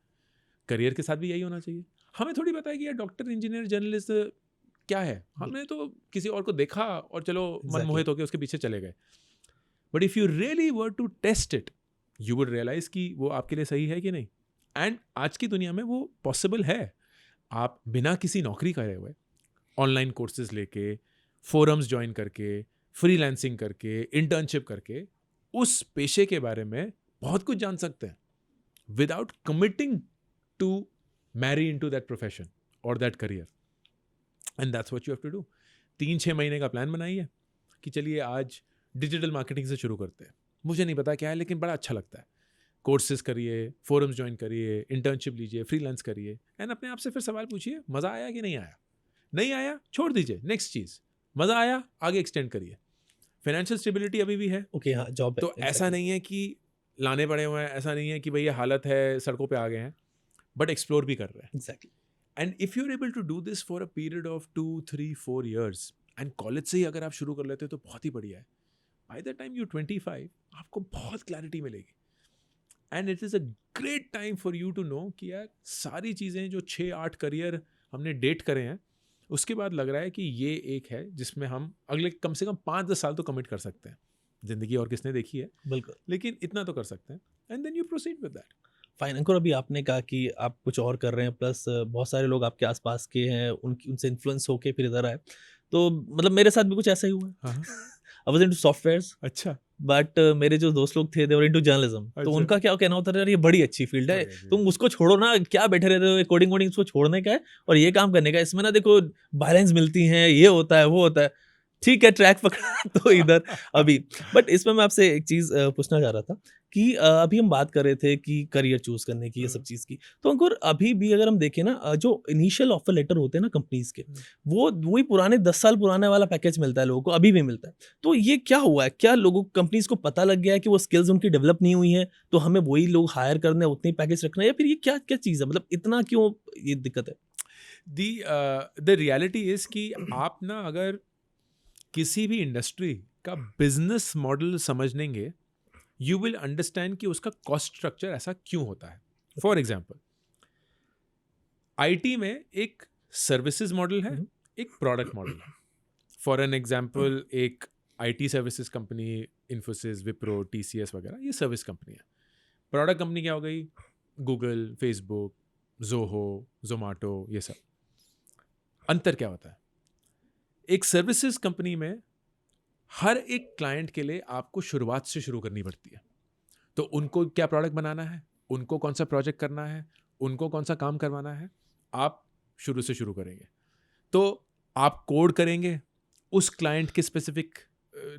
करियर के साथ भी यही होना चाहिए। हमें थोड़ी पता है कि यार डॉक्टर, इंजीनियर, जर्नलिस्ट क्या है, हमने तो किसी और को देखा और चलो मनमोहित होकर उसके पीछे चले गए। But if you really were to test it, you would realise कि वो आपके लिए सही है कि नहीं। एंड आज की दुनिया में वो पॉसिबल है। आप बिना किसी नौकरी करे हुए ऑनलाइन कोर्सेज लेके, फोरम्स ज्वाइन करके, फ्रीलांसिंग करके, इंटर्नशिप करके उस पेशे के बारे में बहुत कुछ जान सकते हैं without committing to marry into that profession और that career. And that's what you have to do. 3-6 महीने का प्लान बनाइए कि चलिए आज डिजिटल मार्केटिंग से शुरू करते हैं। मुझे नहीं पता क्या है, लेकिन बड़ा अच्छा लगता है। कोर्सेज करिए, फोरम्स ज्वाइन करिए, इंटर्नशिप लीजिए, फ्रीलांस करिए, एंड अपने आप से फिर सवाल पूछिए, मज़ा आया कि नहीं आया? नहीं आया, छोड़ दीजिए, नेक्स्ट चीज़। मज़ा आया, आगे एक्सटेंड करिए। फाइनेंशियल स्टेबिलिटी अभी भी है, ओके, हाँ, जॉब तो ऐसा नहीं है कि लाने पड़े हुए हैं, ऐसा नहीं है कि भैया हालत है, सड़कों पे आ गए हैं, बट एक्सप्लोर भी कर रहे हैं। Exactly. And if you are able to do this for a period of 2-3-4 years, एंड कॉलेज से ही अगर आप शुरू कर लेते हो तो बहुत ही बढ़िया है। बाय द टाइम यू 25 आपको बहुत क्लैरिटी मिलेगी, and it is a great time for you to know कि यार सारी चीज़ें जो 6-8 करियर हमने डेट करे हैं, उसके बाद लग रहा है कि ये एक है जिसमें हम अगले कम से कम 5-10 साल तो कमिट कर सकते हैं। ज़िंदगी और किसने देखी है, बिल्कुल। लेकिन इतना तो कर सकते हैं, and then you proceed with that. Fine Ankur, अभी आपने कहा कि आप कुछ और कर रहे हैं, प्लस बहुत सारे लोग आपके आसपास के हैं, उनसे इन्फ्लुएंस होके फिर इधर आए, तो मतलब मेरे साथ भी कुछ ऐसा ही हुआ। हाँ। आई वाज इनटू सॉफ्टवेयर्स, अच्छा। बट मेरे जो दोस्त लोग थे दे वर इनटू जर्नलिज्म, तो अच्छा। उनका क्या कहना होता था, यार ये बड़ी अच्छी फील्ड है, बड़ी अच्छी तुम उसको छोड़ो ना, क्या बैठे रहते हो, कोडिंग वोडिंग उसको छोड़ने का है और ये काम करने का है, इसमें ना देखो बैलेंस मिलती हैं, ये होता है वो होता है। ठीक है, ट्रैक पकड़ा तो इधर अभी। बट इसमें मैं आपसे एक चीज़ पूछना चाह रहा था कि अभी हम बात कर रहे थे कि करियर चूज करने की, ये सब चीज़ की, तो अंकुर अभी भी अगर हम देखें ना, जो इनिशियल ऑफर लेटर होते हैं ना कंपनीज के, वो वही पुराने 10 साल पुराने वाला पैकेज मिलता है लोगों को, अभी भी मिलता है। तो ये क्या हुआ है, क्या लोगों कंपनीज को पता लग गया है कि वो स्किल्स उनकी डेवलप नहीं हुई हैं, तो हमें वही लोग हायर करने हैं, उतनी पैकेज रखना है, या फिर ये क्या क्या चीज़ है, मतलब इतना क्यों ये दिक्कत है? द रियलिटी इज कि आप ना अगर किसी भी इंडस्ट्री का बिजनेस मॉडल समझनेंगे, यू विल अंडरस्टैंड कि उसका कॉस्ट स्ट्रक्चर ऐसा क्यों होता है। फॉर एग्जाम्पल, आईटी में एक सर्विसेज मॉडल है, एक प्रोडक्ट मॉडल है। फॉर एन एग्जाम्पल, एक IT services company, Infosys, Wipro, TCS वगैरह, ये सर्विस कंपनी है। प्रोडक्ट कंपनी क्या हो गई? गूगल, फेसबुक, जोहो, जोमाटो, ये सब। अंतर क्या होता है? एक सर्विसेज कंपनी में हर एक क्लाइंट के लिए आपको शुरुआत से शुरू करनी पड़ती है। तो उनको क्या प्रोडक्ट बनाना है, उनको कौन सा प्रोजेक्ट करना है, उनको कौन सा काम करवाना है, आप शुरू से शुरू करेंगे। तो आप कोड करेंगे उस क्लाइंट के स्पेसिफिक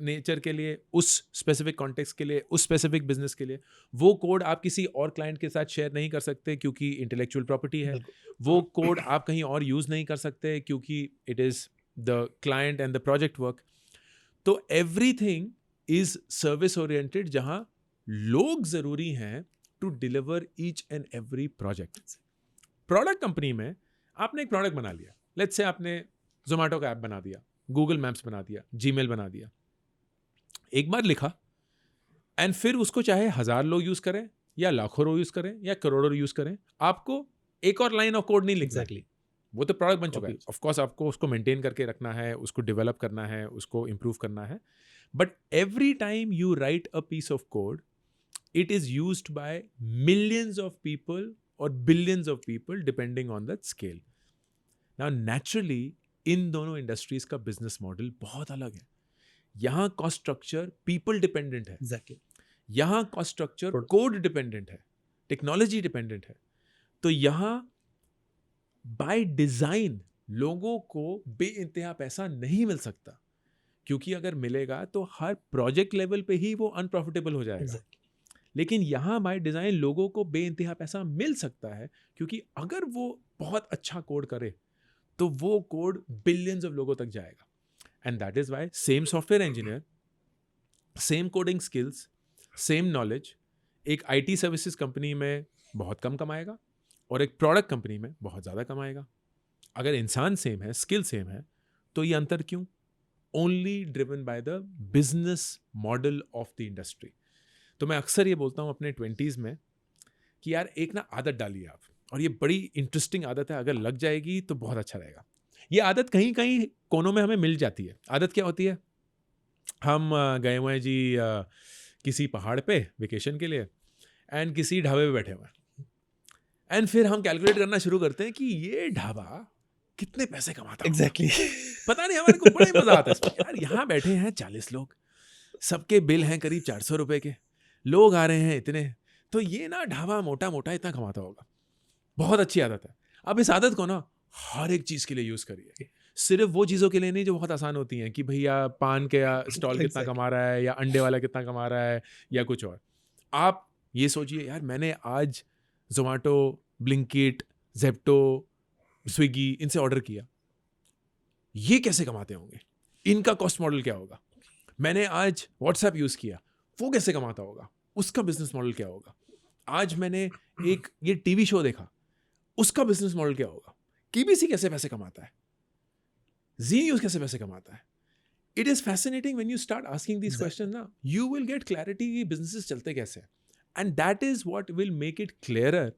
नेचर के लिए, उस स्पेसिफिक कॉन्टेक्स्ट के लिए, उस स्पेसिफिक बिजनेस के लिए। वो कोड आप किसी और क्लाइंट के साथ शेयर नहीं कर सकते क्योंकि इंटेलेक्चुअल प्रॉपर्टी है। वो कोड आप कहीं और यूज़ नहीं कर सकते क्योंकि it is the client and the project work. तो एवरीथिंग इज सर्विस ओरिएंटेड, जहां लोग जरूरी हैं to deliver each and every project. Product company में आपने एक प्रोडक्ट बना लिया, लेट्स से आपने जोमेटो का ऐप बना दिया, गूगल मैप्स बना दिया, जीमेल बना दिया, एक बार लिखा, एंड फिर उसको चाहे 1000 लोग यूज करें या लाखों लोग यूज करें या करोड़ों यूज करें, आपको एक और लाइन ऑफ कोड नहीं लिखना। एग्जैक्टली। वो तो प्रोडक्ट बन चुका है। Copy. ऑफ कोर्स आपको उसको मेंटेन करके रखना है, उसको डेवलप करना है, उसको इम्प्रूव करना है, but every time you write a piece of code, it is used by millions of people और billions of people depending on that scale. Now naturally इन दोनों इंडस्ट्रीज का बिजनेस मॉडल बहुत अलग है। यहाँ कॉस्ट स्ट्रक्चर पीपल डिपेंडेंट है, exactly. यहाँ कॉस्ट स्ट्रक्चर कोड डिपेंडेंट है, टेक्नोलॉजी डिपेंडेंट है। तो यहाँ बाय डिजाइन लोगों को बेइंतहा पैसा नहीं मिल सकता, क्योंकि अगर मिलेगा तो हर प्रोजेक्ट लेवल पे ही वो अनप्रॉफिटेबल हो जाएगा। Exactly. लेकिन यहाँ बाय डिजाइन लोगों को बेइंतहा पैसा मिल सकता है, क्योंकि अगर वो बहुत अच्छा कोड करे तो वो कोड बिलियंस ऑफ लोगों तक जाएगा। And that is why same software engineer, same coding skills, same knowledge एक आईटी सर्विसेज कंपनी में बहुत कम कमाएगा और एक प्रोडक्ट कंपनी में बहुत ज़्यादा कमाएगा। अगर इंसान सेम है, स्किल सेम है, तो ये अंतर क्यों? Only driven by the business model of the industry. तो मैं अक्सर ये बोलता हूँ अपने 20s में कि यार एक ना आदत डालिए आप, और ये बड़ी इंटरेस्टिंग आदत है, अगर लग जाएगी तो बहुत अच्छा रहेगा। ये आदत कहीं कहीं कोनों में हमें मिल जाती है। आदत क्या होती है? हम गए हुए हैं जी किसी पहाड़ पे वेकेशन के लिए, एंड किसी ढाबे पे बैठे हुए हैं, एंड फिर हम कैलकुलेट करना शुरू करते हैं कि ये ढाबा कितने पैसे कमाता होगा। एग्जैक्टली पता नहीं, हमारे को बड़ा ही मजा आता है इसमें। यार यहाँ बैठे हैं 40 लोग, सबके बिल हैं करीब 400 रुपए के, लोग आ रहे हैं इतने, तो ये ना ढाबा मोटा मोटा इतना कमाता होगा। बहुत अच्छी आदत है। अब इस आदत को ना हर एक चीज़ के लिए यूज़ करिए, सिर्फ वो चीज़ों के लिए नहीं जो बहुत आसान होती हैं कि भैया पान के स्टॉल कितना कमा रहा है या अंडे वाला कितना कमा रहा है या कुछ और। आप ये सोचिए यार मैंने आज जोमेटो, ब्लिंकिट, जेप्टो, स्विगी इनसे ऑर्डर किया, ये कैसे कमाते होंगे, इनका कॉस्ट मॉडल क्या होगा। मैंने आज व्हाट्सएप यूज़ किया, वो कैसे कमाता होगा, उसका बिजनेस मॉडल क्या होगा। आज मैंने एक ये टीवी शो देखा, उसका बिजनेस मॉडल क्या होगा। केबीसी कैसे पैसे कमाता है, जी न्यूज़ कैसे पैसे कमाता है। It is fascinating when you start asking this question ना, यू विल गेट क्लैरिटी कि बिजनेसेस चलते कैसे, and that is what will make it clearer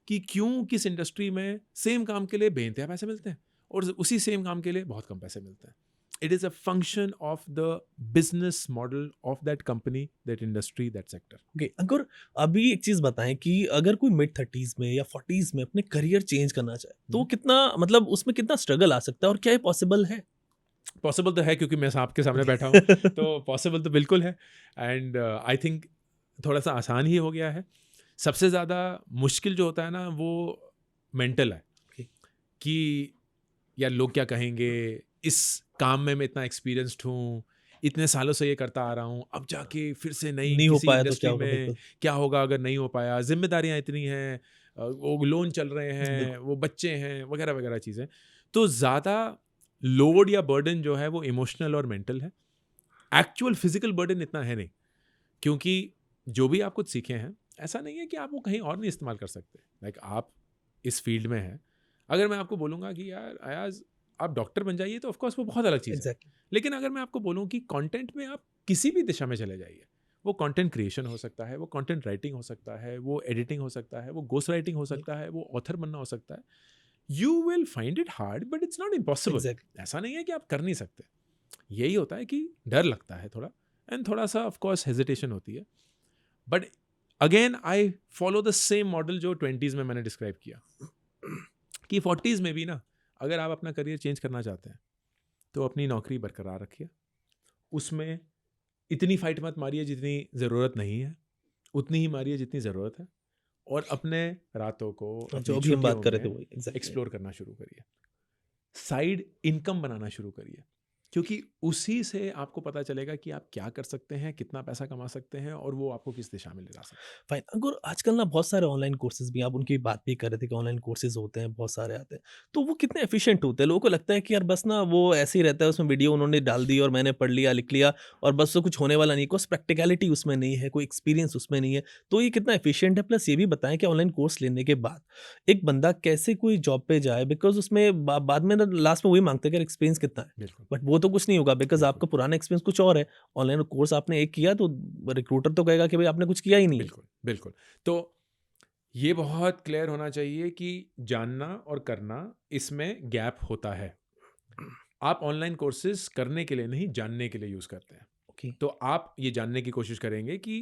कि क्यों किस इंडस्ट्री में सेम काम के लिए बेइंतहा पैसे मिलते हैं और उसी सेम काम के लिए बहुत कम पैसे मिलते हैं। It is a function of the business model of that company, that industry, that sector. Okay Ankur, अभी एक चीज बताएं कि अगर कोई मिड 30s में या 40s में अपने करियर चेंज करना चाहे तो वो कितना मतलब उसमें कितना स्ट्रगल आ सकता है और क्या ये पॉसिबल है? पॉसिबल तो है क्योंकि मैं आपके सामने बैठा हूँ तो पॉसिबल तो बिल्कुल है। एंड आई थिंक थोड़ा सा आसान ही हो गया है। सबसे ज़्यादा मुश्किल जो होता है ना वो मेंटल है कि यार लोग क्या कहेंगे, इस काम में मैं इतना एक्सपीरियंस्ड हूँ, इतने सालों से ये करता आ रहा हूँ, अब जाके फिर से नई नहीं हो किसी पाया तो इंडस्ट्री क्या होगा? में बिल्कुल क्या होगा अगर नहीं हो पाया, जिम्मेदारियाँ इतनी हैं, वो लोन चल रहे हैं, बिल्कुल। वो बच्चे हैं, वगैरह वगैरह चीज़ें। तो ज़्यादा लोड या बर्डन जो है वो इमोशनल और मेंटल है। एक्चुअल फिजिकल बर्डन इतना है नहीं, क्योंकि जो भी आप कुछ सीखे हैं ऐसा नहीं है कि आप वो कहीं और नहीं इस्तेमाल कर सकते। लाइक आप इस फील्ड में हैं, अगर मैं आपको बोलूँगा कि यार अयाज आप डॉक्टर बन जाइए तो ऑफकोर्स वो बहुत अलग चीज़ है। एग्जैक्टली लेकिन अगर मैं आपको बोलूँ कि कंटेंट में आप किसी भी दिशा में चले जाइए, वो कंटेंट क्रिएशन हो सकता है, वो कंटेंट राइटिंग हो सकता है, वो एडिटिंग हो सकता है, वो गोस्ट राइटिंग हो सकता है, वो ऑथर बनना हो सकता है, you will find it hard but it's not impossible. Exactly ऐसा नहीं है कि आप कर नहीं सकते। यही होता है कि डर लगता है थोड़ा, एंड थोड़ा सा ऑफकोर्स हेजिटेशन होती है। But again I follow the same model जो 20s में मैंने डिस्क्राइब किया कि 40s में भी ना अगर आप अपना करियर चेंज करना चाहते हैं तो अपनी नौकरी बरकरार रखिए, उसमें इतनी फाइट मत मारिए जितनी ज़रूरत नहीं है, उतनी ही मारिए जितनी ज़रूरत है, और अपने रातों को अपनी जो भी हम बात छुट्टियों कर रहे थे में वही एग्जैक्टली एक्सप्लोर करना शुरू करिए, साइड इनकम बनाना शुरू करिए, क्योंकि उसी से आपको पता चलेगा कि आप क्या कर सकते हैं, कितना पैसा कमा सकते हैं और वो आपको किस दिशा में ले जा सकते हैं। फाइन। अंकुर, आजकल ना बहुत सारे ऑनलाइन कोर्सेज भी, आप उनकी बात भी कर रहे थे कि ऑनलाइन कोर्सेज होते हैं, बहुत सारे आते हैं, तो वो कितने एफिशिएंट होते हैं? लोगों को लगता है कि यार बस ना वो ऐसे ही रहता है, उसमें वीडियो उन्होंने डाल दी और मैंने पढ़ लिया, लिख लिया और बस तो कुछ होने वाला नहीं, कोई प्रैक्टिकलिटी उसमें नहीं है, कोई एक्सपीरियंस उसमें नहीं है, तो ये कितना एफिशिएंट है? प्लस ये भी बताएं कि ऑनलाइन कोर्स लेने के बाद एक बंदा कैसे कोई जॉब पे जाए, बिकॉज उसमें बाद में ना लास्ट में वही मांगते हैं कि एक्सपीरियंस कितना है, बिल्कुल बट वो तो कुछ नहीं होगा बिकॉज बिल्कुल आपका पुराना एक्सपीरियंस कुछ और है। ऑनलाइन कोर्स आपने एक किया तो रिक्रूटर तो कहेगा कि भाई आपने कुछ किया ही नहीं है। बिल्कुल बिल्कुल। तो ये बहुत क्लियर होना चाहिए कि जानना और करना, इसमें गैप होता है। आप ऑनलाइन कोर्सेज करने के लिए नहीं, जानने के लिए यूज़ करते हैं। ओके तो आप ये जानने की कोशिश करेंगे कि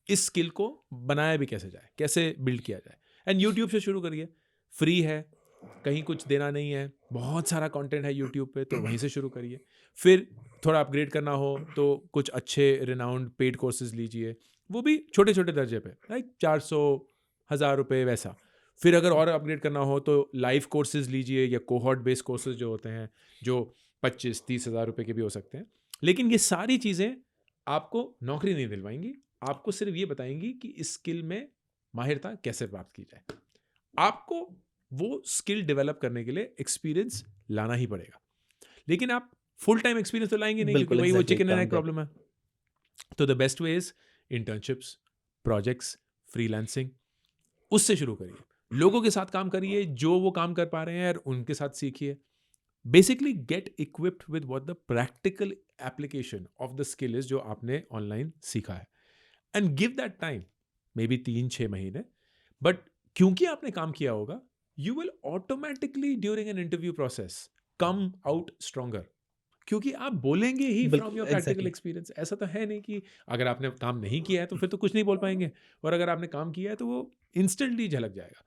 इस स्किल को बनाया भी कैसे जाए, कैसे बिल्ड किया जाए, एंड यूट्यूब से शुरू करिए। फ्री है, कहीं कुछ देना नहीं है, बहुत सारा कंटेंट है यूट्यूब पे, तो वहीं से शुरू करिए। फिर थोड़ा अपग्रेड करना हो तो कुछ अच्छे रिनाउंड पेड कोर्सेज लीजिए, वो भी छोटे छोटे दर्जे पे, लाइक 400-1000 रुपये वैसा। फिर अगर और अपग्रेड करना हो तो लाइव कोर्सेज लीजिए या कोहॉर्ट बेस्ड कोर्सेज जो होते हैं, जो 25-30 हज़ार रुपये के भी हो सकते हैं। लेकिन ये सारी चीज़ें आपको नौकरी नहीं दिलवाएंगी, आपको सिर्फ ये बताएंगी कि इस स्किल में माहिरता कैसे प्राप्त की जाए। आपको वो स्किल डेवलप करने के लिए एक्सपीरियंस लाना ही पड़ेगा, लेकिन आप फुल टाइम एक्सपीरियंस तो लाएंगे नहीं, क्योंकि बिल्कुल वही वो एग्जैक्टली चिकन एंड काम एग कर प्रॉब्लम है। तो the best way is internships, projects, freelancing, उससे शुरू करिए। लोगों के साथ काम करिए जो वो काम कर पा रहे हैं और उनके साथ सीखिए। Basically get equipped with what the practical application of the skill is जो आपने ऑनलाइन सीखा है, and give that time, may be 3-6 महीने, बट क्योंकि आपने काम किया होगा, you will automatically during an interview process come out stronger, क्योंकि आप बोलेंगे ही फ्रॉम बिल्कुल योर प्रैक्टिकल एग्जैक्टली एक्सपीरियंस। ऐसा तो है नहीं कि अगर आपने काम नहीं किया है तो फिर तो कुछ नहीं बोल पाएंगे, और अगर आपने काम किया है तो वो इंस्टेंटली झलक जाएगा।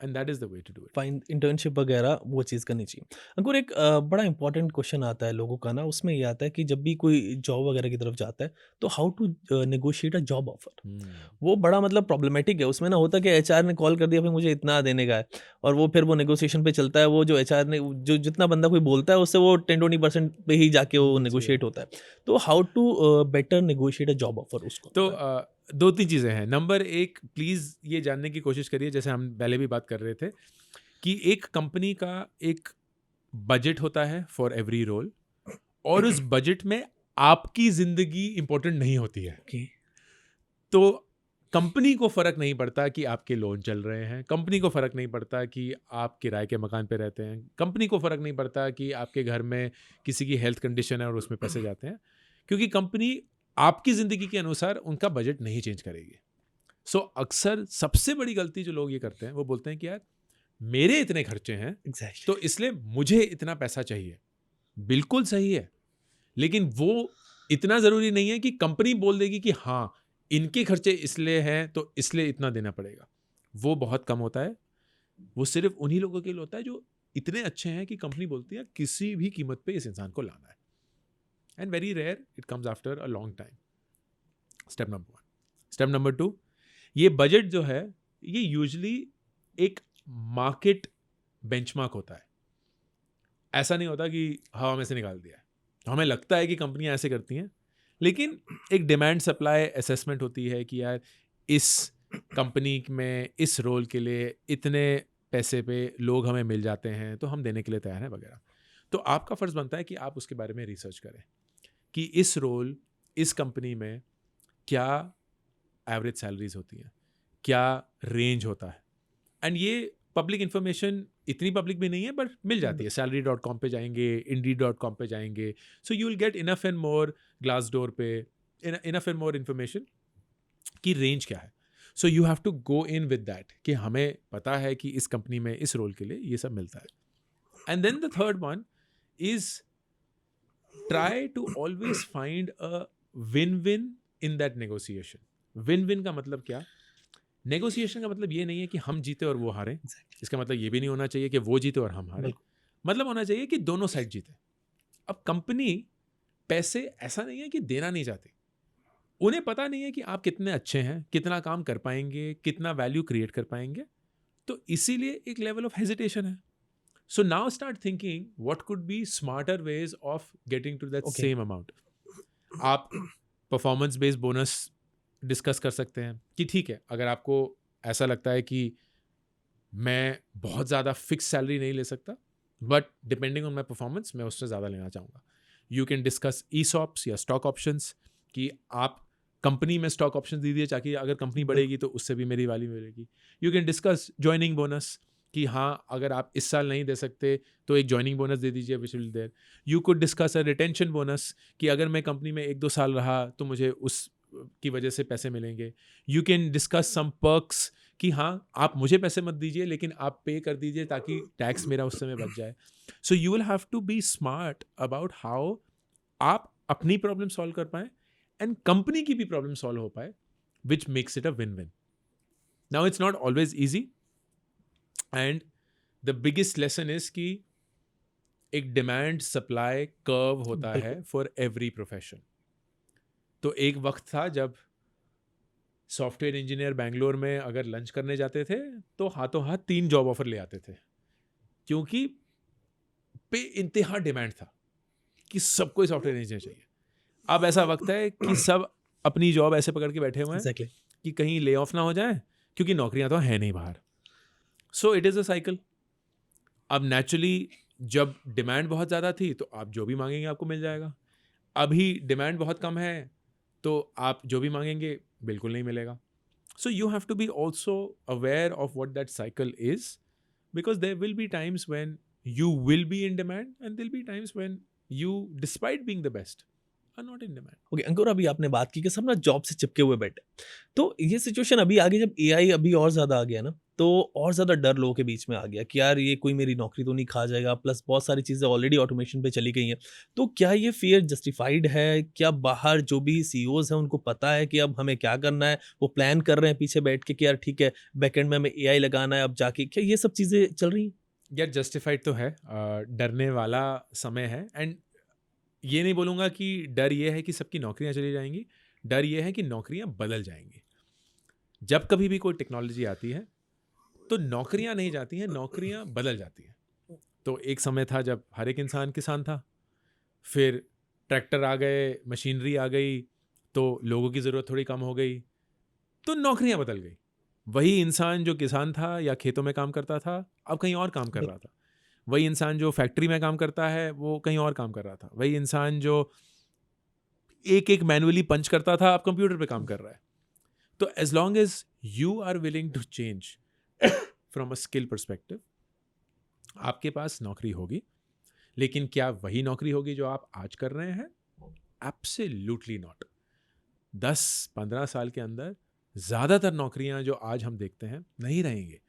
And that is the way to do it. Fine internship वगैरह वो चीज़ करनी चाहिए। अंकुर एक बड़ा इंपॉर्टेंट क्वेश्चन आता है लोगों का ना, उसमें ये आता है कि जब भी कोई जॉब वगैरह की तरफ जाता है तो how to negotiate a job offer. वो बड़ा मतलब प्रॉब्लमेटिक है। उसमें ना होता कि एचआर ने कॉल कर दिया भाई मुझे इतना देने का है, और वो फिर वो नेगोशिएशन पे चलता है। वो जो एचआर ने जो जितना बंदा कोई बोलता है उससे वो 10-20% पे ही जाके वो नेगोशिएट होता है। तो how to better negotiate a job offer उसको। तो 2-3 चीज़ें हैं. नंबर 1, प्लीज़ ये जानने की कोशिश करिए, जैसे हम पहले भी बात कर रहे थे, कि एक कंपनी का एक बजट होता है फॉर एवरी रोल, और उस बजट में आपकी ज़िंदगी इम्पोर्टेंट नहीं होती है. ओके। तो कंपनी को फ़र्क नहीं पड़ता कि आपके लोन चल रहे हैं, कंपनी को फ़र्क नहीं पड़ता कि आप किराए के मकान पे रहते हैं, कंपनी को फ़र्क नहीं पड़ता कि आपके घर में किसी की हेल्थ कंडीशन है और उसमें पैसे जाते हैं, क्योंकि कंपनी आपकी ज़िंदगी के अनुसार उनका बजट नहीं चेंज करेगी. सो अक्सर सबसे बड़ी गलती जो लोग ये करते हैं, वो बोलते हैं कि यार मेरे इतने खर्चे हैं, एग्जैक्टली। तो इसलिए मुझे इतना पैसा चाहिए. बिल्कुल सही है, लेकिन वो इतना ज़रूरी नहीं है कि कंपनी बोल देगी कि हाँ इनके खर्चे इसलिए हैं तो इसलिए इतना देना पड़ेगा. वो बहुत कम होता है. वो सिर्फ उन्हीं लोगों के लिए होता है जो इतने अच्छे हैं कि कंपनी बोलती है किसी भी कीमत पे इस इंसान को लाना है. And very rare it comes after a long time. Step number 1. Step number 2, ये बजट जो है ये यूजुअली एक मार्केट बेंचमार्क होता है. ऐसा नहीं होता कि हवा में से निकाल दिया है. हमें लगता है कि कंपनियां ऐसे करती हैं, लेकिन एक डिमांड सप्लाई असेसमेंट होती है कि यार इस कंपनी में इस रोल के लिए इतने पैसे पे लोग हमें मिल जाते हैं तो हम देने के लिए तैयार हैं वगैरह. तो आपका फ़र्ज़ बनता है कि आप उसके बारे में रिसर्च करें कि इस रोल इस कंपनी में क्या एवरेज सैलरीज होती हैं, क्या रेंज होता है. एंड ये पब्लिक इन्फॉर्मेशन इतनी पब्लिक भी नहीं है, बट मिल जाती है. salary.com पे जाएंगे, indeed.com पे जाएंगे, so you will get enough and more. Glassdoor enough and and मोर इन्फॉर्मेशन कि रेंज क्या है. So you have to go in with that कि हमें पता है कि इस कंपनी में इस रोल के लिए ये सब मिलता है. And then the third one is try to always find a win win in that negotiation. Win win का मतलब क्या? नेगोशिएशन का मतलब ये नहीं है कि हम जीते और वो हारें. इसका मतलब ये भी नहीं होना चाहिए कि वो जीते और हम हारें. बिल्कुल। मतलब होना चाहिए कि दोनों साइड जीते. अब कंपनी पैसे ऐसा नहीं है कि देना नहीं चाहती. उन्हें पता नहीं है कि आप कितने अच्छे हैं, कितना काम कर पाएंगे, कितना वैल्यू क्रिएट कर पाएंगे. तो इसीलिए एक लेवल ऑफ हेजिटेशन है. So now start thinking what could be smarter ways of getting to that Okay. Same amount. आप परफॉर्मेंस बेस्ड बोनस डिस्कस कर सकते हैं कि ठीक है, अगर आपको ऐसा लगता है कि मैं बहुत ज़्यादा फिक्स सैलरी नहीं ले सकता, but depending on my performance मैं उससे ज़्यादा लेना चाहूँगा. यू कैन डिस्कस ESOPs या स्टॉक ऑप्शंस कि आप कंपनी में स्टॉक ऑप्शन दे दिए ताकि अगर कंपनी बढ़ेगी तो उससे भी मेरी वैल्यू मिलेगी. You can discuss joining bonus कि हाँ अगर आप इस साल नहीं दे सकते तो एक ज्वाइनिंग बोनस दे दीजिए which will there. You could discuss a retention bonus कि अगर मैं कंपनी में 1-2 साल रहा तो मुझे उस की वजह से पैसे मिलेंगे. You can discuss some perks कि हाँ आप मुझे पैसे मत दीजिए लेकिन आप पे कर दीजिए ताकि टैक्स मेरा उस समय बच जाए. So you will have to be smart about how आप अपनी प्रॉब्लम सॉल्व कर पाएं एंड कंपनी की भी प्रॉब्लम सॉल्व हो पाए, which makes it a win win. Now it's not always easy and the biggest lesson is कि एक डिमांड सप्लाई कर्व होता है फॉर एवरी प्रोफेशन. तो एक वक्त था जब सॉफ्टवेयर इंजीनियर बैंगलोर में अगर लंच करने जाते थे तो हाथों हाथ 3 जॉब ऑफर ले आते थे, क्योंकि पे इंतहा डिमांड था कि सबको सॉफ्टवेयर इंजीनियर चाहिए. अब ऐसा वक्त है कि सब अपनी जॉब ऐसे पकड़ के बैठे हुए हैं Exactly. कि कहीं ले ऑफ ना हो जाए, क्योंकि नौकरियां तो हैं नहीं बाहर. So it is a cycle. अब नेचुरली जब डिमांड बहुत ज़्यादा थी तो आप जो भी मांगेंगे आपको मिल जाएगा. अभी डिमांड बहुत कम है तो आप जो भी मांगेंगे बिल्कुल नहीं मिलेगा. So you have to be also aware of what that cycle is, because there will be times when you will be in demand and there'll be times when you, despite being the best, are not in demand. Okay Ankur, अभी आपने बात की कि सब ना job से चिपके हुए बैठे, तो ये सिचुएशन अभी आगे जब एआई अभी और ज़्यादा आ गया ना, तो और ज़्यादा डर लोगों के बीच में आ गया कि यार ये कोई मेरी नौकरी तो नहीं खा जाएगा, प्लस बहुत सारी चीज़ें ऑलरेडी ऑटोमेशन पे चली गई हैं। तो क्या ये फियर जस्टिफाइड है? क्या बाहर जो भी सीईओज हैं उनको पता है कि अब हमें क्या करना है, वो प्लान कर रहे हैं पीछे बैठ के कि यार ठीक है बैकएंड में हमें एआई लगाना है अब जाके, क्या ये सब चीज़ें चल रही हैं? यार जस्टिफाइड तो है, डरने वाला समय है। एंड ये नहीं बोलूँगा कि डर ये है कि सबकी नौकरियां चली जाएंगी, डर ये है कि नौकरियां बदल जाएंगी। जब कभी भी कोई टेक्नोलॉजी आती है तो नौकरियां नहीं जाती हैं, नौकरियां बदल जाती हैं। तो एक समय था जब हर एक इंसान किसान था, फिर ट्रैक्टर आ गए, मशीनरी आ गई, तो लोगों की ज़रूरत थोड़ी कम हो गई, तो नौकरियां बदल गई। वही इंसान जो किसान था या खेतों में काम करता था, अब कहीं और काम कर रहा था। वही इंसान जो फैक्ट्री में काम करता है, वो कहीं और काम कर रहा था। वही इंसान जो एक एक मैनुअली पंच करता था, अब कंप्यूटर पे काम कर रहा है। तो as long as you are willing to change from a skill perspective, आपके पास नौकरी होगी। लेकिन क्या वही नौकरी होगी जो आप आज कर रहे हैं? Absolutely not. 10-15 साल के अंदर ज़्यादातर नौकरियां जो आज हम देखते हैं नहीं रहेंगे।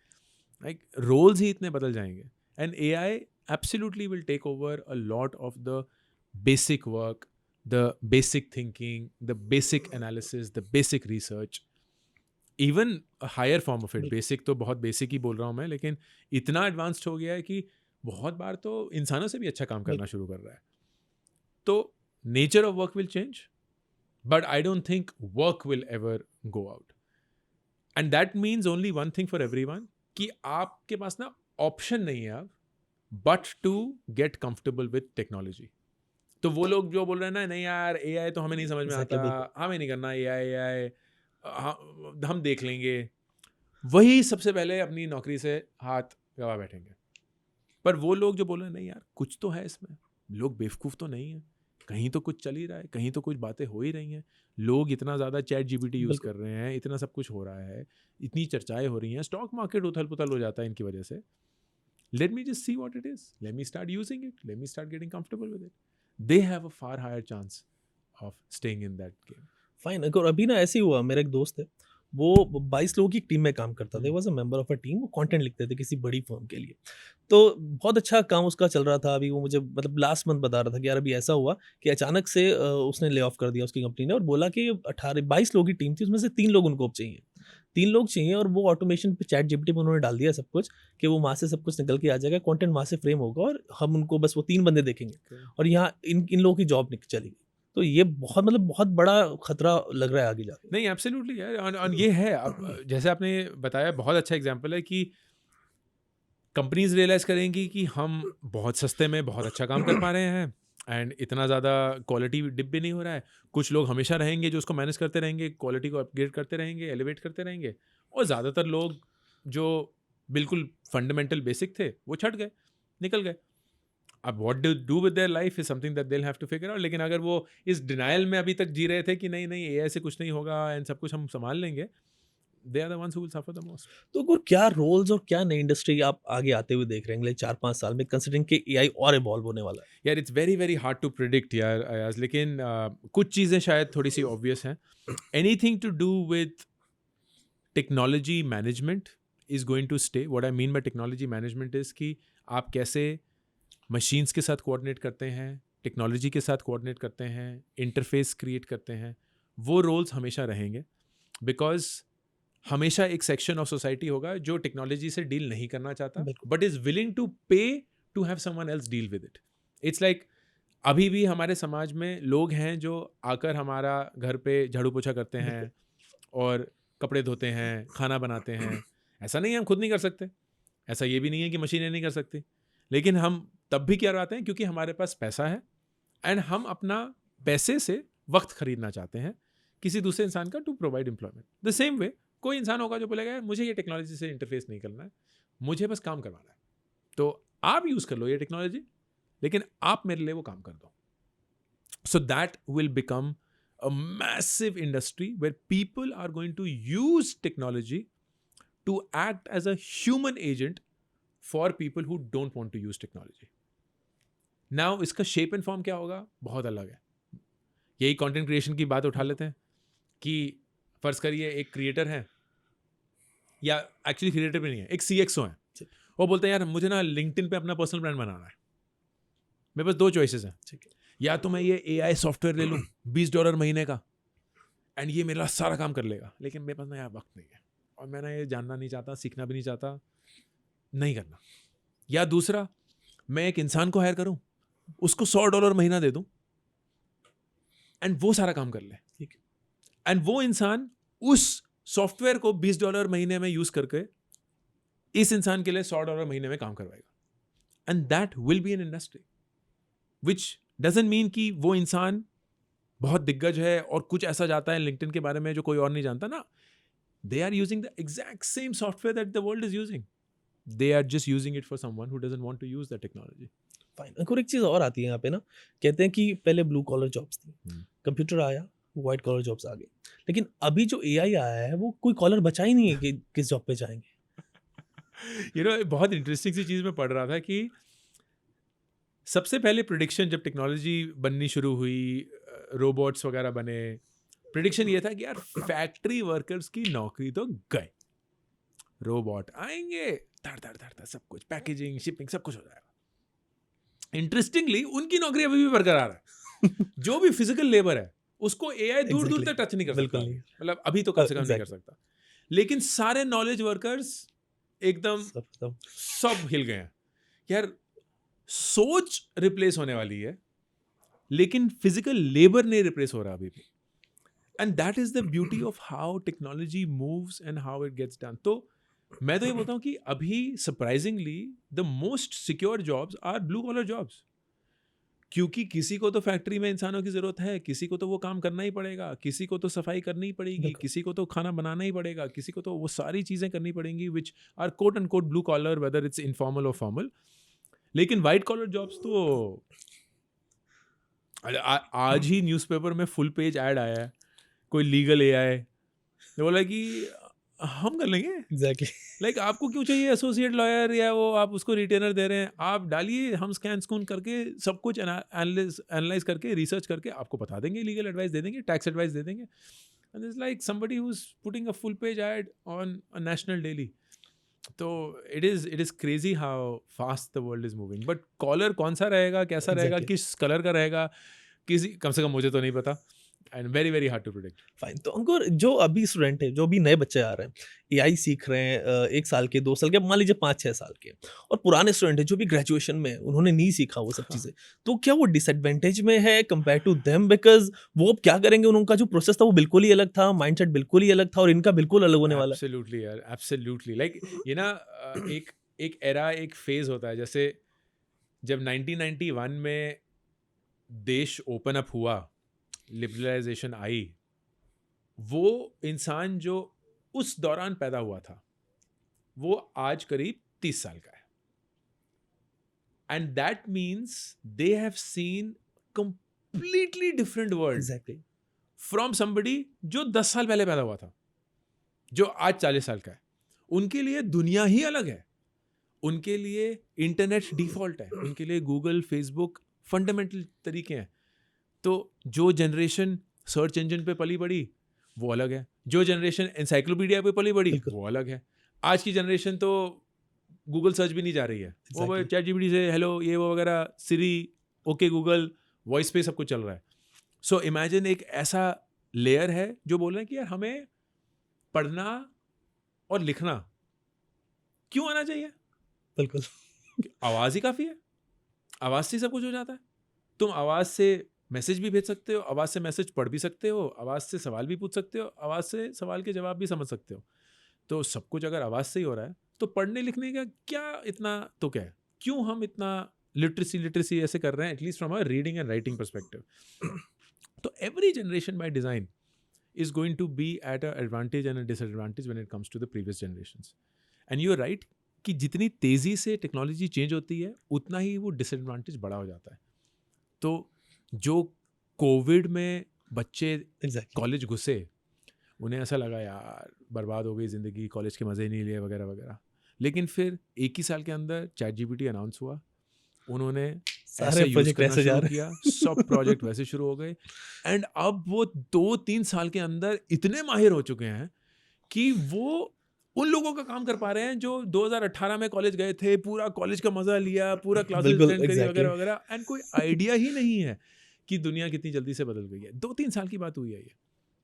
लाइक रोल्स ही इतने बदल जाएंगे। And AI absolutely will take over a lot of the basic work, the basic thinking, the basic analysis, the basic research, even higher form of it. बिल्कुल। बेसिक तो बहुत बेसिक ही बोल रहा हूँ मैं, लेकिन इतना एडवांस्ड हो गया है कि बहुत बार तो इंसानों से भी अच्छा काम करना शुरू कर रहा है। तो nature of work will change, but I don't think work will ever go out. And that means only one thing for everyone, कि आपके पास ना ऑप्शन नहीं है अब but to get comfortable with technology. तो वो लोग जो बोल रहे हैं ना, नहीं यार AI तो हमें नहीं समझ में एग्जैक्टली, आता, बिल्कुल। हमें नहीं करना AI, हम देख लेंगे, वही सबसे पहले अपनी नौकरी से हाथ गवा बैठेंगे। पर वो लोग जो बोल रहे हैं, नहीं यार कुछ तो है इसमें, लोग बेवकूफ़ तो नहीं है, कहीं तो कुछ चल ही रहा है, कहीं तो कुछ बातें हो ही रही हैं, लोग इतना ज़्यादा ChatGPT यूज़ बिल्कुल। कर रहे हैं, इतना सब कुछ हो रहा है, इतनी चर्चाएं हो रही हैं, स्टॉक मार्केट उथल पुथल हो जाता है इनकी वजह से। Let me just see what it is, let me start using it, let me start getting comfortable with it, they have a far higher chance of staying in that game. Fine, अगर अभी ना ऐसे ही हुआ, मेरा एक दोस्त है, वो 22 लोगों की एक टीम में काम करता था, hmm, was a member of a team, वो कंटेंट लिखते थे किसी बड़ी फर्म के लिए। तो बहुत अच्छा काम उसका चल रहा था। अभी वो मुझे मतलब लास्ट मंथ बता रहा था कि यार अभी ऐसा हुआ कि अचानक से उसने ले ऑफ कर दिया उसकी कंपनी ने, और बोला कि 18-22 लोगों की टीम थी, उसमें से 3 लोग उनको अब चाहिए। 3 लोग चाहिए, और वो ऑटोमेशन पे चैट जीपीटी पे उन्होंने डाल दिया सब कुछ कि वो वहाँ से सब कुछ निकल के आ जाएगा, कंटेंट वहाँ से फ्रेम होगा, और हम उनको बस वो 3 बंदे देखेंगे, okay. और यहाँ इन इन लोगों की जॉब चली गई। तो ये बहुत मतलब बहुत बड़ा खतरा लग रहा है आगे जाके। नहीं एब्सोल्युटली यार, और ये है अब जैसे आपने बताया, बहुत अच्छा एग्जांपल है कि कंपनीज रियलाइज करेंगी कि हम बहुत सस्ते में बहुत अच्छा काम कर पा रहे हैं, एंड इतना ज़्यादा क्वालिटी डिप भी नहीं हो रहा है। कुछ लोग हमेशा रहेंगे जो उसको मैनेज करते रहेंगे, क्वालिटी को अपग्रेड करते रहेंगे, एलिवेट करते रहेंगे, और ज़्यादातर लोग जो बिल्कुल फंडामेंटल बेसिक थे वो छट गए, निकल गए। अब what do do with their life is something that they will have to figure out. लेकिन अगर वो इस डिनायल में अभी तक जी रहे थे कि नहीं नहीं AI से कुछ नहीं होगा एंड सब कुछ हम संभाल लेंगे, they are the ones who will suffer the most. तो और क्या रोल्स और क्या नई इंडस्ट्री आप आगे आते हुए देख रहे हैं अगले 4-5 साल में, कंसीडरिंग कि एआई और इवॉल्व होने वाला है? यार it's very very hard to predict यार अयाज, लेकिन कुछ चीज़ें शायद थोड़ी सी ऑब्वियस हैं। Anything to do with technology management is going to stay. What I mean by technology management is कि आप कैसे मशीन्स के साथ कोऑर्डिनेट करते हैं, टेक्नोलॉजी के साथ कोऑर्डिनेट करते हैं, इंटरफेस क्रिएट करते हैं, वो रोल्स हमेशा रहेंगे। बिकॉज हमेशा एक सेक्शन ऑफ सोसाइटी होगा जो टेक्नोलॉजी से डील नहीं करना चाहता, बिल्कुल। But is willing to pay to have someone else deal with it. It's like अभी भी हमारे समाज में लोग हैं जो आकर हमारा घर पे झाड़ू पोछा करते हैं बिल्कुल। और कपड़े धोते हैं, खाना बनाते हैं। ऐसा नहीं है हम खुद नहीं कर सकते, ऐसा ये भी नहीं है कि मशीनें नहीं कर सकती, लेकिन हम तब भी क्या करवाते हैं क्योंकि हमारे पास पैसा है एंड हम अपना पैसे से वक्त खरीदना चाहते हैं किसी दूसरे इंसान का to provide employment. The same way कोई इंसान होगा जो बोलेगा यार मुझे ये टेक्नोलॉजी से इंटरफेस नहीं करना है, मुझे बस काम करवाना है, तो आप यूज़ कर लो ये टेक्नोलॉजी, लेकिन आप मेरे लिए वो काम कर दो। So that will become a massive industry where people are going to use technology to act as a human agent for people who don't want to use technology. Now इसका shape and form क्या होगा बहुत अलग है। यही content creation की बात उठा लेते हैं कि फ़र्ज़ करिए एक क्रिएटर है, या एक्चुअली क्रिएटर भी नहीं है, एक CXO है, ठीक। वो बोलते हैं यार मुझे ना लिंक्डइन पे अपना पर्सनल ब्रांड बनाना है, मेरे पास 2 चॉइसेस हैं, ठीक है। या तो मैं ये AI सॉफ्टवेयर ले लूँ $20 महीने का एंड ये मेरा सारा काम कर लेगा, लेकिन मेरे पास ना यार वक्त नहीं है और मैं ना ये जानना नहीं चाहता, सीखना भी नहीं चाहता, नहीं करना। या दूसरा, मैं एक इंसान को हायर करूं, उसको $100 महीना दे दूं एंड वो सारा काम कर ले, ठीक एंड वो इंसान उस सॉफ्टवेयर को $20 महीने में यूज करके इस इंसान के लिए $100 महीने में काम करवाएगा, and that will B an industry which doesn't mean कि वो इंसान बहुत दिग्गज है और कुछ ऐसा जाता है लिंक्डइन के बारे में जो कोई और नहीं जानता ना। They are using the exact same software that the world is using. They are just using it for someone who doesn't want to use that technology. Fine. Ankur, एक चीज़ और आती है यहाँ पे ना, कहते हैं कि पहले ब्लू कॉलर जॉब्स थी, कंप्यूटर आया, वाइट कॉलर जॉब्स आ गई, लेकिन अभी जो AI आया है वो कोई कॉलर बचा ही नहीं है कि किस जॉब पे जाएंगे। You know, बहुत इंटरेस्टिंग सी चीज़ मैं पढ़ रहा था कि सबसे पहले प्रिडिक्शन जब टेक्नोलॉजी बननी शुरू हुई, रोबोट्स वगैरह बने, प्रिडिक्शन ये था कि यार फैक्ट्री वर्कर्स की नौकरी तो गए, रोबोट आएंगे, धड़ धड़ धड़ धड़ सब कुछ, पैकेजिंग, शिपिंग, सब कुछ हो जाएगा। इंटरेस्टिंगली उनकी नौकरी अभी भी बरकरार है। जो भी फिजिकल लेबर है उसको AI दूर दूर तक टच नहीं कर बिल्कुल सकता, नहीं। मतलब अभी तो कम से कम नहीं कर Exactly. सकता, लेकिन सारे नॉलेज वर्कर्स एकदम सब हिल गए हैं। यार सोच रिप्लेस होने वाली है, लेकिन फिजिकल लेबर नहीं रिप्लेस हो रहा अभी भी, and that is the beauty of how technology moves and how it gets done. तो मैं तो ये बोलता हूँ कि अभी surprisingly the most secure jobs are blue collar jobs, क्योंकि किसी को तो फैक्ट्री में इंसानों की जरूरत है, किसी को तो वो काम करना ही पड़ेगा, किसी को तो सफाई करनी ही पड़ेगी, बिल्कुल। किसी को तो खाना बनाना ही पड़ेगा, किसी को तो वो सारी चीजें करनी पड़ेंगी which are quote and quote blue collar, whether it's informal और फॉर्मल। लेकिन वाइट कॉलर जॉब्स तो आज ही न्यूज़पेपर में फुल पेज ऐड आया है, कोई लीगल AI ने बोला कि हम कर लेंगे, एग्जैक्टली। लाइक आपको क्यों चाहिए एसोसिएट लॉयर, या वो आप उसको रिटेनर दे रहे हैं, आप डालिए, हम स्कैन स्कून करके सब कुछ एनालाइज करके रिसर्च करके आपको बता देंगे, लीगल एडवाइस दे देंगे, टैक्स एडवाइस दे देंगे, and it's like somebody who is putting a full page ad on a national daily. तो it is crazy how fast the world is moving, but collar कौन सा रहेगा, कैसा रहेगा, Exactly. किस कलर का रहेगा, किसी, कम से कम मुझे तो नहीं पता, and very very hard to predict. Fine. तो अंकुर, जो अभी स्टूडेंट है, जो भी नए बच्चे आ रहे हैं, AI सीख रहे हैं, 1 साल के, 2 साल के, मान लीजिए 5-6 साल के, और पुराने स्टूडेंट है जो भी ग्रेजुएशन में है, उन्होंने नहीं सीखा वो सब चीज़ें, तो क्या वो डिसएडवांटेज में है कंपेयर टू देम? बिकॉज वो अब क्या करेंगे, उनका जो प्रोसेस था वो बिल्कुल ही अलग था, माइंडसेट बिल्कुल ही अलग था, और इनका बिल्कुल अलग होने वाला है। एब्सोल्युटली यार, एब्सोल्युटली, लाइक ये ना एक एरा, एक फेज होता है, जैसे जब 1991 में देश ओपन अप हुआ, लिबरलाइजेशन आई, वो इंसान जो उस दौरान पैदा हुआ था वो आज करीब 30 साल का है, and that means they have seen completely different world exactly. From somebody जो 10 साल पहले पैदा हुआ था, जो आज 40 साल का है। उनके लिए दुनिया ही अलग है, उनके लिए इंटरनेट डिफॉल्ट है, उनके लिए गूगल, फेसबुक फंडामेंटल तरीके हैं। तो जो जनरेशन सर्च इंजन पे पली बड़ी वो अलग है, जो जनरेशन एनसाइक्लोपीडिया पे पली बड़ी बिल्कुल। वो अलग है। आज की जनरेशन तो गूगल सर्च भी नहीं जा रही है, वो Exactly. चैट जीपीटी से हेलो ये वो वगैरह, सिरी, ओके गूगल, वॉइस पे सब कुछ चल रहा है। सो इमेजिन एक ऐसा लेयर है जो बोल रहे हैं कि यार हमें पढ़ना और लिखना क्यों आना चाहिए, बिल्कुल। आवाज़ ही काफ़ी है, आवाज़ से सब कुछ हो जाता है। तुम आवाज़ से मैसेज भी भेज सकते हो, आवाज़ से मैसेज पढ़ भी सकते हो, आवाज़ से सवाल भी पूछ सकते हो, आवाज़ से सवाल के जवाब भी समझ सकते हो। तो सब कुछ अगर आवाज़ से ही हो रहा है तो पढ़ने लिखने का क्या इतना, तो क्या है, क्यों हम इतना लिटरेसी ऐसे कर रहे हैं, at least from a reading and writing perspective. तो every generation by design is going to be at a advantage and a disadvantage when it comes to the previous generations. And you are right कि जितनी तेज़ी से technology change होती है उतना ही वो disadvantage बड़ा हो जाता है। तो जो कोविड में बच्चे एग्जैक्टली। कॉलेज घुसे, उन्हें ऐसा लगा यार बर्बाद हो गई ज़िंदगी, कॉलेज के मज़े ही नहीं लिए वगैरह वगैरह, लेकिन फिर 1 ही साल के अंदर चैट जीपीटी अनाउंस हुआ, उन्होंने सारे यूज प्रोजेक्ट करना ऐसे जा शुरू रहे किया, सब प्रोजेक्ट वैसे शुरू हो गए। एंड अब वो 2-3 साल के अंदर इतने माहिर हो चुके हैं कि वो उन लोगों का काम कर पा रहे हैं जो 2018 में कॉलेज गए थे, पूरा कॉलेज का मजा लिया, पूरा क्लासेस बिल्कुल, अटेंड करी एग्जैक्टली। वगैरह वगैरह, एंड कोई आइडिया ही नहीं है कि दुनिया कितनी जल्दी से बदल गई है। 2-3 साल की बात हुई है ये।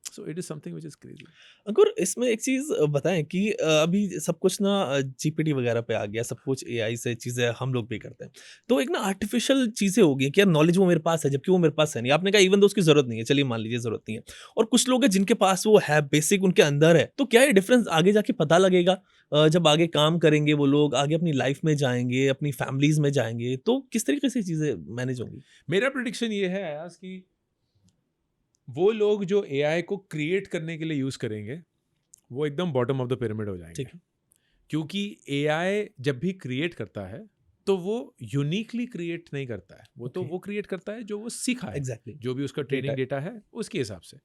So it is something which is crazy. Ankur, इसमें एक चीज़ बताएँ कि अभी सब कुछ ना जीपीटी वगैरह पे आ गया, सब कुछ एआई से चीज़ें हम लोग भी करते हैं। तो एक ना आर्टिफ़िशियल चीज़ें हो गई हैं कि यार नॉलेज वो मेरे पास है, जबकि वो मेरे पास है नहीं। आपने कहा इवन दो उसकी ज़रूरत नहीं है, चलिए मान लीजिए ज़रूरत नहीं है। और कुछ लोग हैं जिनके पास वो है, बेसिक उनके अंदर है। तो क्या ये डिफ़रेंस आगे जाके पता लगेगा? जब आगे काम करेंगे वो लोग, आगे अपनी लाइफ़ में जाएँगे, अपनी फैमिलीज़ में जाएँगे, तो किस तरीके से चीज़ें मैनेज होंगी? मेरा प्रेडिक्शन ये है अयाज कि वो लोग जो एआई को क्रिएट करने के लिए यूज करेंगे वो एकदम बॉटम ऑफ द पिरामिड हो जाएंगे। ठीक है। क्योंकि एआई जब भी क्रिएट करता है तो वो यूनिकली क्रिएट नहीं करता है, वो तो ओके। वो क्रिएट करता है जो वो सीखा है, एग्ज़ैक्टली। जो भी उसका ट्रेनिंग डेटा है उसके हिसाब से।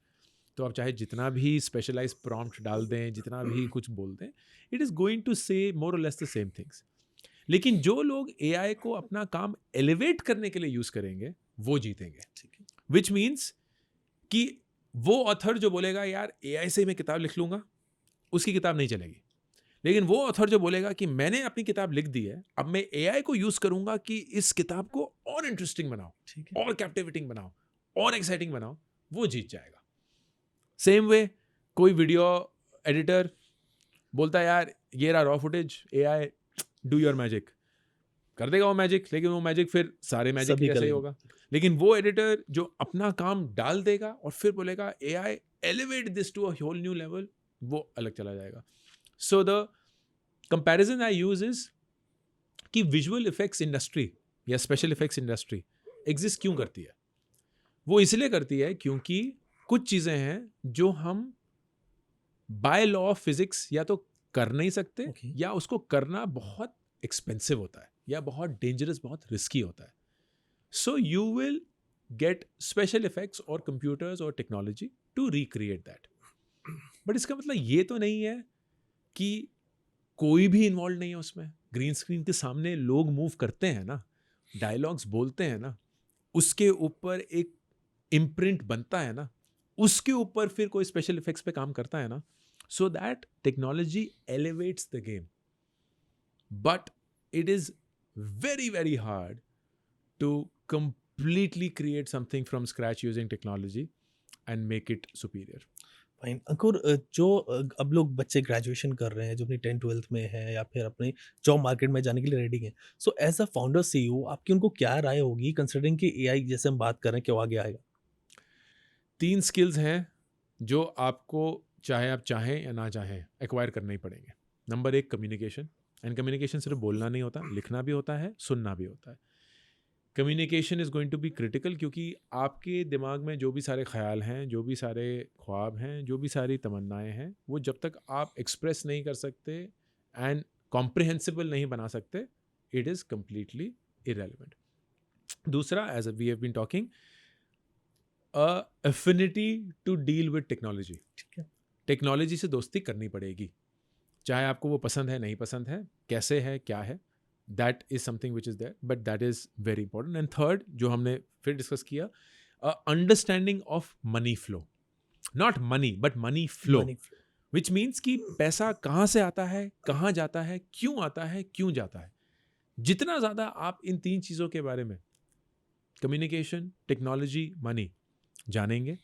तो आप चाहे जितना भी स्पेशलाइज प्रॉम्प्ट डाल दें, जितना भी कुछ बोल दें, इट इज़ गोइंग टू से मोर और लेस द सेम थिंग्स। लेकिन जो लोग एआई को अपना काम एलिवेट करने के लिए यूज करेंगे वो जीतेंगे। ठीक है। विच मीन्स कि वो ऑथर जो बोलेगा यार एआई से मैं किताब लिख लूंगा, उसकी किताब नहीं चलेगी। लेकिन वो ऑथर जो बोलेगा कि मैंने अपनी किताब लिख दी है, अब मैं एआई को यूज करूंगा कि इस किताब को और इंटरेस्टिंग बनाओ, ठीक है। और कैप्टिवेटिंग बनाओ, और एक्साइटिंग बनाओ, वो जीत जाएगा। सेम वे कोई वीडियो एडिटर बोलता है यार ये रहा raw footage, AI do your magic, कर देगा वो मैजिक, लेकिन वो मैजिक फिर सारे मैजिक सभी जैसे ही करेंगे। होगा। लेकिन वो एडिटर जो अपना काम डाल देगा और फिर बोलेगा AI elevate this to a whole new level, वो अलग चला जाएगा। So the comparison I use is कि विजुअल इफेक्ट्स इंडस्ट्री या स्पेशल इफेक्ट्स इंडस्ट्री एग्जिस्ट क्यों करती है? वो इसलिए करती है क्योंकि कुछ चीजें हैं जो हम बाय लॉ ऑफ फिजिक्स या तो कर नहीं सकते, Okay. या उसको करना बहुत एक्सपेंसिव होता है या बहुत डेंजरस, बहुत रिस्की होता है। So you will get special effects और कंप्यूटर्स और technology to recreate that. But इसका मतलब ये तो नहीं है कि कोई भी इन्वॉल्व नहीं है उसमें। ग्रीन स्क्रीन के सामने लोग मूव करते हैं ना, डायलॉग्स बोलते हैं ना, उसके ऊपर एक इम्प्रिंट बनता है ना, उसके ऊपर फिर कोई स्पेशल इफेक्ट्स पे काम करता है ना। So that technology elevates the game, but it is very very hard to completely create something from scratch using technology and make it superior. Fine. Ankur, जो अब लोग बच्चे ग्रेजुएशन कर रहे हैं, जो अपनी 10th-12th में है या फिर अपने जॉब मार्केट में जाने के लिए रेडी हैं, so as a founder CEO आपकी उनको क्या राय होगी, कंसिडरिंग कि एआई जैसे हम बात कर रहे हैं कि वो आगे आएगा? 3 स्किल्स हैं जो आपको चाहे आप चाहें या ना चाहें एक्वायर करने ही पड़ेंगे। नंबर 1 कम्युनिकेशन, एंड कम्युनिकेशन सिर्फ बोलना नहीं होता, लिखना भी होता है, सुनना भी होता है। Communication is going to be critical क्योंकि आपके दिमाग में जो भी सारे ख्याल हैं, जो भी सारे ख्वाब हैं, जो भी सारी तमन्नाएं हैं, वो जब तक आप एक्सप्रेस नहीं कर सकते एंड कॉम्प्रिहेंसिबल नहीं बना सकते, इट इज़ कम्प्लीटली इरेलीवेंट। दूसरा, as we have been talking, affinity to deal with technology. ठीक है। टेक्नोलॉजी से दोस्ती करनी पड़ेगी, चाहे आपको वो पसंद है, नहीं पसंद है, कैसे है, क्या है, that is something which is there, but that is very important. And third, जो हमने फिर डिस्कस किया, understanding of money flow, not money but money flow, Money flow. Which means कि पैसा कहाँ से आता है, कहाँ जाता है, क्यों आता है, क्यों जाता है। जितना ज़्यादा आप इन 3 चीज़ों के बारे में, कम्युनिकेशन, टेक्नोलॉजी, मनी, जानेंगे,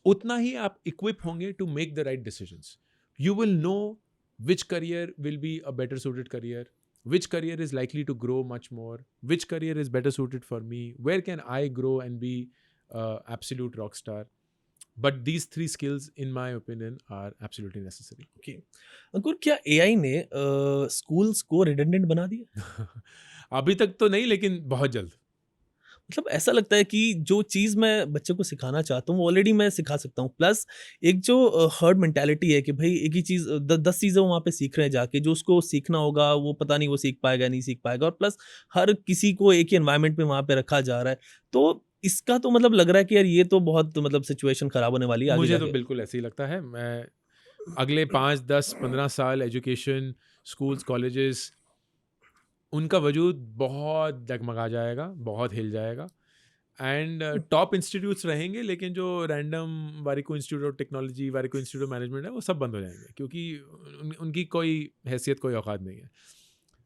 उतना ही आप इक्विप होंगे to make the right decisions. You will know which career will be a better suited career, which career is likely to grow much more, which career is better suited for me, where can I grow and be absolute rock star. But these 3 skills in my opinion are absolutely necessary. Okay. Ankur, क्या AI ने schools को redundant बना दिया? अभी तक तो नहीं, लेकिन बहुत जल्द। मतलब ऐसा लगता है कि जो चीज़ मैं बच्चे को सिखाना चाहता हूँ वो ऑलरेडी मैं सिखा सकता हूँ। प्लस एक जो हर्ड मेंटालिटी है कि भाई एक ही चीज़ 10 चीज़ें वो वहाँ पे सीख रहे हैं जाके, जो उसको सीखना होगा वो पता नहीं वो सीख पाएगा नहीं सीख पाएगा, और प्लस हर किसी को एक ही एनवायरनमेंट में वहाँ पे रखा जा रहा है। तो इसका तो मतलब लग रहा है कि यार ये तो बहुत मतलब सिचुएशन खराब होने वाली है आगे मुझे तो जाके। बिल्कुल ऐसे ही लगता है। मैं अगले 5, 10, 15 साल एजुकेशन, स्कूल्स, कॉलेजेस उनका वजूद बहुत डगमगा जाएगा, बहुत हिल जाएगा। एंड टॉप इंस्टीट्यूट्स रहेंगे, लेकिन जो random Warikoo institute of technology, Warikoo institute of management है, वो सब बंद हो जाएंगे, क्योंकि उनकी कोई हैसियत, कोई औकात नहीं है।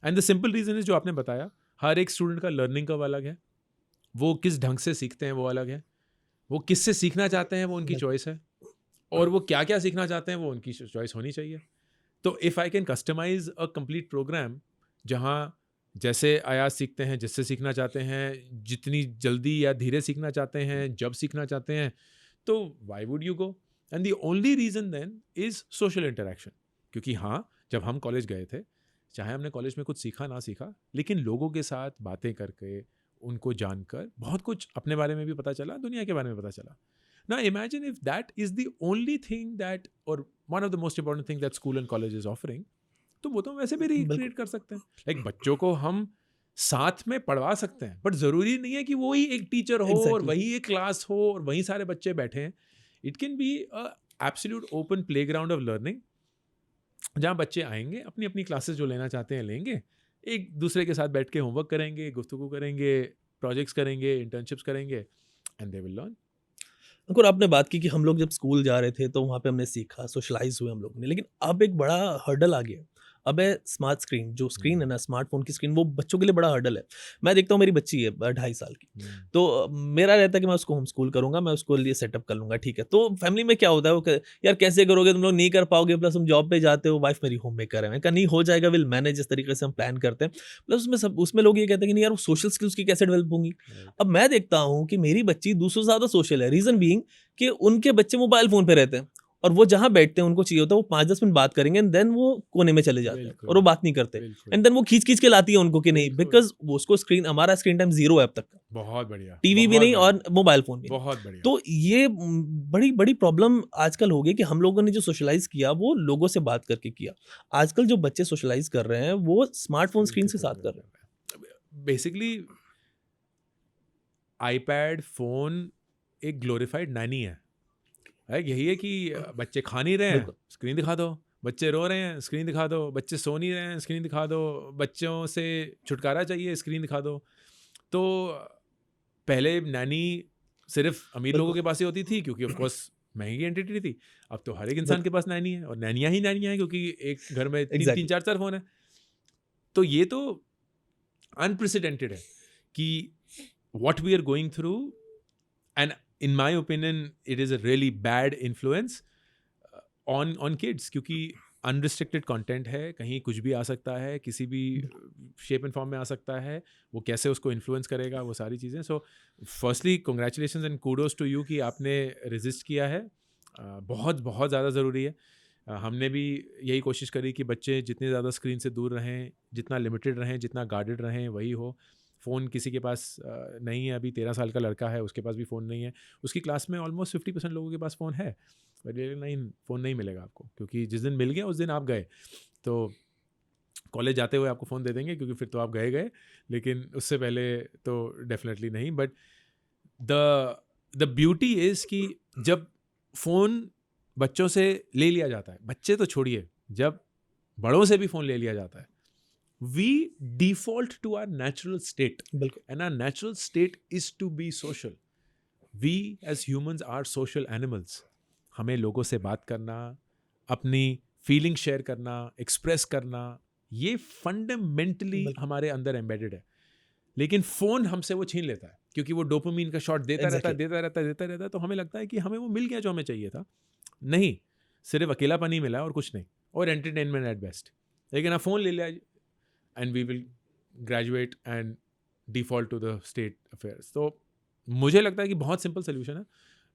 And the simple reason is, जो आपने बताया, हर एक स्टूडेंट का लर्निंग कर्व अलग है, वो किस ढंग से सीखते हैं वो अलग है, वो किससे सीखना चाहते हैं वो उनकी चॉइस है, और वो क्या क्या सीखना चाहते हैं वो उनकी चॉइस होनी चाहिए। तो if I can customize a complete program, जहाँ जैसे आयात सीखते हैं, जिससे सीखना चाहते हैं, जितनी जल्दी या धीरे सीखना चाहते हैं, जब सीखना चाहते हैं, तो why would you go? And the only reason then is social interaction. क्योंकि हाँ, जब हम कॉलेज गए थे, चाहे हमने कॉलेज में कुछ सीखा ना सीखा, लेकिन लोगों के साथ बातें करके, उनको जानकर बहुत कुछ अपने बारे में भी पता चला, दुनिया के बारे में पता चला। Now imagine if that is the only thing that, or one of the most important thing that school and college is offering, तो वो तो वैसे भी रिक्रिएट कर सकते हैं। लाइक बच्चों को हम साथ में पढ़वा सकते हैं, बट ज़रूरी नहीं है कि वो ही एक टीचर हो और Exactly. वही एक क्लास हो और वही सारे बच्चे बैठे हैं। It can be a absolute open playground of learning, जहाँ बच्चे आएंगे, अपनी अपनी क्लासेस जो लेना चाहते हैं लेंगे, एक दूसरे के साथ बैठ के होमवर्क करेंगे, गुफ्तगू करेंगे, प्रोजेक्ट्स करेंगे, इंटर्नशिप्स करेंगे, एंड दे विल लर्न। अंकुर, आपने बात की कि हम लोग जब स्कूल जा रहे थे तो वहाँ पे हमने सीखा, सोशलाइज हुए हम लोग ने, लेकिन अब एक बड़ा हर्डल आ गया। अब है स्मार्ट स्क्रीन, जो स्क्रीन है ना, स्मार्टफोन की स्क्रीन, वो बच्चों के लिए बड़ा हर्डल है। मैं देखता हूँ, मेरी बच्ची है 2.5 साल की, तो मेरा रहता है कि मैं उसको होम स्कूल करूँगा, मैं उसको लिए सेटअप कर लूँगा, ठीक है। तो फैमिली में क्या होता है, यार कैसे करोगे, तुम लोग नहीं कर पाओगे, प्लस तुम जॉब पे जाते हो, वाइफ मेरी होम मेकर है। मैं कहा नहीं हो जाएगा, विल मैनेज, जिस तरीके से हम प्लान करते हैं। प्लस उसमें लोग ये कहते हैं कि नहीं यार, वो सोशल स्किल्स की कैसे डेवलप होंगी। अब मैं देखता हूँ कि मेरी बच्ची दूसरों से ज़्यादा सोशल है, रीज़न बीइंग कि उनके बच्चे मोबाइल फ़ोन पे रहते हैं, और वो जहाँ बैठते हैं उनको चाहिए होता है वो 5-10 मिनट बात करेंगे, एंड देन वो कोने में चले जाते हैं और वो बात नहीं करते, बिल्कुल, एंड देन वो खींच-खींच के लाती है उनको कि नहीं, बिल्कुल। बिकॉज़ वो उसको स्क्रीन, हमारा स्क्रीन टाइम 0 है अब तक का, बहुत बढ़िया, टीवी भी बहुत नहीं बढ़िया, और मोबाइल फ़ोन भी नहीं। बहुत बढ़िया। तो ये बड़ी-बड़ी प्रॉब्लम आजकल हो गई कि हम लोगों ने जो सोशलाइज़ किया वो लोगों से बात करके किया। आजकल जो बच्चे सोशलाइज़ कर रहे हैं वो स्मार्टफ़ोन स्क्रीन के साथ कर रहे हैं। बेसिकली आईपैड, फ़ोन एक ग्लोरीफाइड नैनी है। यही है कि बच्चे खा नहीं रहे हैं, बिल्कुल, स्क्रीन दिखा दो, बच्चे रो रहे हैं, स्क्रीन दिखा दो, बच्चे सो नहीं रहे हैं, स्क्रीन दिखा दो, बच्चों से छुटकारा चाहिए, स्क्रीन दिखा दो। तो पहले नैनी सिर्फ अमीर लोगों बिल्कुल, के पास ही होती थी, क्योंकि ऑफ कोर्स महंगी एंटिटी थी। अब तो हर एक इंसान बिल्कुल, के पास नैनी है, और नैनियाँ ही नैनियाँ हैं, क्योंकि एक घर में 3-3 एग्ज़ैक्टली, 4-4 फ़ोन है। तो ये तो अनप्रेसिडेंटेड है कि what we are going through, and in my opinion it is a really bad influence on kids, क्योंकि अनरिस्ट्रिक्टेड कंटेंट है, कहीं कुछ भी आ सकता है, किसी भी शेप एंड फॉर्म में आ सकता है, वो कैसे उसको इन्फ्लुएंस करेगा, वो सारी चीज़ें। So firstly congratulations and kudos to you कि आपने रेजिस्ट किया है। बहुत बहुत ज़्यादा ज़रूरी है। हमने भी यही कोशिश करी कि बच्चे जितने ज़्यादा स्क्रीन से दूर रहें, जितना लिमिटेड रहें, जितना गार्डेड रहें, वही हो। फ़ोन किसी के पास नहीं है, अभी 13 साल का लड़का है, उसके पास भी फ़ोन नहीं है। उसकी क्लास में ऑलमोस्ट 50% लोगों के पास फ़ोन है, बट ये नहीं, फ़ोन नहीं मिलेगा आपको, क्योंकि जिस दिन मिल गया उस दिन आप गए। तो कॉलेज जाते हुए आपको फ़ोन दे देंगे, क्योंकि फिर तो आप गए, लेकिन उससे पहले तो डेफिनेटली नहीं। But the the beauty is कि जब फ़ोन बच्चों से ले लिया जाता है, बच्चे तो छोड़िए, जब बड़ों से भी फ़ोन ले लिया जाता है, we default to our natural state, बिल्कुल, and our natural state is to be social. We as humans are social animals. हमें लोगों से बात करना, अपनी फीलिंग शेयर करना, एक्सप्रेस करना, ये फंडामेंटली बिल्कुल, हमारे अंदर एम्बेडेड है। लेकिन फ़ोन हमसे वो छीन लेता है, क्योंकि वो डोपामाइन का शॉट देता रहता है, एग्ज़ैक्टली, देता रहता है, देता रहता है, तो हमें लगता है कि हमें वो मिल गया जो हमें चाहिए था। नहीं, सिर्फ अकेलापन ही मिला है और कुछ नहीं, और एंटरटेनमेंट एट बेस्ट। लेकिन आप फ़ोन ले लिया, and we will graduate and default to the state affairs. तो मुझे लगता है कि बहुत सिंपल सोल्यूशन है।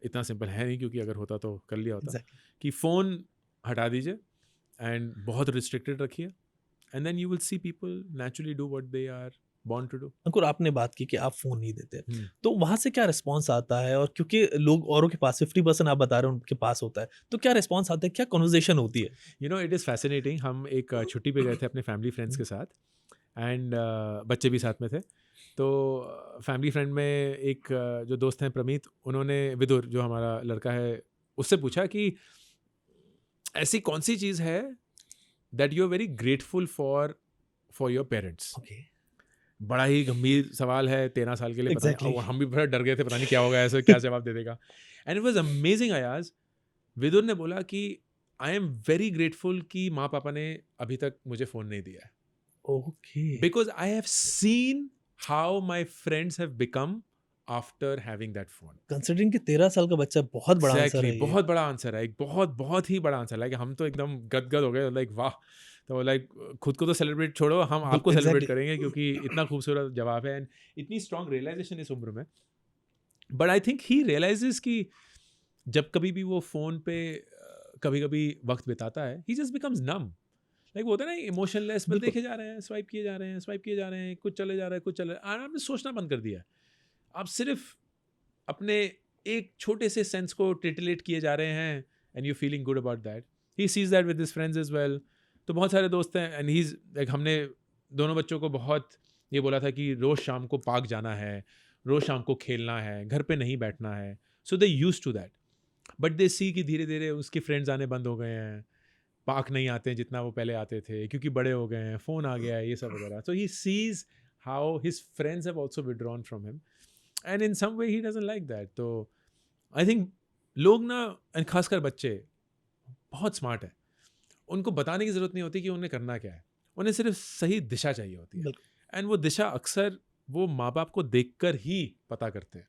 इतना सिंपल है नहीं, क्योंकि अगर होता तो कर लिया होता, एग्ज़ैक्टली। कि फ़ोन हटा दीजिए एंड बहुत रिस्ट्रिक्टेड रखिए, and then you will see people naturally do what they are born to do. Ankur, आपने बात की कि आप फ़ोन नहीं देते, तो वहाँ से क्या रिस्पॉन्स आता है? और क्योंकि लोग औरों के पास 50% आप बता रहे हो उनके पास होता है, तो क्या रिस्पॉन्स आता है? क्या कन्वर्सेशन होती है? You know, it is fascinating. हम एक छुट्टी पे गए थे अपने फैमिली फ्रेंड्स के साथ, एंड बच्चे भी साथ में थे। तो फैमिली फ्रेंड में एक जो दोस्त हैं प्रमीत, उन्होंने विदुर जो हमारा लड़का है, उससे पूछा कि ऐसी कौन सी चीज़ है that you are very grateful for your parents. Okay, बड़ा ही गंभीर सवाल है 13 साल के लिए, पता Exactly. नहीं, और हम भी बड़ा डर गए थे, पता नहीं क्या होगा, ऐसे क्या जवाब दे देगा. And it was amazing. Ayaz, Vidur ने बोला कि आई एम वेरी ग्रेटफुल कि माँ पापा ने अभी तक मुझे फ़ोन नहीं दिया है, Okay. Because I have seen how my friends have become after having that phone. Considering कि 13 साल का बच्चा, बहुत बड़ा आंसर एग्जैक्टली, है ये. बहुत बड़ा आंसर है, एक बहुत बहुत ही बड़ा आंसर है. हम तो एकदम गदगद हो गए, लाइक वाह. तो लाइक खुद को तो सेलिब्रेट छोड़ो, हम आपको सेलिब्रेट exactly. करेंगे, क्योंकि इतना खूबसूरत जवाब है एंड इतनी स्ट्रॉन्ग रियलाइजेशन इस उम्र में. But I think he realizes कि जब कभी भी वो फ़ोन पे कभी कभी वक्त बिताता है, ही जस्ट बिकम्स नम. लाइक वो होता है ना, इमोशनलेस, बस बिल्कुल. देखे जा रहे हैं, स्वाइप किए जा रहे हैं, स्वाइप किए जा रहे हैं, कुछ चले जा रहा है, कुछ चले, और आपने सोचना बंद कर दिया है. आप सिर्फ अपने एक छोटे से सेंस को टिटिलेट किए जा रहे हैं and you feeling good about that. He sees that with his friends as well. तो बहुत सारे दोस्त हैं एंड ही इज लाइक, हमने दोनों बच्चों को बहुत ये बोला था कि रोज़ शाम को पार्क जाना है, रोज़ शाम को खेलना है, घर पे नहीं बैठना है. So they use to that. But they see कि धीरे धीरे उसके फ्रेंड्स आने बंद हो गए हैं, पार्क नहीं आते हैं जितना वो पहले आते थे, क्योंकि बड़े हो गए हैं, फ़ोन आ गया है, ये सब वगैरह. So he sees how his friends have also withdrawn from him and in some way he doesn't like that. तो आई थिंक लोग ना, एंड खासकर बच्चे, बहुत स्मार्ट है. उनको बताने की ज़रूरत नहीं होती कि उन्हें करना क्या है, उन्हें सिर्फ सही दिशा चाहिए होती है. बिल्कुल. एंड वो दिशा अक्सर वो माँ बाप को देखकर ही पता करते हैं.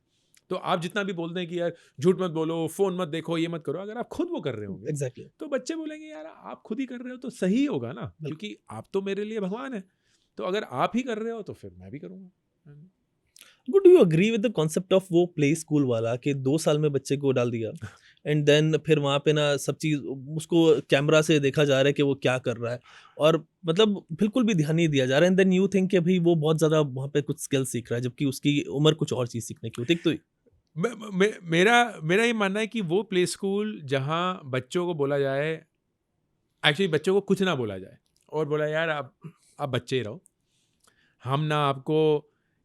तो आप जितना भी बोलते हैं कि यार झूठ मत बोलो, फ़ोन मत देखो, ये मत करो, अगर आप खुद वो कर रहे होंगे Exactly. तो बच्चे बोलेंगे यार आप खुद ही कर रहे हो तो सही होगा ना, बिल्कुल. क्योंकि आप तो मेरे लिए भगवान है, तो अगर आप ही कर रहे हो तो फिर मैं भी करूँगा. Good, do you agree with the concept of वो प्ले स्कूल वाला कि 2 साल में बच्चे को डाल दिया एंड देन फिर वहाँ पे ना सब चीज़ उसको कैमरा से देखा जा रहा है कि वो क्या कर रहा है, और मतलब बिल्कुल भी ध्यान नहीं दिया जा रहा है, एंड देन यू थिंक कि भाई वो बहुत ज़्यादा वहाँ पे कुछ स्किल सीख रहा है, जबकि उसकी उम्र कुछ और चीज़ सीखने की होती है. तो मेरा ये मानना है कि वो प्ले स्कूल जहाँ बच्चों को बोला जाए, एक्चुअली बच्चों को कुछ ना बोला जाए और बोला यार आप बच्चे ही रहो, हम ना आपको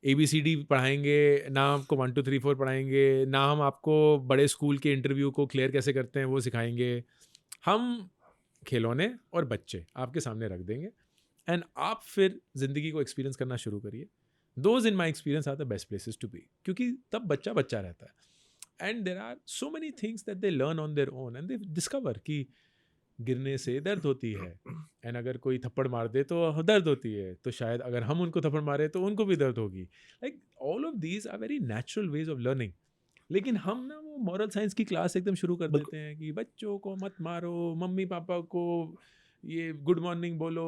ABCD पढ़ाएंगे, ना आपको 1 2 3 4 पढ़ाएंगे, ना हम आपको बड़े स्कूल के इंटरव्यू को क्लियर कैसे करते हैं वो सिखाएंगे. हम खिलौने और बच्चे आपके सामने रख देंगे एंड आप फिर ज़िंदगी को एक्सपीरियंस करना शुरू करिए. Those in my experience are the best places to be, क्योंकि तब बच्चा बच्चा रहता है and there are so many things that they learn on their own and they discover कि गिरने से दर्द होती है, एंड अगर कोई थप्पड़ मार दे तो दर्द होती है, तो शायद अगर हम उनको थप्पड़ मारे तो उनको भी दर्द होगी. Like all of these are very natural ways of learning. लेकिन हम ना वो मॉरल साइंस की क्लास एकदम शुरू कर बिल्कुल. देते हैं कि बच्चों को मत मारो, मम्मी पापा को ये गुड मॉर्निंग बोलो,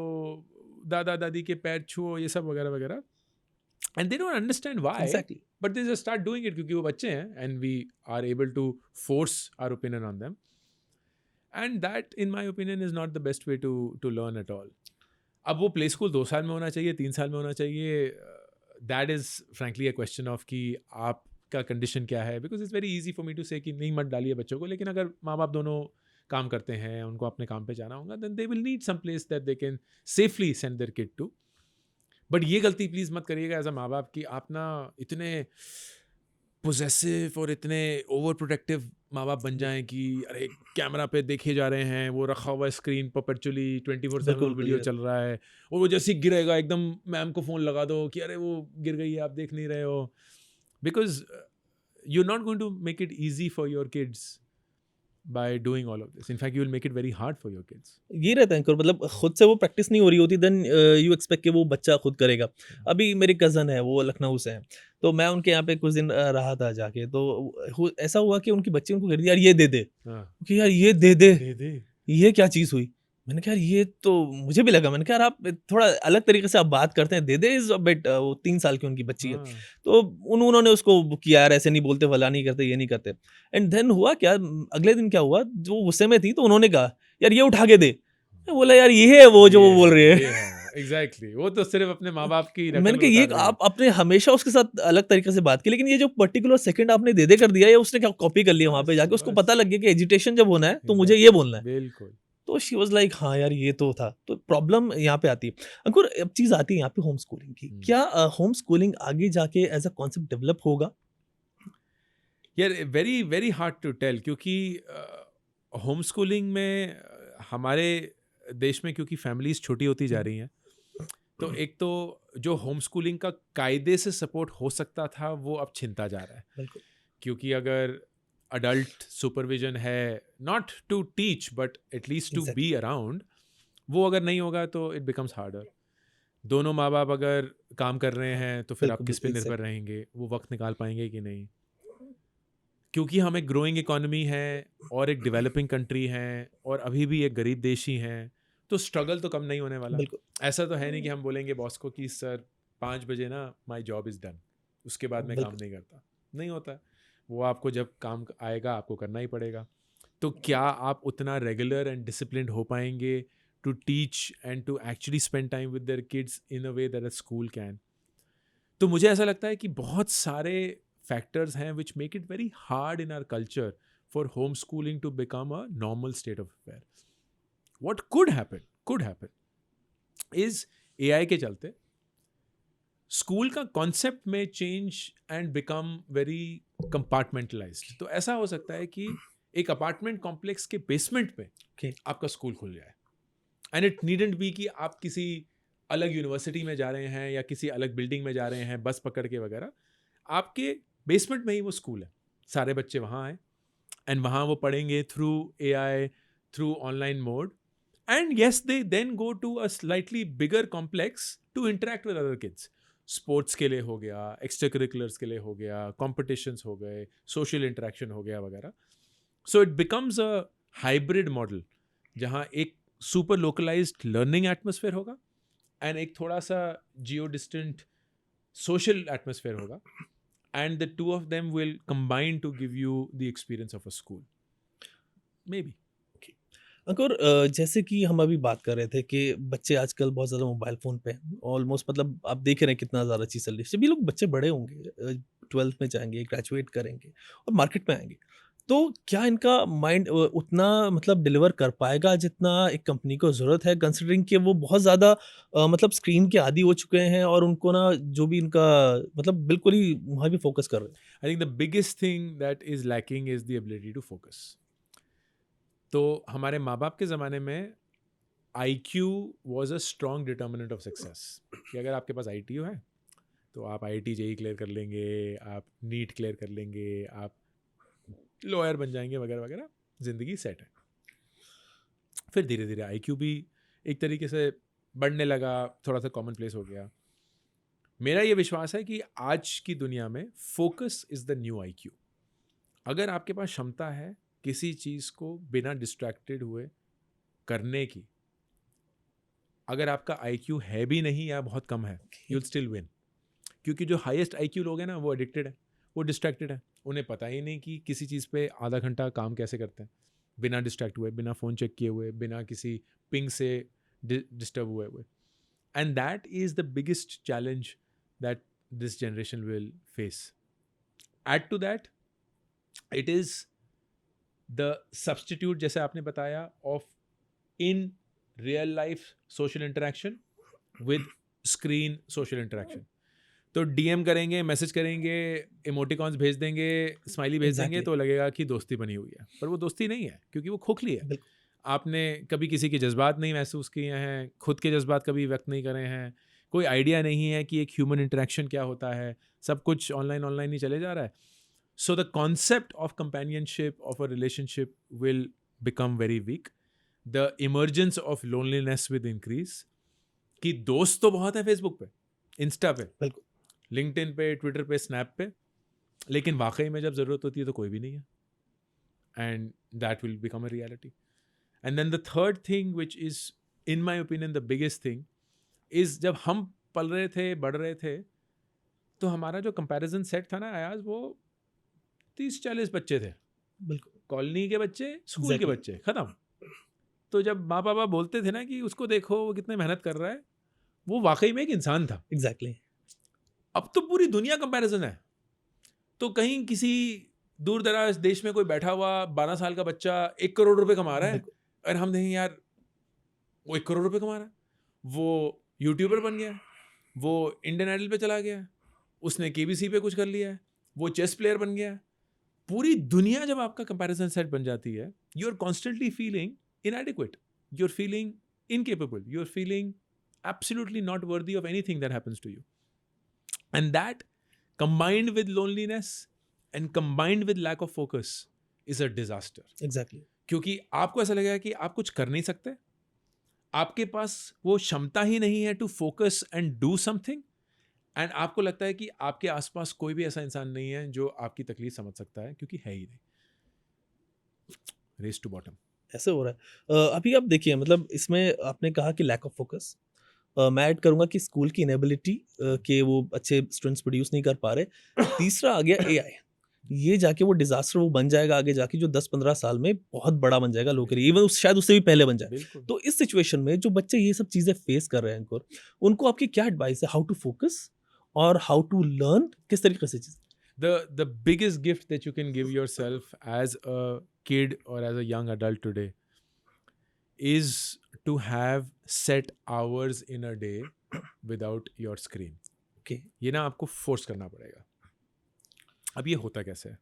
दादा दादी के पैर छुओ, ये सब वगैरह वगैरह. And they don't understand why, Exactly. But they just start doing it क्योंकि वो बच्चे हैं and we are able to force our opinion on them. And that in my opinion is not the best way to learn at all. अब वो play school 2 साल में होना चाहिए, 3 साल में होना चाहिए, that is frankly a question of कि आपका कंडीशन क्या है. Because it's very easy for me to say कि नहीं मत डालिए बच्चों को, लेकिन अगर माँ बाप दोनों काम करते हैं, उनको अपने काम पे जाना होगा, then they will need some place that they can safely send their kid to. बट ये गलती प्लीज़ मत करिएगा एज अ माँ बाप कि आप ना इतने पोजेसिव और इतने ओवर प्रोटेक्टिव माँ बाप बन जाएं कि अरे कैमरा पे देखे जा रहे हैं, वो रखा हुआ है स्क्रीन परपेचुअली 24/7 बिल्कुल, वीडियो बिल्कुल. चल रहा है, और वो जैसे ही गिरेगा एकदम मैम को फ़ोन लगा दो कि अरे वो गिर गई है, आप देख नहीं रहे हो. Because you are not going to make it easy for your kids by doing all of this. In fact, you will make it very hard for your kids. ये रहता है अंकुर, मतलब खुद से वो प्रैक्टिस नहीं हो रही होती, देन यू एक्सपेक्ट कि वो बच्चा खुद करेगा. अभी मेरी कज़न है, वो लखनऊ से है, तो मैं उनके यहाँ पे कुछ दिन रहा था जाके, तो ऐसा हुआ कि उनकी बच्ची उनको कह रही यार ये दे दे, कि यार ये दे दे, ये क्या चीज़ हुई. मैंने कहा यार ये तो मुझे भी लगा, मैंने कहा यार आप थोड़ा अलग तरीके से आप बात करते हैं, दे दे इज बेट. वो 3 साल की उनकी बच्ची है, तो उन्होंने उसको किया यार ऐसे नहीं बोलते, फला नहीं करते, ये नहीं करते. एंड देन हुआ क्या, अगले दिन क्या हुआ, जो गुस्से में थी तो उन्होंने कहा यार ये उठा के दे. मैं बोला यार ये है वो जो वो बोल रही है. एग्जैक्टली, वो तो सिर्फ अपने माँ बाप की. मैंने कहा ये आप अपने हमेशा उसके साथ अलग तरीके से बात की, लेकिन ये जो पर्टिकुलर सेकंड आपने दे दे कर दिया, या उसने क्या कॉपी कर लिया वहां पे जाके, उसको पता लग गया कि एजिटेशन जब होना है तो मुझे ये बोलना है. बिल्कुल. तो शी वाज लाइक हाँ यार ये तो था. तो प्रॉब्लम यहाँ पे आती है अंकुर, अब चीज़ आती है यहाँ पे होम स्कूलिंग की. क्या होम स्कूलिंग आगे जाके एज अ कॉन्सेप्ट डेवलप होगा? यार very very hard to tell, क्योंकि होम स्कूलिंग में हमारे देश में क्योंकि फैमिलीज छोटी होती जा रही हैं, तो एक तो जो होम स्कूलिंग का कायदे से सपोर्ट हो सकता था वो अब छिनता जा रहा है, बिल्कुल क्योंकि अगर अडल्ट सुपरविजन है, not to teach but at least to be exactly around, वो अगर नहीं होगा तो इट बिकम्स हार्डर। दोनों माँ बाप अगर काम कर रहे हैं तो फिर आप बिल्कुल किस पे निर्भर एग्जैक्टली रहेंगे, वो वक्त निकाल पाएंगे कि नहीं? क्योंकि हम एक ग्रोइंग इकोनॉमी है और एक डेवलपिंग कंट्री है और अभी भी एक गरीब देश ही है, तो स्ट्रगल तो कम नहीं होने वाला। बिल्कुल ऐसा तो है नहीं कि हम बोलेंगे बॉस को कि सर 5 बजे ना माई जॉब इज़ डन, उसके बाद मैं काम बिल्कुल नहीं करता। नहीं होता, वो आपको जब काम आएगा आपको करना ही पड़ेगा। तो क्या आप उतना रेगुलर एंड डिसिप्लिन्ड हो पाएंगे to teach and to actually spend time with their kids in a way that a school can? तो मुझे ऐसा लगता है कि बहुत सारे फैक्टर्स हैं which make it very hard in our culture for home schooling to become a normal state of affair. What could happen is AI के चलते स्कूल का कॉन्सेप्ट में change and become very compartmentalized. तो ऐसा हो सकता है कि एक अपार्टमेंट कॉम्प्लेक्स के बेसमेंट में Okay. आपका स्कूल खुल जाए, एंड इट नीडेंट बी कि आप किसी अलग यूनिवर्सिटी में जा रहे हैं या किसी अलग बिल्डिंग में जा रहे हैं बस पकड़ के वगैरह, आपके बेसमेंट में ही वो स्कूल है, सारे बच्चे वहाँ आए एंड वहाँ वो पढ़ेंगे through AI, through online mode, and yes they then go to a slightly bigger complex to interact with other kids. Sports के लिए हो गया, एक्स्ट्रा करिकुलर्स के लिए हो गया, कॉम्पिटिशन्स हो गए, सोशल इंटरेक्शन हो गया वगैरह। So it becomes a hybrid model जहाँ एक सुपर लोकलाइज्ड लर्निंग एटमोसफेयर होगा एंड एक थोड़ा सा जियो डिस्टेंट social atmosphere होगा, and the two of them will combine to give you the experience of a school, maybe. अंकुर जैसे कि हम अभी बात कर रहे थे कि बच्चे आजकल बहुत ज़्यादा मोबाइल फ़ोन पे हैं ऑलमोस्ट, मतलब आप देख रहे हैं कितना ज़्यादा चीज़ चल रही है। जब ये लोग बच्चे बड़े होंगे, 12th में जाएंगे, ग्रेजुएट करेंगे और मार्केट में आएंगे, तो क्या इनका माइंड उतना मतलब डिलीवर कर पाएगा जितना एक कंपनी को ज़रूरत है, कंसिडरिंग कि वो बहुत ज़्यादा मतलब स्क्रीन के आदी हो चुके हैं और उनको ना जो भी इनका मतलब बिल्कुल ही वहाँ भी फोकस कर रहे हैं। I think the biggest thing that is lacking is the ability to focus. तो हमारे माँ बाप के ज़माने में IQ was a strong determinant of success, कि अगर आपके पास ITU है तो आप IIT JEE क्लियर कर लेंगे, आप नीट क्लियर कर लेंगे, आप लॉयर बन जाएंगे वगैरह वगैरह, ज़िंदगी सेट है। फिर धीरे धीरे IQ भी एक तरीके से बढ़ने लगा, थोड़ा सा कॉमन प्लेस हो गया। मेरा ये विश्वास है कि आज की दुनिया में focus is the new IQ। अगर आपके पास क्षमता है किसी चीज़ को बिना डिस्ट्रैक्टेड हुए करने की, अगर आपका IQ है भी नहीं या बहुत कम है, यू विल स्टिल विन। क्योंकि जो हाईएस्ट IQ लोग हैं ना वो एडिक्टेड है, वो डिस्ट्रैक्टेड है, उन्हें पता ही नहीं कि किसी चीज़ पे आधा घंटा काम कैसे करते हैं बिना डिस्ट्रैक्ट हुए, बिना फ़ोन चेक किए हुए, बिना किसी पिंग से डिस्टर्ब हुए। And that is the biggest challenge that this generation will face. Add to that, it is the substitute, जैसे आपने बताया, of in real life social interaction with screen social interaction. तो डीएम करेंगे, message करेंगे, emoticons भेज देंगे, smiley भेज देंगे एग्जैक्टली तो लगेगा कि दोस्ती बनी हुई है, पर वो दोस्ती नहीं है क्योंकि वो खोखली है। बिल्कुल आपने कभी किसी के जज्बात नहीं महसूस किए हैं, खुद के जज्बात कभी व्यक्त नहीं करे हैं, कोई आइडिया नहीं है कि एक ह्यूमन इंटरेक्शन क्या होता है, सब कुछ ऑनलाइन ही चले जा रहा है। So the concept of companionship of a relationship will become very weak. The emergence of loneliness with increase, कि दोस्त तो बहुत है फेसबुक पे, इंस्टा पे, बिल्कुल लिंक्डइन पे, ट्विटर पे, स्नैप पे, लेकिन वाकई में जब ज़रूरत होती है तो कोई भी नहीं है, and that will become a reality. And then the third thing, which is in my opinion the biggest thing, is जब हम पल रहे थे, बढ़ रहे थे, तो हमारा जो कंपैरिजन सेट था ना अयाज, वो 30-40 बच्चे थे, बिल्कुल कॉलोनी के बच्चे, स्कूल के एग्जैक्टली बच्चे, ख़त्म। तो जब माँ पापा बोलते थे ना कि उसको देखो वो कितने मेहनत कर रहा है, वो वाकई में एक इंसान था। एग्जैक्टली अब तो पूरी दुनिया कंपैरिजन है। तो कहीं किसी दूर दराज देश में कोई बैठा हुआ 12 साल का बच्चा 1 करोड़ रुपए कमा रहा है, बिल्कुल और हम नहीं यार, वो 1 करोड़ रुपए कमा रहा है, वो यूट्यूबर बन गया है, वो इंडियन आइडल पे चला गया है, उसने KBC पे कुछ कर लिया है, वो चेस प्लेयर बन गया है। पूरी दुनिया जब आपका कंपैरिजन सेट बन जाती है, you are constantly feeling inadequate, you are feeling incapable, you are feeling absolutely not worthy of anything that happens to you. And that combined with loneliness and combined with lack of focus is a disaster. Exactly क्योंकि आपको ऐसा लगेगा कि आप कुछ कर नहीं सकते, आपके पास वो क्षमता ही नहीं है to focus and do something, and आपको लगता है कि आपके आसपास कोई भी ऐसा इंसान नहीं है जो आपकी तकलीफ समझ सकता है, क्योंकि है ही नहीं. Race to bottom. ऐसे हो रहा है. अभी आप देखिए मतलब इसमें आपने कहा कि लैक ऑफ फोकस, मैं ऐड करूंगा कि स्कूल की इनेबिलिटी कि वो अच्छे स्टूडेंट्स प्रोड्यूस नहीं कर पा रहे. तीसरा आ गया एआई. ये जाके वो डिजास्टर वो बन जाएगा आगे जाके, जो 10-15 साल में बहुत बड़ा बन जाएगा लोगों के लिए, इवन शायद उससे भी पहले बन जाए. बिल्कुल. तो इस सिचुएशन में जो बच्चे ये सब चीजें फेस कर रहे हैं उनको आपकी क्या एडवाइस है, हाउ टू फोकस और हाउ टू लर्न, किस तरीके से चीज? The biggest gift that you can give yourself as a kid or as a young adult today is to have set hours in a day without your screen. Okay. ये ना आपको force करना पड़ेगा. अब ये होता कैसे है?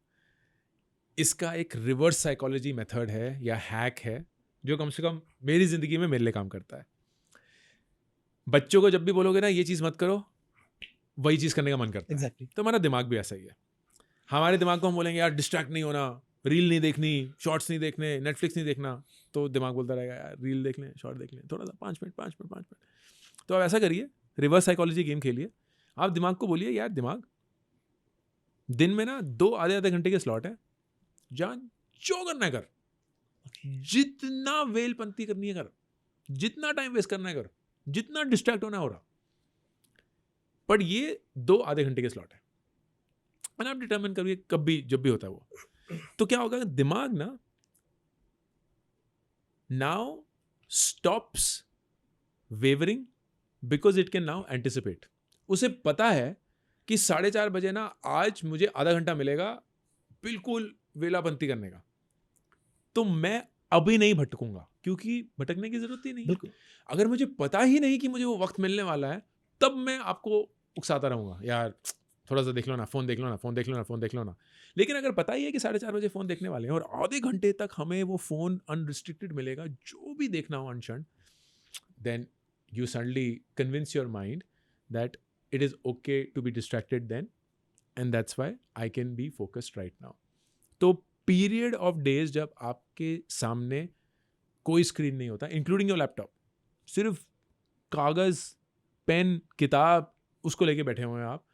इसका एक रिवर्स साइकोलॉजी मेथड है या हैक है जो कम से कम मेरी जिंदगी में मेरे लिए काम करता है. बच्चों को जब भी बोलोगे ना ये चीज़ मत करो, वही चीज़ करने का मन करता है. एग्जैक्टली. तो हमारा दिमाग भी ऐसा ही है. हमारे दिमाग को हम बोलेंगे यार डिस्ट्रैक्ट नहीं होना, रील नहीं देखनी, शॉर्ट्स नहीं देखने, नेटफ्लिक्स नहीं देखना, तो दिमाग बोलता रहेगा यार रील देख लें, शॉर्ट देख लें, थोड़ा सा 5 मिनट. तो आप ऐसा करिए, रिवर्स साइकोलॉजी गेम खेलिए. आप दिमाग को बोलिए यार दिमाग, दिन में ना 2 आधे घंटे के स्लॉट है, जान जो करना है कर, जितना वेलपंती करनी है कर, जितना टाइम वेस्ट करना है कर, जितना डिस्ट्रैक्ट होना हो रहा, पर ये 2 आधे घंटे के स्लॉट है. और आप डिटरमिन करिए कब भी जब भी होता है वो. तो क्या होगा, दिमाग ना now stops wavering because it can now anticipate. उसे पता है कि 4:30 बजे ना आज मुझे आधा घंटा मिलेगा बिल्कुल वेलापंती करने का, तो मैं अभी नहीं भटकूंगा, क्योंकि भटकने की जरूरत ही नहीं. बिल्कुल. अगर मुझे पता ही नहीं कि मुझे वो वक्त मिलने वाला है, तब मैं आपको उकसाता रहूंगा यार थोड़ा सा देख लो ना, फोन देख लो ना. लेकिन अगर पता ही है कि 4:30 बजे फोन देखने वाले हैं और आधे घंटे तक हमें वो फोन अनरिस्ट्रिक्टेड मिलेगा, जो भी देखना हो अनशन, then you suddenly convince your mind that it is okay to be distracted then, and that's why I can be focused right now. तो पीरियड ऑफ डेज जब आपके सामने कोई स्क्रीन नहीं होता, इंक्लूडिंग योर लैपटॉप, सिर्फ कागज, पेन, किताब, उसको लेके बैठे हुए हैं आप,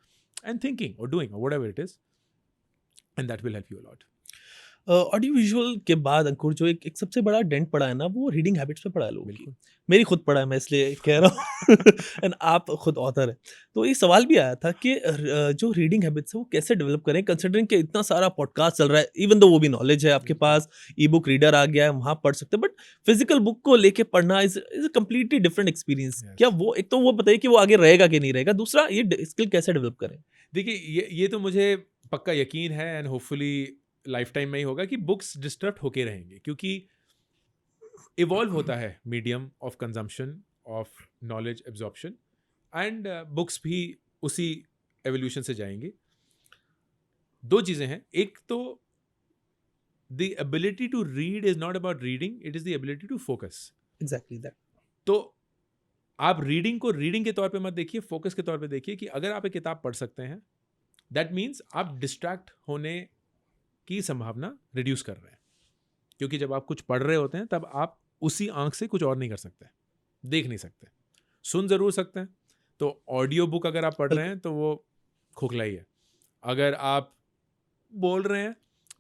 and thinking or doing or whatever it is, and that will help you a lot. Audio visual के बाद अंकुर जो एक सबसे बड़ा डेंट पड़ा है ना, वो रीडिंग हैबिट्स पे पड़ा है लोगों की. मेरी खुद पड़ा है, मैं इसलिए कह रहा हूँ. एंड आप खुद ऑथर है, तो ये सवाल भी आया था कि जो रीडिंग हैबिट्स है वो कैसे डेवलप करें, कंसिडरिंग कि इतना सारा पॉडकास्ट चल रहा है, इवन दो वो भी नॉलेज है आपके पास, ई बुक रीडर आ गया है, वहाँ पढ़ सकते हैं, बट फिजिकल बुक को लेके पढ़ना is a completely different experience. क्या वो, एक तो वो बताइए कि वो आगे रहेगा कि नहीं रहेगा, दूसरा ये स्किल कैसे डेवलप करें? देखिए ये तो मुझे पक्का यकीन है, एंड होपफुली लाइफ टाइम में ही होगा कि बुक्स डिस्टर्ब होके रहेंगे, क्योंकि इवॉल्व होता है medium of consumption of knowledge absorption, and books भी उसी एवोल्यूशन से जाएंगे. 2 चीज़ें हैं, एक तो the ability to read is not about reading, it is the ability to focus. Exactly that. तो आप रीडिंग को रीडिंग के तौर पे मत देखिए, फोकस के तौर पे देखिए कि अगर आप एक किताब पढ़ सकते हैं, दैट मीन्स आप डिस्ट्रैक्ट होने की संभावना रिड्यूस कर रहे हैं. क्योंकि जब आप कुछ पढ़ रहे होते हैं तब आप उसी आंख से कुछ और नहीं कर सकते, देख नहीं सकते, सुन ज़रूर सकते हैं. तो ऑडियो बुक अगर आप पढ़ रहे हैं तो वो खोखला ही है. अगर आप बोल रहे हैं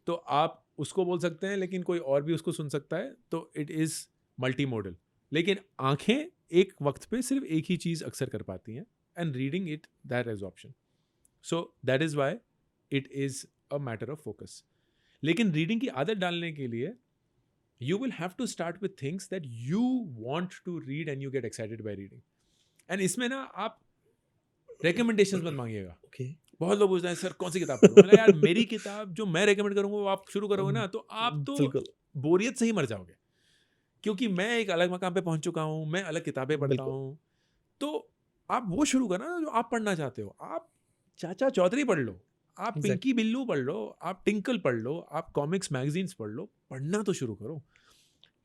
तो आप उसको बोल सकते हैं, लेकिन कोई और भी उसको सुन सकता है, तो इट इज़ मल्टी मोडल. लेकिन आंखें एक वक्त पे सिर्फ एक ही चीज़ अक्सर कर पाती हैं, and reading it that is option. So that is why it is a matter of focus. लेकिन रीडिंग की आदत डालने के लिए you will have to start with things that you want to read and you get excited by reading. And इसमें ना आप recommendations मत मांगिएगा. Okay. बहुत लोग पूछते हैं सर कौन सी किताब पढ़ूं? मैंने यार मेरी किताब जो मैं recommend करूंगा वो आप शुरू करोगे ना, तो आप तो बोरियत से ही मर जाओगे, क्योंकि मैं एक अलग मकाम पे पहुंच चुका हूँ, मैं अलग किताबें पढ़ता हूँ. तो आप वो शुरू करना जो आप पढ़ना चाहते हो. आप चाचा चौधरी पढ़ लो, आप पिंकी बिल्लू पढ़ लो, आप टिंकल पढ़ लो, आप कॉमिक्स मैगजीन्स पढ़ लो, पढ़ना तो शुरू करो,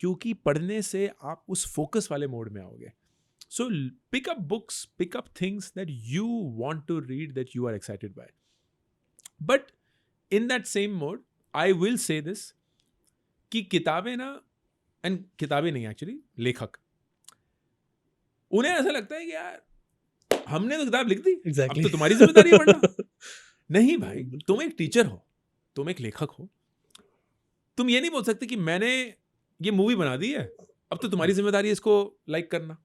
क्योंकि पढ़ने से आप उस फोकस वाले मोड में आओगे. So pick up books, pick up things that you want to read, that you are excited by. But in that same mode, I will say this कि किताबें ना, एंड किताबें नहीं एक्चुअली, लेखक, उन्हें ऐसा लगता है कि यार हमने तो किताब लिख दी, एग्जैक्टली अब तो तुम्हारी जिम्मेदारी है पढ़ना। नहीं भाई, तुम एक टीचर हो, तुम एक लेखक हो, तुम ये नहीं बोल सकते कि मैंने ये मूवी बना दी है, अब तो तुम्हारी जिम्मेदारी है इसको लाइक करना।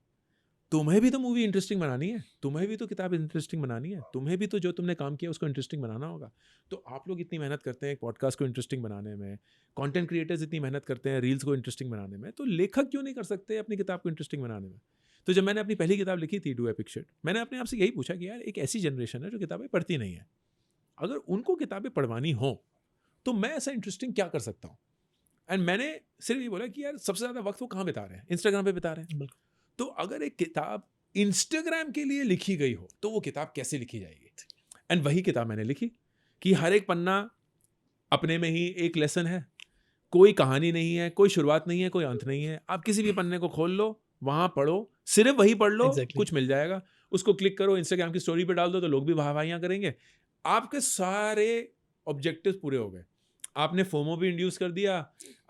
तुम्हें भी तो मूवी इंटरेस्टिंग बनानी है, तुम्हें भी तो किताब इंटरेस्टिंग बनानी है, तुम्हें भी तो जो तुमने काम किया उसको इंटरेस्टिंग बनाना होगा। तो आप लोग इतनी मेहनत करते हैं पॉडकास्ट को इंटरेस्टिंग बनाने में, कंटेंट क्रिएटर्स इतनी मेहनत करते हैं रील्स को इंटरेस्टिंग बनाने में, तो लेखक क्यों नहीं कर सकते अपनी किताब को इंटरेस्टिंग बनाने में? तो जब मैंने अपनी पहली किताब लिखी थी डू एपिक शिट, मैंने अपने आप से यही पूछा कि यार एक ऐसी जनरेशन है जो किताबें पढ़ती नहीं है, अगर उनको किताबें पढ़वानी हो तो मैं ऐसा इंटरेस्टिंग क्या कर सकता हूँ? एंड मैंने सिर्फ ये बोला कि यार सबसे ज़्यादा वक्त वो कहाँ बिता रहे हैं, इंस्टाग्राम पे बिता रहे हैं। तो अगर एक किताब इंस्टाग्राम के लिए लिखी गई हो तो वो किताब कैसे लिखी जाएगी? एंड वही किताब मैंने लिखी कि हर एक पन्ना अपने में ही एक लेसन है, कोई कहानी नहीं है, कोई शुरुआत नहीं है, कोई अंत नहीं है। आप किसी भी पन्ने को खोल लो, वहां पढ़ो, सिर्फ वही पढ़ लो, कुछ मिल जाएगा, उसको क्लिक करो, इंस्टाग्राम की स्टोरी पे डाल दो तो लोग भी वाहवाहियां करेंगे, आपके सारे ऑब्जेक्टिव्स पूरे हो गए। आपने फोमो भी इंड्यूस कर दिया,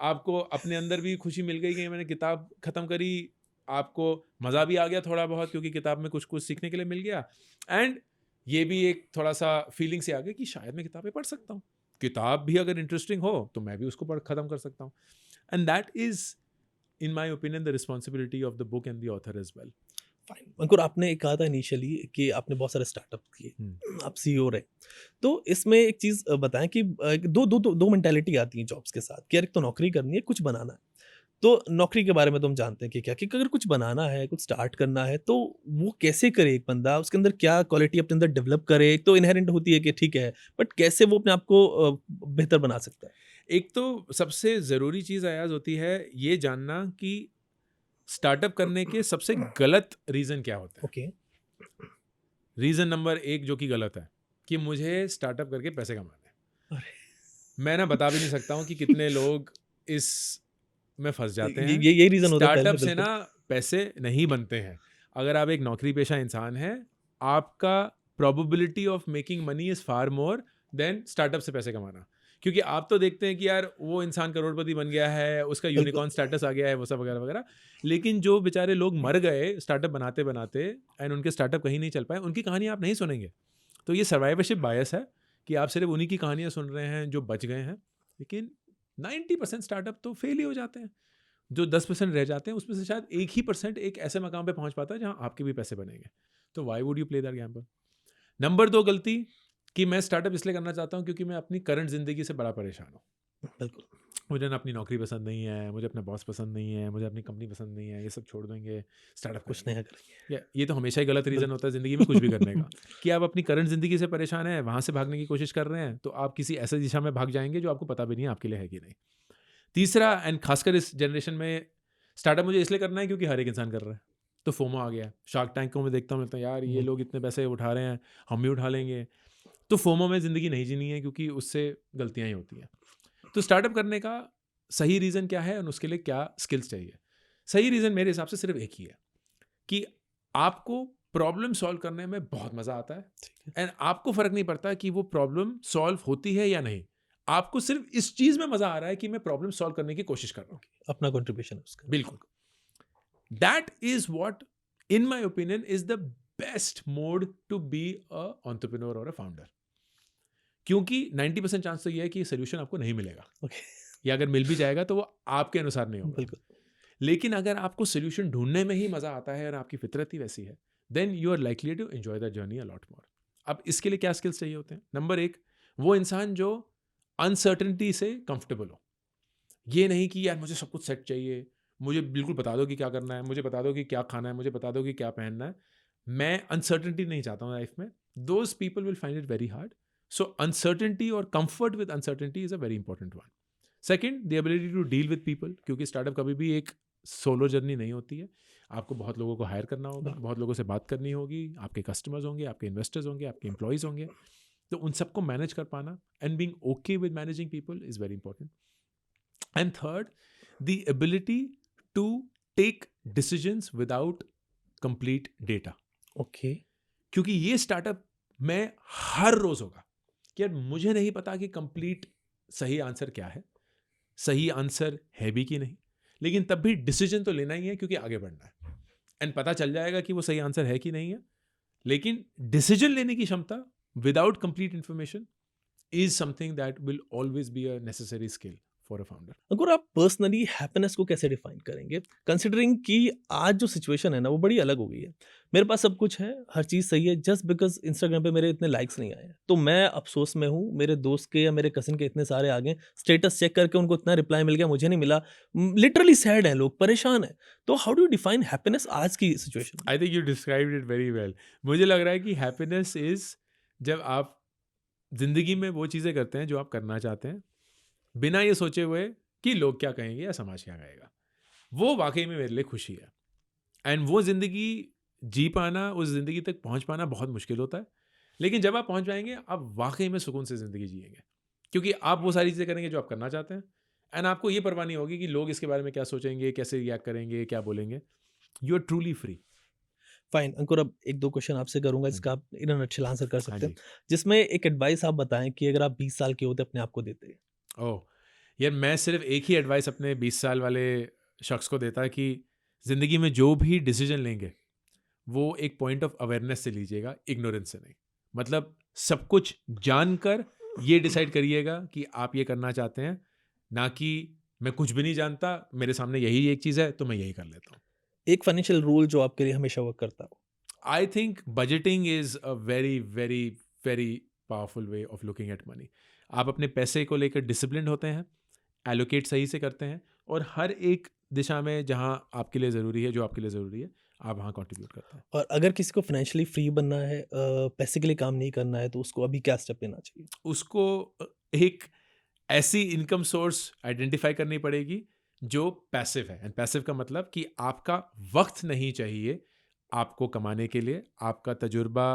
आपको अपने अंदर भी खुशी मिल गई कि मैंने किताब खत्म करी, आपको मज़ा भी आ गया थोड़ा बहुत क्योंकि किताब में कुछ कुछ सीखने के लिए मिल गया, एंड ये भी एक थोड़ा सा फीलिंग से आ गई कि शायद मैं किताबें पढ़ सकता हूँ, किताब भी अगर इंटरेस्टिंग हो तो मैं भी उसको पढ़ खत्म कर सकता हूँ। And that is in my opinion the responsibility of the book and the author as well. Ankur, आपने कहा था इनिशियली कि आपने बहुत सारे स्टार्टअप किए, आप सीईओ रहे, तो इसमें एक चीज़ बताएं कि दो मेंटालिटी आती है जॉब्स के साथ कि यार एक तो नौकरी करनी है, कुछ बनाना है। तो नौकरी के बारे में तो हम जानते हैं कि क्या कि अगर कुछ बनाना है, कुछ स्टार्ट करना है तो वो कैसे करे एक बंदा, उसके अंदर क्या क्वालिटी अपने अंदर डेवलप करे। एक तो इनहेरेंट होती है कि ठीक है, बट कैसे वो अपने आप को बेहतर बना सकता है? एक तो सबसे ज़रूरी चीज़ अयाज होती है ये जानना कि स्टार्टअप करने के सबसे गलत रीज़न क्या होता है। ओके। रीज़न नंबर एक जो कि गलत है कि मुझे स्टार्टअप करके पैसे कमाने हैं। मैं ना बता भी नहीं सकता हूँ कि कितने लोग इस में फंस जाते हैं। यही रीजन होता है स्टार्टअप पहले, से बिल्कुल। ना पैसे नहीं बनते हैं। अगर आप एक नौकरी पेशा इंसान हैं, आपका probability of making money is far more than startup से पैसे कमाना। क्योंकि आप तो देखते हैं कि यार वो इंसान करोड़पति बन गया है, उसका यूनिकॉर्न स्टेटस आ गया है, वो सब वगैरह वगैरह। लेकिन जो बेचारे लोग मर गए स्टार्टअप बनाते बनाते एंड उनके स्टार्टअप कहीं नहीं चल पाए, उनकी कहानी आप नहीं सुनेंगे। तो ये सर्वाइवरशिप बायस है कि आप सिर्फ उन्हीं की कहानियाँ सुन रहे हैं जो बच गए हैं, लेकिन 90% स्टार्टअप तो फेल ही हो जाते हैं। जो 10% रह जाते हैं उसमें से शायद 1% एक ऐसे मकाम पे पहुंच पाता है जहां आपके भी पैसे बनेंगे। तो why would you play that Gamble? Number 2 गलती कि मैं स्टार्टअप इसलिए करना चाहता हूं क्योंकि मैं अपनी करंट जिंदगी से बड़ा परेशान हूँ। बिल्कुल। मुझे ना अपनी नौकरी पसंद नहीं है, मुझे अपना बॉस पसंद नहीं है, मुझे अपनी कंपनी पसंद नहीं है, ये सब छोड़ देंगे, स्टार्टअप कुछ करेंगे। नया करेंगे। ये तो हमेशा ही गलत रीज़न होता है ज़िंदगी में कुछ भी करने का कि आप अपनी करंट ज़िंदगी से परेशान हैं, वहाँ से भागने की कोशिश कर रहे हैं, तो आप किसी ऐसी दिशा में भाग जाएंगे जो आपको पता भी नहीं है आपके लिए है कि नहीं। तीसरा, एंड खासकर इस जनरेशन में, स्टार्टअप मुझे इसलिए करना है क्योंकि हर एक इंसान कर रहा है, तो फोमो आ गया है। शार्क टैंक को मैं देखता हूँ, लगता है यार ये लोग इतने पैसे उठा रहे हैं, हम भी उठा लेंगे। तो फोमो में ज़िंदगी नहीं जीनी है क्योंकि उससे गलतियाँ ही होती हैं। तो स्टार्टअप करने का सही रीज़न क्या है और उसके लिए क्या स्किल्स चाहिए? सही रीज़न मेरे हिसाब से सिर्फ एक ही है कि आपको प्रॉब्लम सॉल्व करने में बहुत मज़ा आता है, एंड आपको फ़र्क नहीं पड़ता कि वो प्रॉब्लम सॉल्व होती है या नहीं। आपको सिर्फ इस चीज़ में मज़ा आ रहा है कि मैं प्रॉब्लम सॉल्व करने की कोशिश कर रहा हूँ। अपना कंट्रीब्यूशन है उसका। बिल्कुल। That is what in my opinion is the best mode to be a entrepreneur और अ फाउंडर। क्योंकि 90% चांस तो ये है कि सोल्यूशन आपको नहीं मिलेगा, ओके। या अगर मिल भी जाएगा तो वो आपके अनुसार नहीं होगा। बिल्कुल। लेकिन अगर आपको सोल्यूशन ढूंढने में ही मज़ा आता है और आपकी फितरत ही वैसी है, then you are likely to enjoy the journey a lot more. अब इसके लिए क्या स्किल्स चाहिए होते हैं? नंबर 1, वो इंसान जो अनसर्टेनिटी से कंफर्टेबल हो। ये नहीं कि यार मुझे सब कुछ सेट चाहिए, मुझे बिल्कुल बता दो कि क्या करना है, मुझे बता दो कि क्या खाना है, मुझे बता दो कि क्या पहनना है। मैं अनसर्टेनिटी नहीं चाहता हूँ लाइफ में। Those people will find it very hard. So uncertainty और comfort with uncertainty is a very important one. Second, the ability to deal with people, क्योंकि स्टार्टअप कभी भी एक सोलो जर्नी नहीं होती है। आपको बहुत लोगों को हायर करना होगा, बहुत लोगों से बात करनी होगी, आपके कस्टमर्स होंगे, आपके इन्वेस्टर्स होंगे, आपके एम्प्लॉयज़ होंगे, तो उन सबको मैनेज कर पाना and being okay with managing people is very important. And third, the ability to take decisions without complete data, okay. क्योंकि ये स्टार्टअप में हर रोज होगा कि यार मुझे नहीं पता कि कंप्लीट सही आंसर क्या है, सही आंसर है भी कि नहीं, लेकिन तब भी डिसीजन तो लेना ही है क्योंकि आगे बढ़ना है। एंड पता चल जाएगा कि वो सही आंसर है कि नहीं है, लेकिन डिसीजन लेने की क्षमता without complete information is something that will always be a necessary skill for a founder. अगर आप पर्सनली हैप्पीनेस को कैसे डिफाइन करेंगे, कंसिडरिंग कि आज जो सिचुएशन है ना वो बड़ी अलग हो गई है। मेरे पास सब कुछ है, हर चीज़ सही है, जस्ट बिकॉज इंस्टाग्राम पे मेरे इतने लाइक्स नहीं आए हैं तो मैं अफसोस में हूँ। मेरे दोस्त के या मेरे कजिन के इतने सारे आ गए, स्टेटस चेक करके उनको इतना रिप्लाई मिल गया, मुझे नहीं मिला। लिटरली सैड है, लोग परेशान है। तो how do you define happiness आज की सिचुएशन में? I think you described it very well. मुझे लग रहा है कि हैप्पीनेस इज जब आप जिंदगी में वो चीज़ें करते हैं जो आप करना चाहते हैं, बिना ये सोचे हुए कि लोग क्या कहेंगे या समाज क्या कहेगा। वो वाकई में मेरे लिए खुशी है। एंड वो ज़िंदगी जी पाना, उस ज़िंदगी तक पहुंच पाना बहुत मुश्किल होता है, लेकिन जब आप पहुंच जाएंगे आप वाकई में सुकून से ज़िंदगी जिएंगे, क्योंकि आप वो सारी चीज़ें करेंगे जो आप करना चाहते हैं। एंड आपको ये परवाह नहीं होगी कि लोग इसके बारे में क्या सोचेंगे, कैसे रिएक्ट करेंगे, क्या बोलेंगे। You are truly free. Fine Ankur, अब एक दो क्वेश्चन आपसे करूंगा हाँ जिसका जी, आप इन नटशेल आंसर कर हाँ सकते हैं, जी। जिसमें एक एडवाइस आप बताएं कि अगर आप 20 साल के होते अपने आप को देते। ओह! यार मैं सिर्फ़ एक ही एडवाइस अपने 20 साल वाले शख्स को देता कि ज़िंदगी में जो भी डिसीज़न लेंगे, वो एक पॉइंट ऑफ अवेयरनेस से लीजिएगा, इग्नोरेंस से नहीं। मतलब सब कुछ जानकर ये डिसाइड करिएगा कि आप ये करना चाहते हैं, ना कि मैं कुछ भी नहीं जानता, मेरे सामने यही एक चीज़ है, तो मैं यही कर लेता हूँ। एक फाइनेंशियल रूल जो आपके लिए हमेशा वर्क करता हो। I think budgeting is a very, very, very powerful way of looking at money. आप अपने पैसे को लेकर डिसिप्लिन्ड होते हैं, एलोकेट सही से करते हैं और हर एक दिशा में जहाँ आपके लिए ज़रूरी है, जो आपके लिए ज़रूरी है, आप वहाँ कंट्रीब्यूट करते हैं। और अगर किसी को फाइनेंशियली फ्री बनना है, पैसे के लिए काम नहीं करना है, तो उसको अभी क्या स्टेप लेना चाहिए? उसको एक ऐसी इनकम सोर्स आइडेंटिफाई करनी पड़ेगी जो पैसिव है। एंड पैसिव का मतलब कि आपका वक्त नहीं चाहिए आपको कमाने के लिए, आपका तजुर्बा,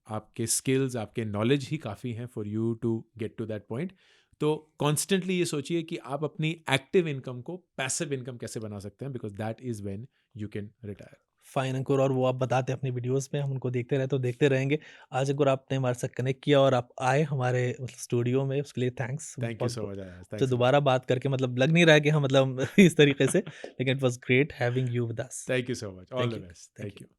आपके स्किल्स, आपके नॉलेज ही काफ़ी हैं for you to get to that point. तो कॉन्स्टेंटली ये सोचिए कि आप अपनी एक्टिव इनकम को पैसिव इनकम कैसे बना सकते हैं, because that is when you can retire. Fine Ankur, और वो आप बताते हैं अपनी वीडियोस में, हम उनको देखते रहे तो देखते रहेंगे। आज अंकुर आपने हमारे साथ कनेक्ट किया और आप आए हमारे स्टूडियो में, उसके लिए थैंक्स थैंक यू बहुत सो बहुत। मच आयाज, तो थैंक्स अ लॉट। दोबारा बात करके मतलब लग नहीं रहा है कि हम मतलब इस तरीके से, लेकिन it was great having you with us. Thank you so much, all thank the you. Best, thank thank you. You.